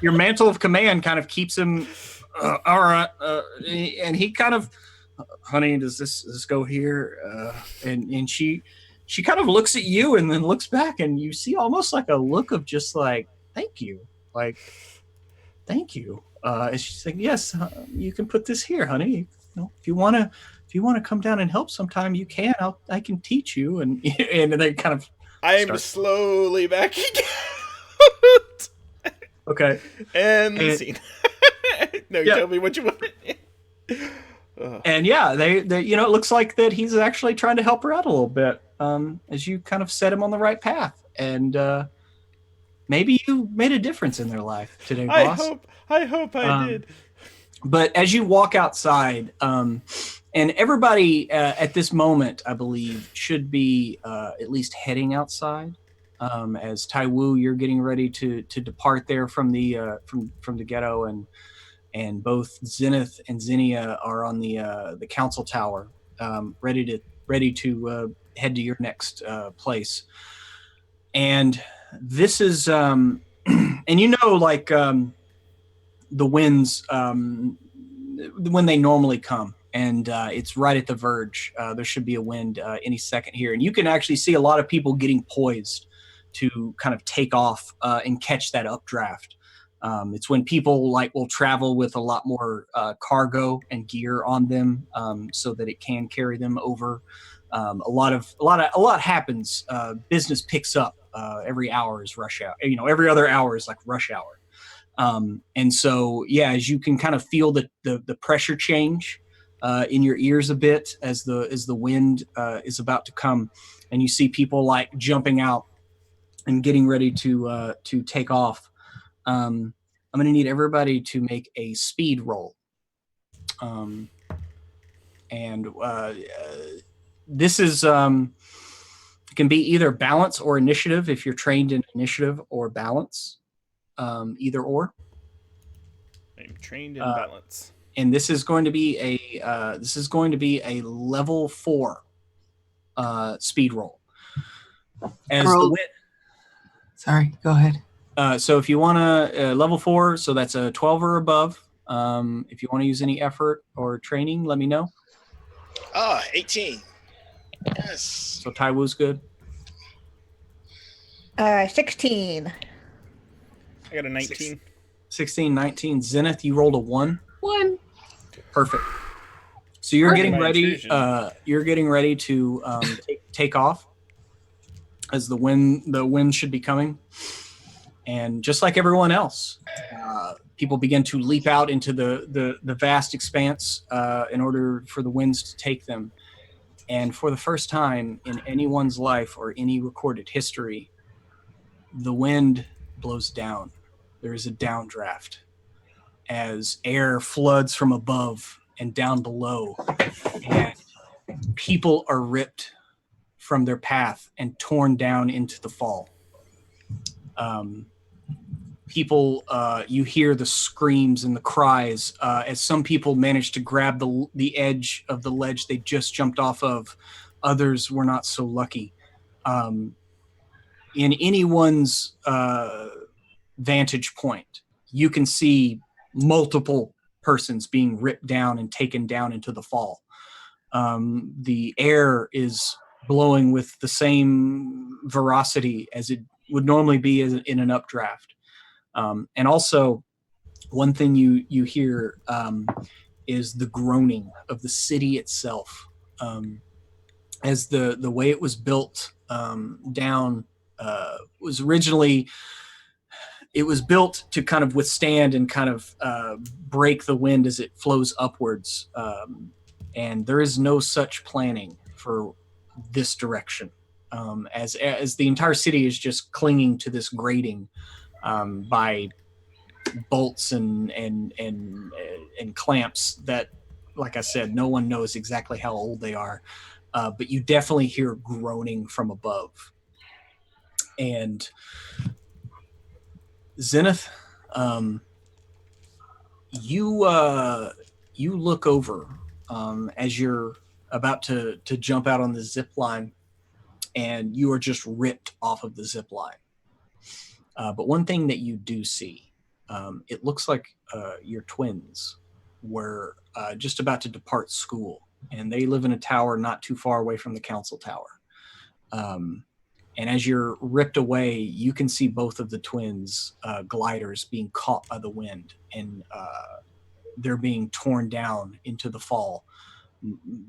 Your mantle of command kind of keeps him. All right, and he kind of, honey, does this go here? And she kind of looks at you and then looks back, and you see almost like a look of just like thank you. And she's like, yes, you can put this here, honey. You know, if you want to come down and help sometime, you can. I can teach you. And they kind of. I'm slowly backing out. Okay. And scene. No, tell me what you want. And yeah, they it looks like that he's actually trying to help her out a little bit, as you kind of set him on the right path, and maybe you made a difference in their life today, boss. I hope I did. But as you walk outside, and everybody at this moment, I believe, should be at least heading outside. As Tae-woo, you're getting ready to depart there from the ghetto, and both Zenith and Zinnia are on the council tower, ready to head to your next place. And this is and the winds when they normally come, and it's right at the verge. There should be a wind any second here, and you can actually see a lot of people getting poised to kind of take off and catch that updraft. It's when people will travel with a lot more cargo and gear on them, so that it can carry them over. A lot happens. Business picks up. Every hour is rush hour. Every other hour is like rush hour. And so, as you can kind of feel the pressure change in your ears a bit as the wind is about to come, and you see people like jumping out and getting ready to take off. I'm going to need everybody to make a speed roll. This is it can be either balance or initiative if you're trained in initiative or balance. Either or. I'm trained in balance. and this is going to be a level 4 speed roll. As the wind. Sorry, go ahead. So if you want to level 4, so that's a 12 or above. If you want to use any effort or training, let me know. 18. Yes. So Tae-woo's good. 16. I got a 19. 16, 19. Zenith, you rolled a 1. 1. Perfect. So you're getting My ready. intrusion. You're getting ready to take off, as the wind should be coming, and just like everyone else, people begin to leap out into the vast expanse in order for the winds to take them. And for the first time in anyone's life or any recorded history, the wind blows down. There is a downdraft as air floods from above and down below, and people are ripped from their path and torn down into the fall. People, you hear the screams and the cries as some people manage to grab the edge of the ledge they just jumped off of. Others were not so lucky. In anyone's vantage point, you can see multiple persons being ripped down and taken down into the fall. The air is blowing with the same veracity as it would normally be in an updraft. And also, one thing you hear is the groaning of the city itself. As the way it was built down was originally, it was built to kind of withstand and kind of break the wind as it flows upwards. And there is no such planning for this direction, as the entire city is just clinging to this grating by bolts and clamps that, like I said, no one knows exactly how old they are, but you definitely hear groaning from above. And Zenith, you look over as you're about to jump out on the zip line, and you are just ripped off of the zip line. But one thing that you do see, it looks like your twins were just about to depart school, and they live in a tower not too far away from the council tower. And as you're ripped away, you can see both of the twins' gliders being caught by the wind, and they're being torn down into the fall,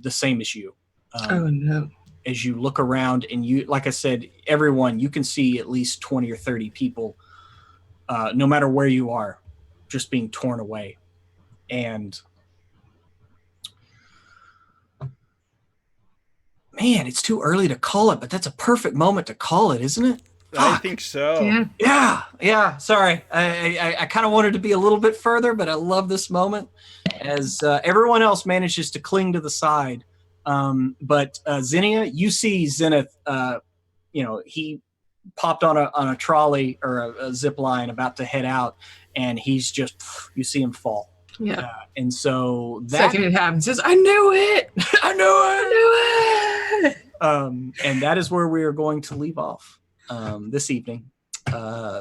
the same as you. Oh, no. As you look around, and you, like I said, everyone, you can see at least 20 or 30 people, no matter where you are, just being torn away. And man, it's too early to call it, but that's a perfect moment to call it, isn't it? I think so. Yeah. Sorry. I kind of wanted to be a little bit further, but I love this moment as everyone else manages to cling to the side. But Zinnia, you see Zenith, he popped on a trolley or a zip line about to head out, and he's just, you see him fall. Yeah. And so that second it happens, says, I knew it. I knew it. And that is where we are going to leave off this evening.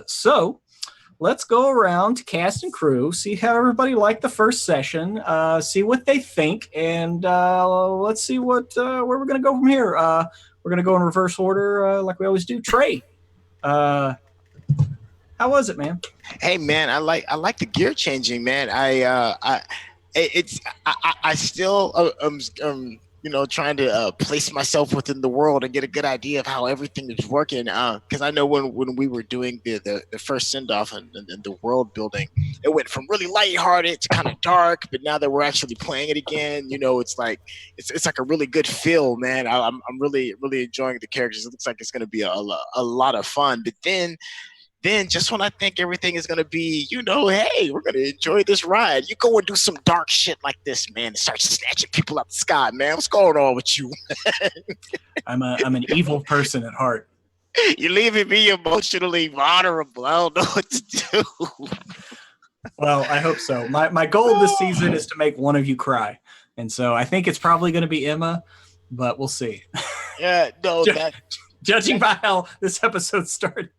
So let's go around to cast and crew, see how everybody liked the first session, see what they think, and let's see where we're going to go from here. We're going to go in reverse order like we always do. Trey, how was it, man? Hey, man, I like the gear changing, man. I still trying to place myself within the world and get a good idea of how everything is working. Because I know when we were doing the first send off and the world building, it went from really lighthearted to kind of dark. But now that we're actually playing it again, it's like a really good feel, man. I'm really enjoying the characters. It looks like it's going to be a lot of fun. But then just when I think everything is going to be, hey, we're going to enjoy this ride, you go and do some dark shit like this, man, and start snatching people out the sky, man. What's going on with you? I'm an evil person at heart. You're leaving me emotionally vulnerable. I don't know what to do. Well, I hope so. My goal this season is to make one of you cry. And so I think it's probably going to be Emma, but we'll see. Yeah, no, that. Judging by how this episode started.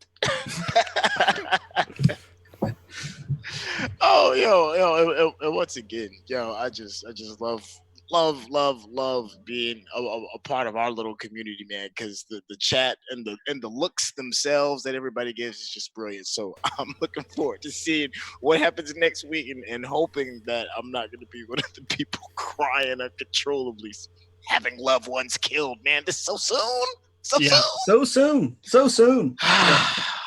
Oh, and once again, I just love being a part of our little community, man. Because the chat and the looks themselves that everybody gives is just brilliant. So I'm looking forward to seeing what happens next week, and hoping that I'm not going to be one of the people crying uncontrollably, having loved ones killed. Man, this is so soon. So soon.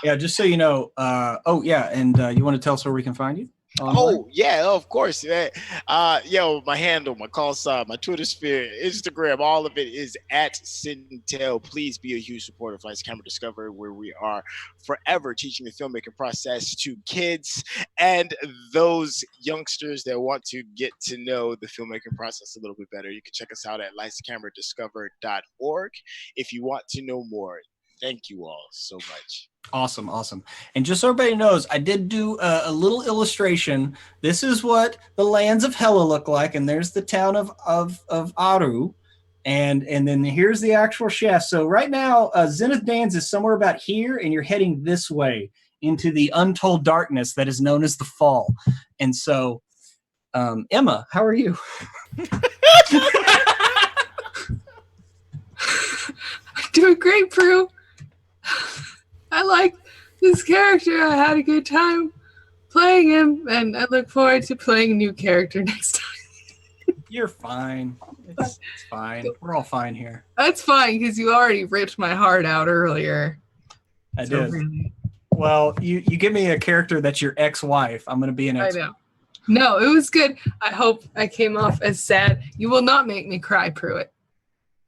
Yeah, just so you know. And you want to tell us where we can find you? Online? Oh yeah, of course. Man. My handle, my call sign, my Twitter sphere, Instagram, all of it is at Sintel. Please be a huge supporter of Lights Camera Discovery, where we are forever teaching the filmmaking process to kids and those youngsters that want to get to know the filmmaking process a little bit better. You can check us out at lightscameradiscover.org if you want to know more. Thank you all so much. Awesome. And just so everybody knows, I did do a little illustration. This is what the lands of HEl-A look like, and there's the town of Aru, and then here's the actual chef. So right now, Zenith Dans is somewhere about here, and you're heading this way into the untold darkness that is known as the Fall. And so, Emma, how are you? Doing great, Prue. I like this character. I had a good time playing him, and I look forward to playing a new character next time. You're fine. It's fine. We're all fine here. That's fine, because you already ripped my heart out earlier. I did. Really. Well, you give me a character that's your ex-wife. I'm going to be an ex-wife. I know. No, it was good. I hope I came off as sad. You will not make me cry, Pruitt.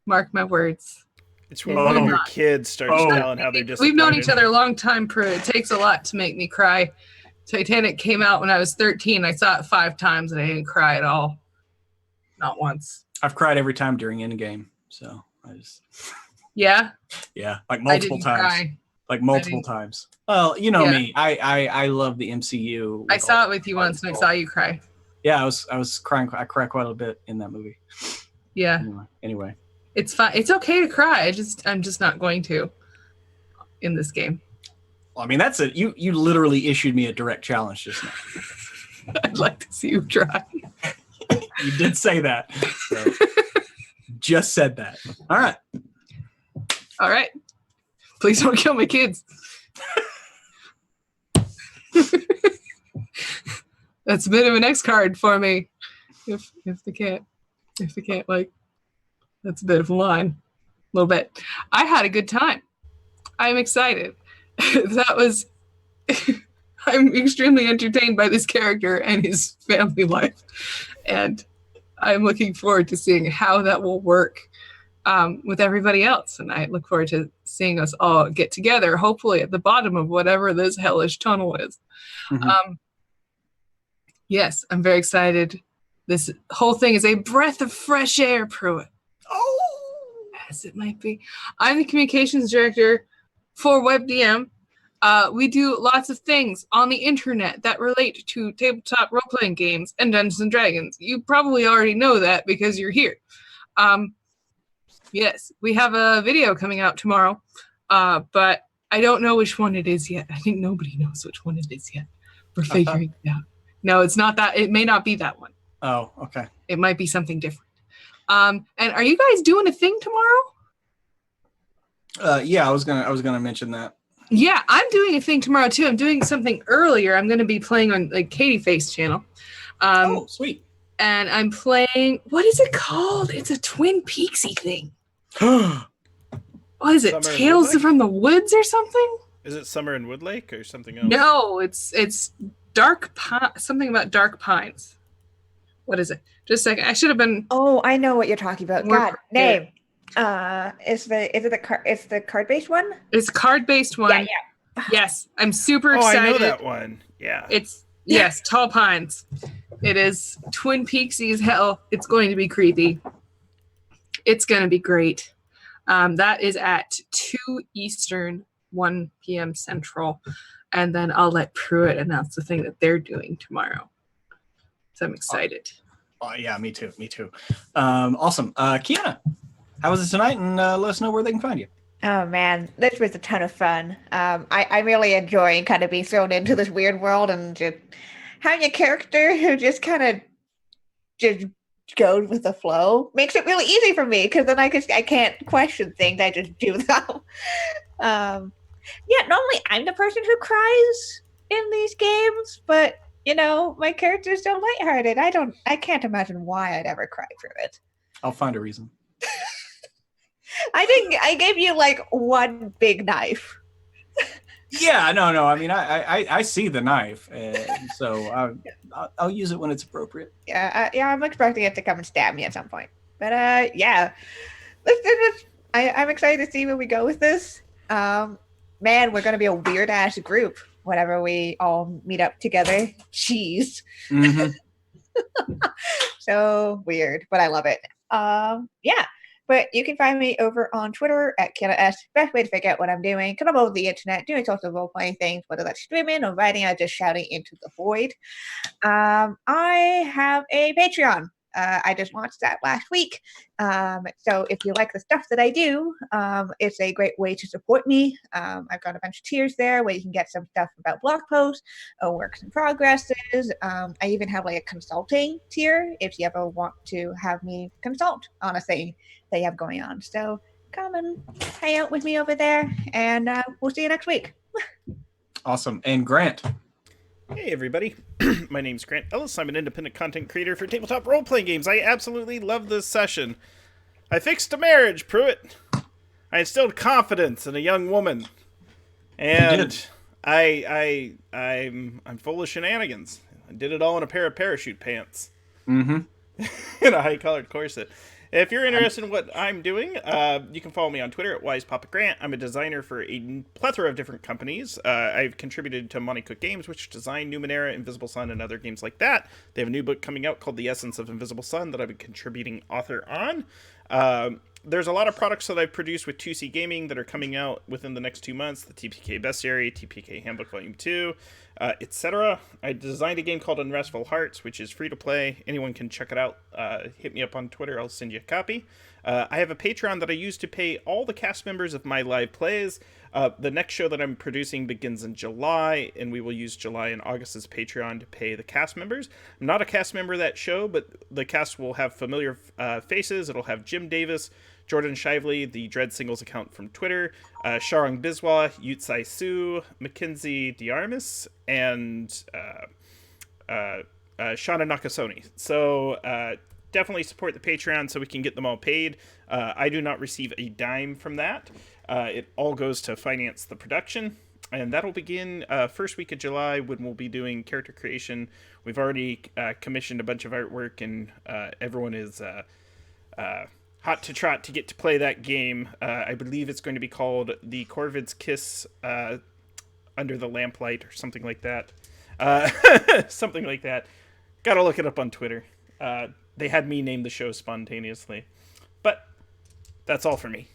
Mark my words. It's when one of your kids starts telling how they're disappointed. We've known each other a long time, Pruitt. It takes a lot to make me cry. Titanic came out when I was 13. I saw it 5 times and I didn't cry at all. Not once. I've cried every time during Endgame. So I just... Yeah? Yeah, like multiple times. Cry. Like multiple times. Well, you know me. I love the MCU. I saw it with you once and I saw you cry. Yeah, I was crying. I cried quite a bit in that movie. Yeah. Anyway. It's fine. It's okay to cry. I'm just not going to in this game. Well, I mean, that's it. You literally issued me a direct challenge just now. I'd like to see you try. You did say that. So. Just said that. All right. Please don't kill my kids. That's a bit of an X card for me. If they can't like. That's a bit of a line. A little bit. I had a good time. I'm excited. I'm extremely entertained by this character and his family life. And I'm looking forward to seeing how that will work with everybody else. And I look forward to seeing us all get together, hopefully at the bottom of whatever this hellish tunnel is. Mm-hmm. Yes, I'm very excited. This whole thing is a breath of fresh air, Pruitt. As it might be. I'm the communications director for WebDM. We do lots of things on the internet that relate to tabletop role-playing games and Dungeons & Dragons. You probably already know that because you're here. Yes, we have a video coming out tomorrow, but I don't know which one it is yet. I think nobody knows which one it is yet. We're figuring it out. No, it's not that. It may not be that one. Oh, okay. It might be something different. And are you guys doing a thing tomorrow? Yeah, I was gonna mention that. Yeah, I'm doing a thing tomorrow too. I'm doing something earlier. I'm gonna be playing on like Katie Face channel. Oh, sweet. And I'm playing. What is it called? It's a Twin Peaksy thing. What is it? Tales from the Woods or something? Is it Summer in Woodlake or something else? No, it's Dark something about Dark Pines. What is it? Just a second. I should have been. Oh, I know what you're talking about. God, name. It's the card-based one? It's card-based one. Yeah. Yes, I'm super excited. I know that one. Yeah. Yes, Tall Pines. It is Twin Peaksy as hell. It's going to be creepy. It's going to be great. That is at 2 Eastern, 1 p.m. Central. and then I'll let Pruitt announce the thing that they're doing tomorrow. So I'm excited. Oh, yeah, me too. Awesome. Kiana, how was it tonight? And let us know where they can find you. Oh man, this was a ton of fun. I really enjoy kind of being thrown into this weird world and just having a character who just kind of just goes with the flow. Makes it really easy for me because then I can't question things. I just do them. Yeah, normally I'm the person who cries in these games, but you know, my character's so lighthearted. I can't imagine why I'd ever cry through it. I'll find a reason. I think I gave you like one big knife. Yeah, no. I mean, I see the knife, and so I'll use it when it's appropriate. Yeah, I'm expecting it to come and stab me at some point. But yeah, I'm excited to see where we go with this. Man, we're gonna be a weird ass group whenever we all meet up together. Jeez. Mm-hmm. So weird, but I love it. Yeah. But you can find me over on Twitter at KianaS. Best way to figure out what I'm doing. Because I'm over the internet doing sorts of role-playing things, whether that's streaming or writing or just shouting into the void. I have a Patreon. I just launched that last week. So if you like the stuff that I do, it's a great way to support me. I've got a bunch of tiers there where you can get some stuff about blog posts or works in progresses. I even have like a consulting tier if you ever want to have me consult on a thing that you have going on. So come and hang out with me over there, and we'll see you next week. Awesome. And Grant. Hey everybody, my name's Grant Ellis. I'm an independent content creator for tabletop role-playing games. I absolutely love this session. I fixed a marriage, Pruitt. I instilled confidence in a young woman. And I'm full of shenanigans. I did it all in a pair of parachute pants. Mm-hmm. In a high-collared corset. If you're interested in what I'm doing, you can follow me on Twitter at WisePapaGrant. I'm a designer for a plethora of different companies. I've contributed to Monty Cook Games, which design Numenera, Invisible Sun, and other games like that. They have a new book coming out called The Essence of Invisible Sun that I've been contributing author on. There's a lot of products that I've produced with 2C Gaming that are coming out within the next 2 months. The TPK Bestiary, TPK Handbook Volume 2, etc. I designed a game called Unrestful Hearts, which is free to play. Anyone can check it out. Hit me up on Twitter. I'll send you a copy. I have a Patreon that I use to pay all the cast members of my live plays. The next show that I'm producing begins in July, and we will use July and August as Patreon to pay the cast members. I'm not a cast member of that show, but the cast will have familiar faces. It'll have Jim Davis, Jordan Shively, the Dread Singles account from Twitter, Sharang Biswa, Yutsai Su, Mackenzie Diarmis, and Shauna Nakasone. So definitely support the Patreon so we can get them all paid. I do not receive a dime from that. It all goes to finance the production. And that'll begin first week of July when we'll be doing character creation. We've already commissioned a bunch of artwork, and everyone is hot to trot to get to play that game. I believe it's going to be called The Corvid's Kiss Under the Lamplight or something like that. Something like that. Gotta look it up on Twitter. They had me name the show spontaneously. But that's all for me.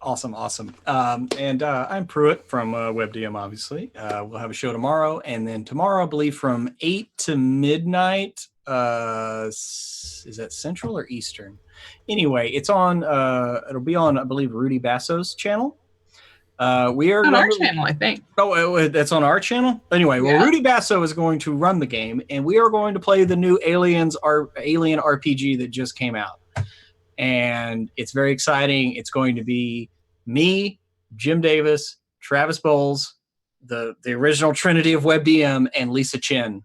Awesome. And I'm Pruitt from WebDM, obviously. We'll have a show tomorrow, and then tomorrow, I believe, from 8 to midnight. Is that Central or Eastern? Anyway, it's on. It'll be on, I believe, Rudy Basso's channel. We are on our channel, I think. Oh, that's on our channel. Anyway, well, Rudy Basso is going to run the game, and we are going to play the new Alien RPG that just came out. And it's very exciting. It's going to be me, Jim Davis, Travis Bowles, the original Trinity of WebDM, and Lisa Chen.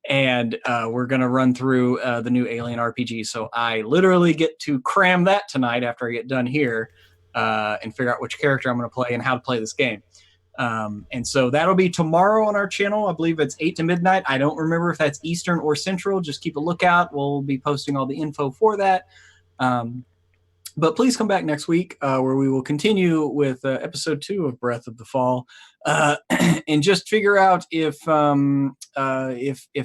And we're going to run through the new Alien RPG. So I literally get to cram that tonight after I get done here and figure out which character I'm going to play and how to play this game. And so that'll be tomorrow on our channel. I believe it's 8 to midnight. I don't remember if that's Eastern or Central. Just keep a lookout. We'll be posting all the info for that. But please come back next week where we will continue with episode 2 of Breath of the Fall and just figure out if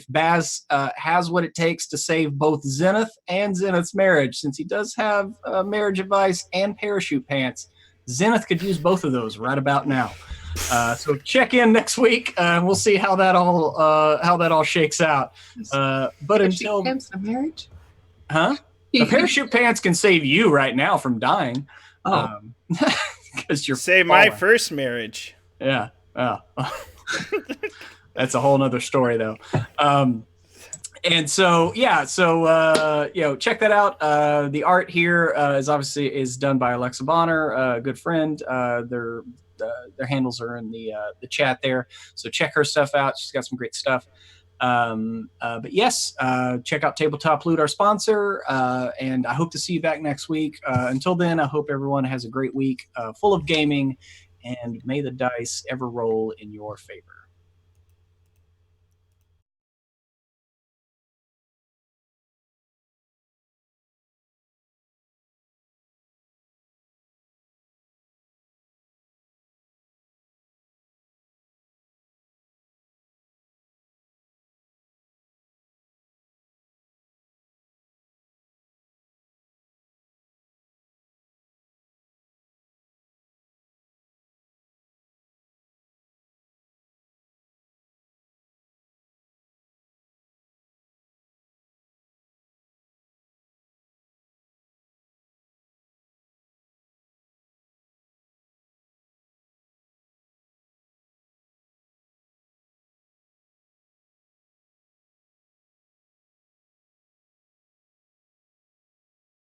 Baz has what it takes to save both Zenith and Zenith's marriage, since he does have marriage advice and parachute pants. Zenith could use both of those right about now. So check in next week. We'll see how that all shakes out. But until a marriage, huh? The parachute pants can save you right now from dying. Because you're Save my first marriage. Yeah. Oh. That's a whole nother story, though. And so, check that out. The art here is done by Alexa Bonner, a good friend. Their handles are in the chat there. So check her stuff out. She's got some great stuff. But yes, check out Tabletop Loot, our sponsor. And I hope to see you back next week. Until then, I hope everyone has a great week full of gaming, and may the dice ever roll in your favor.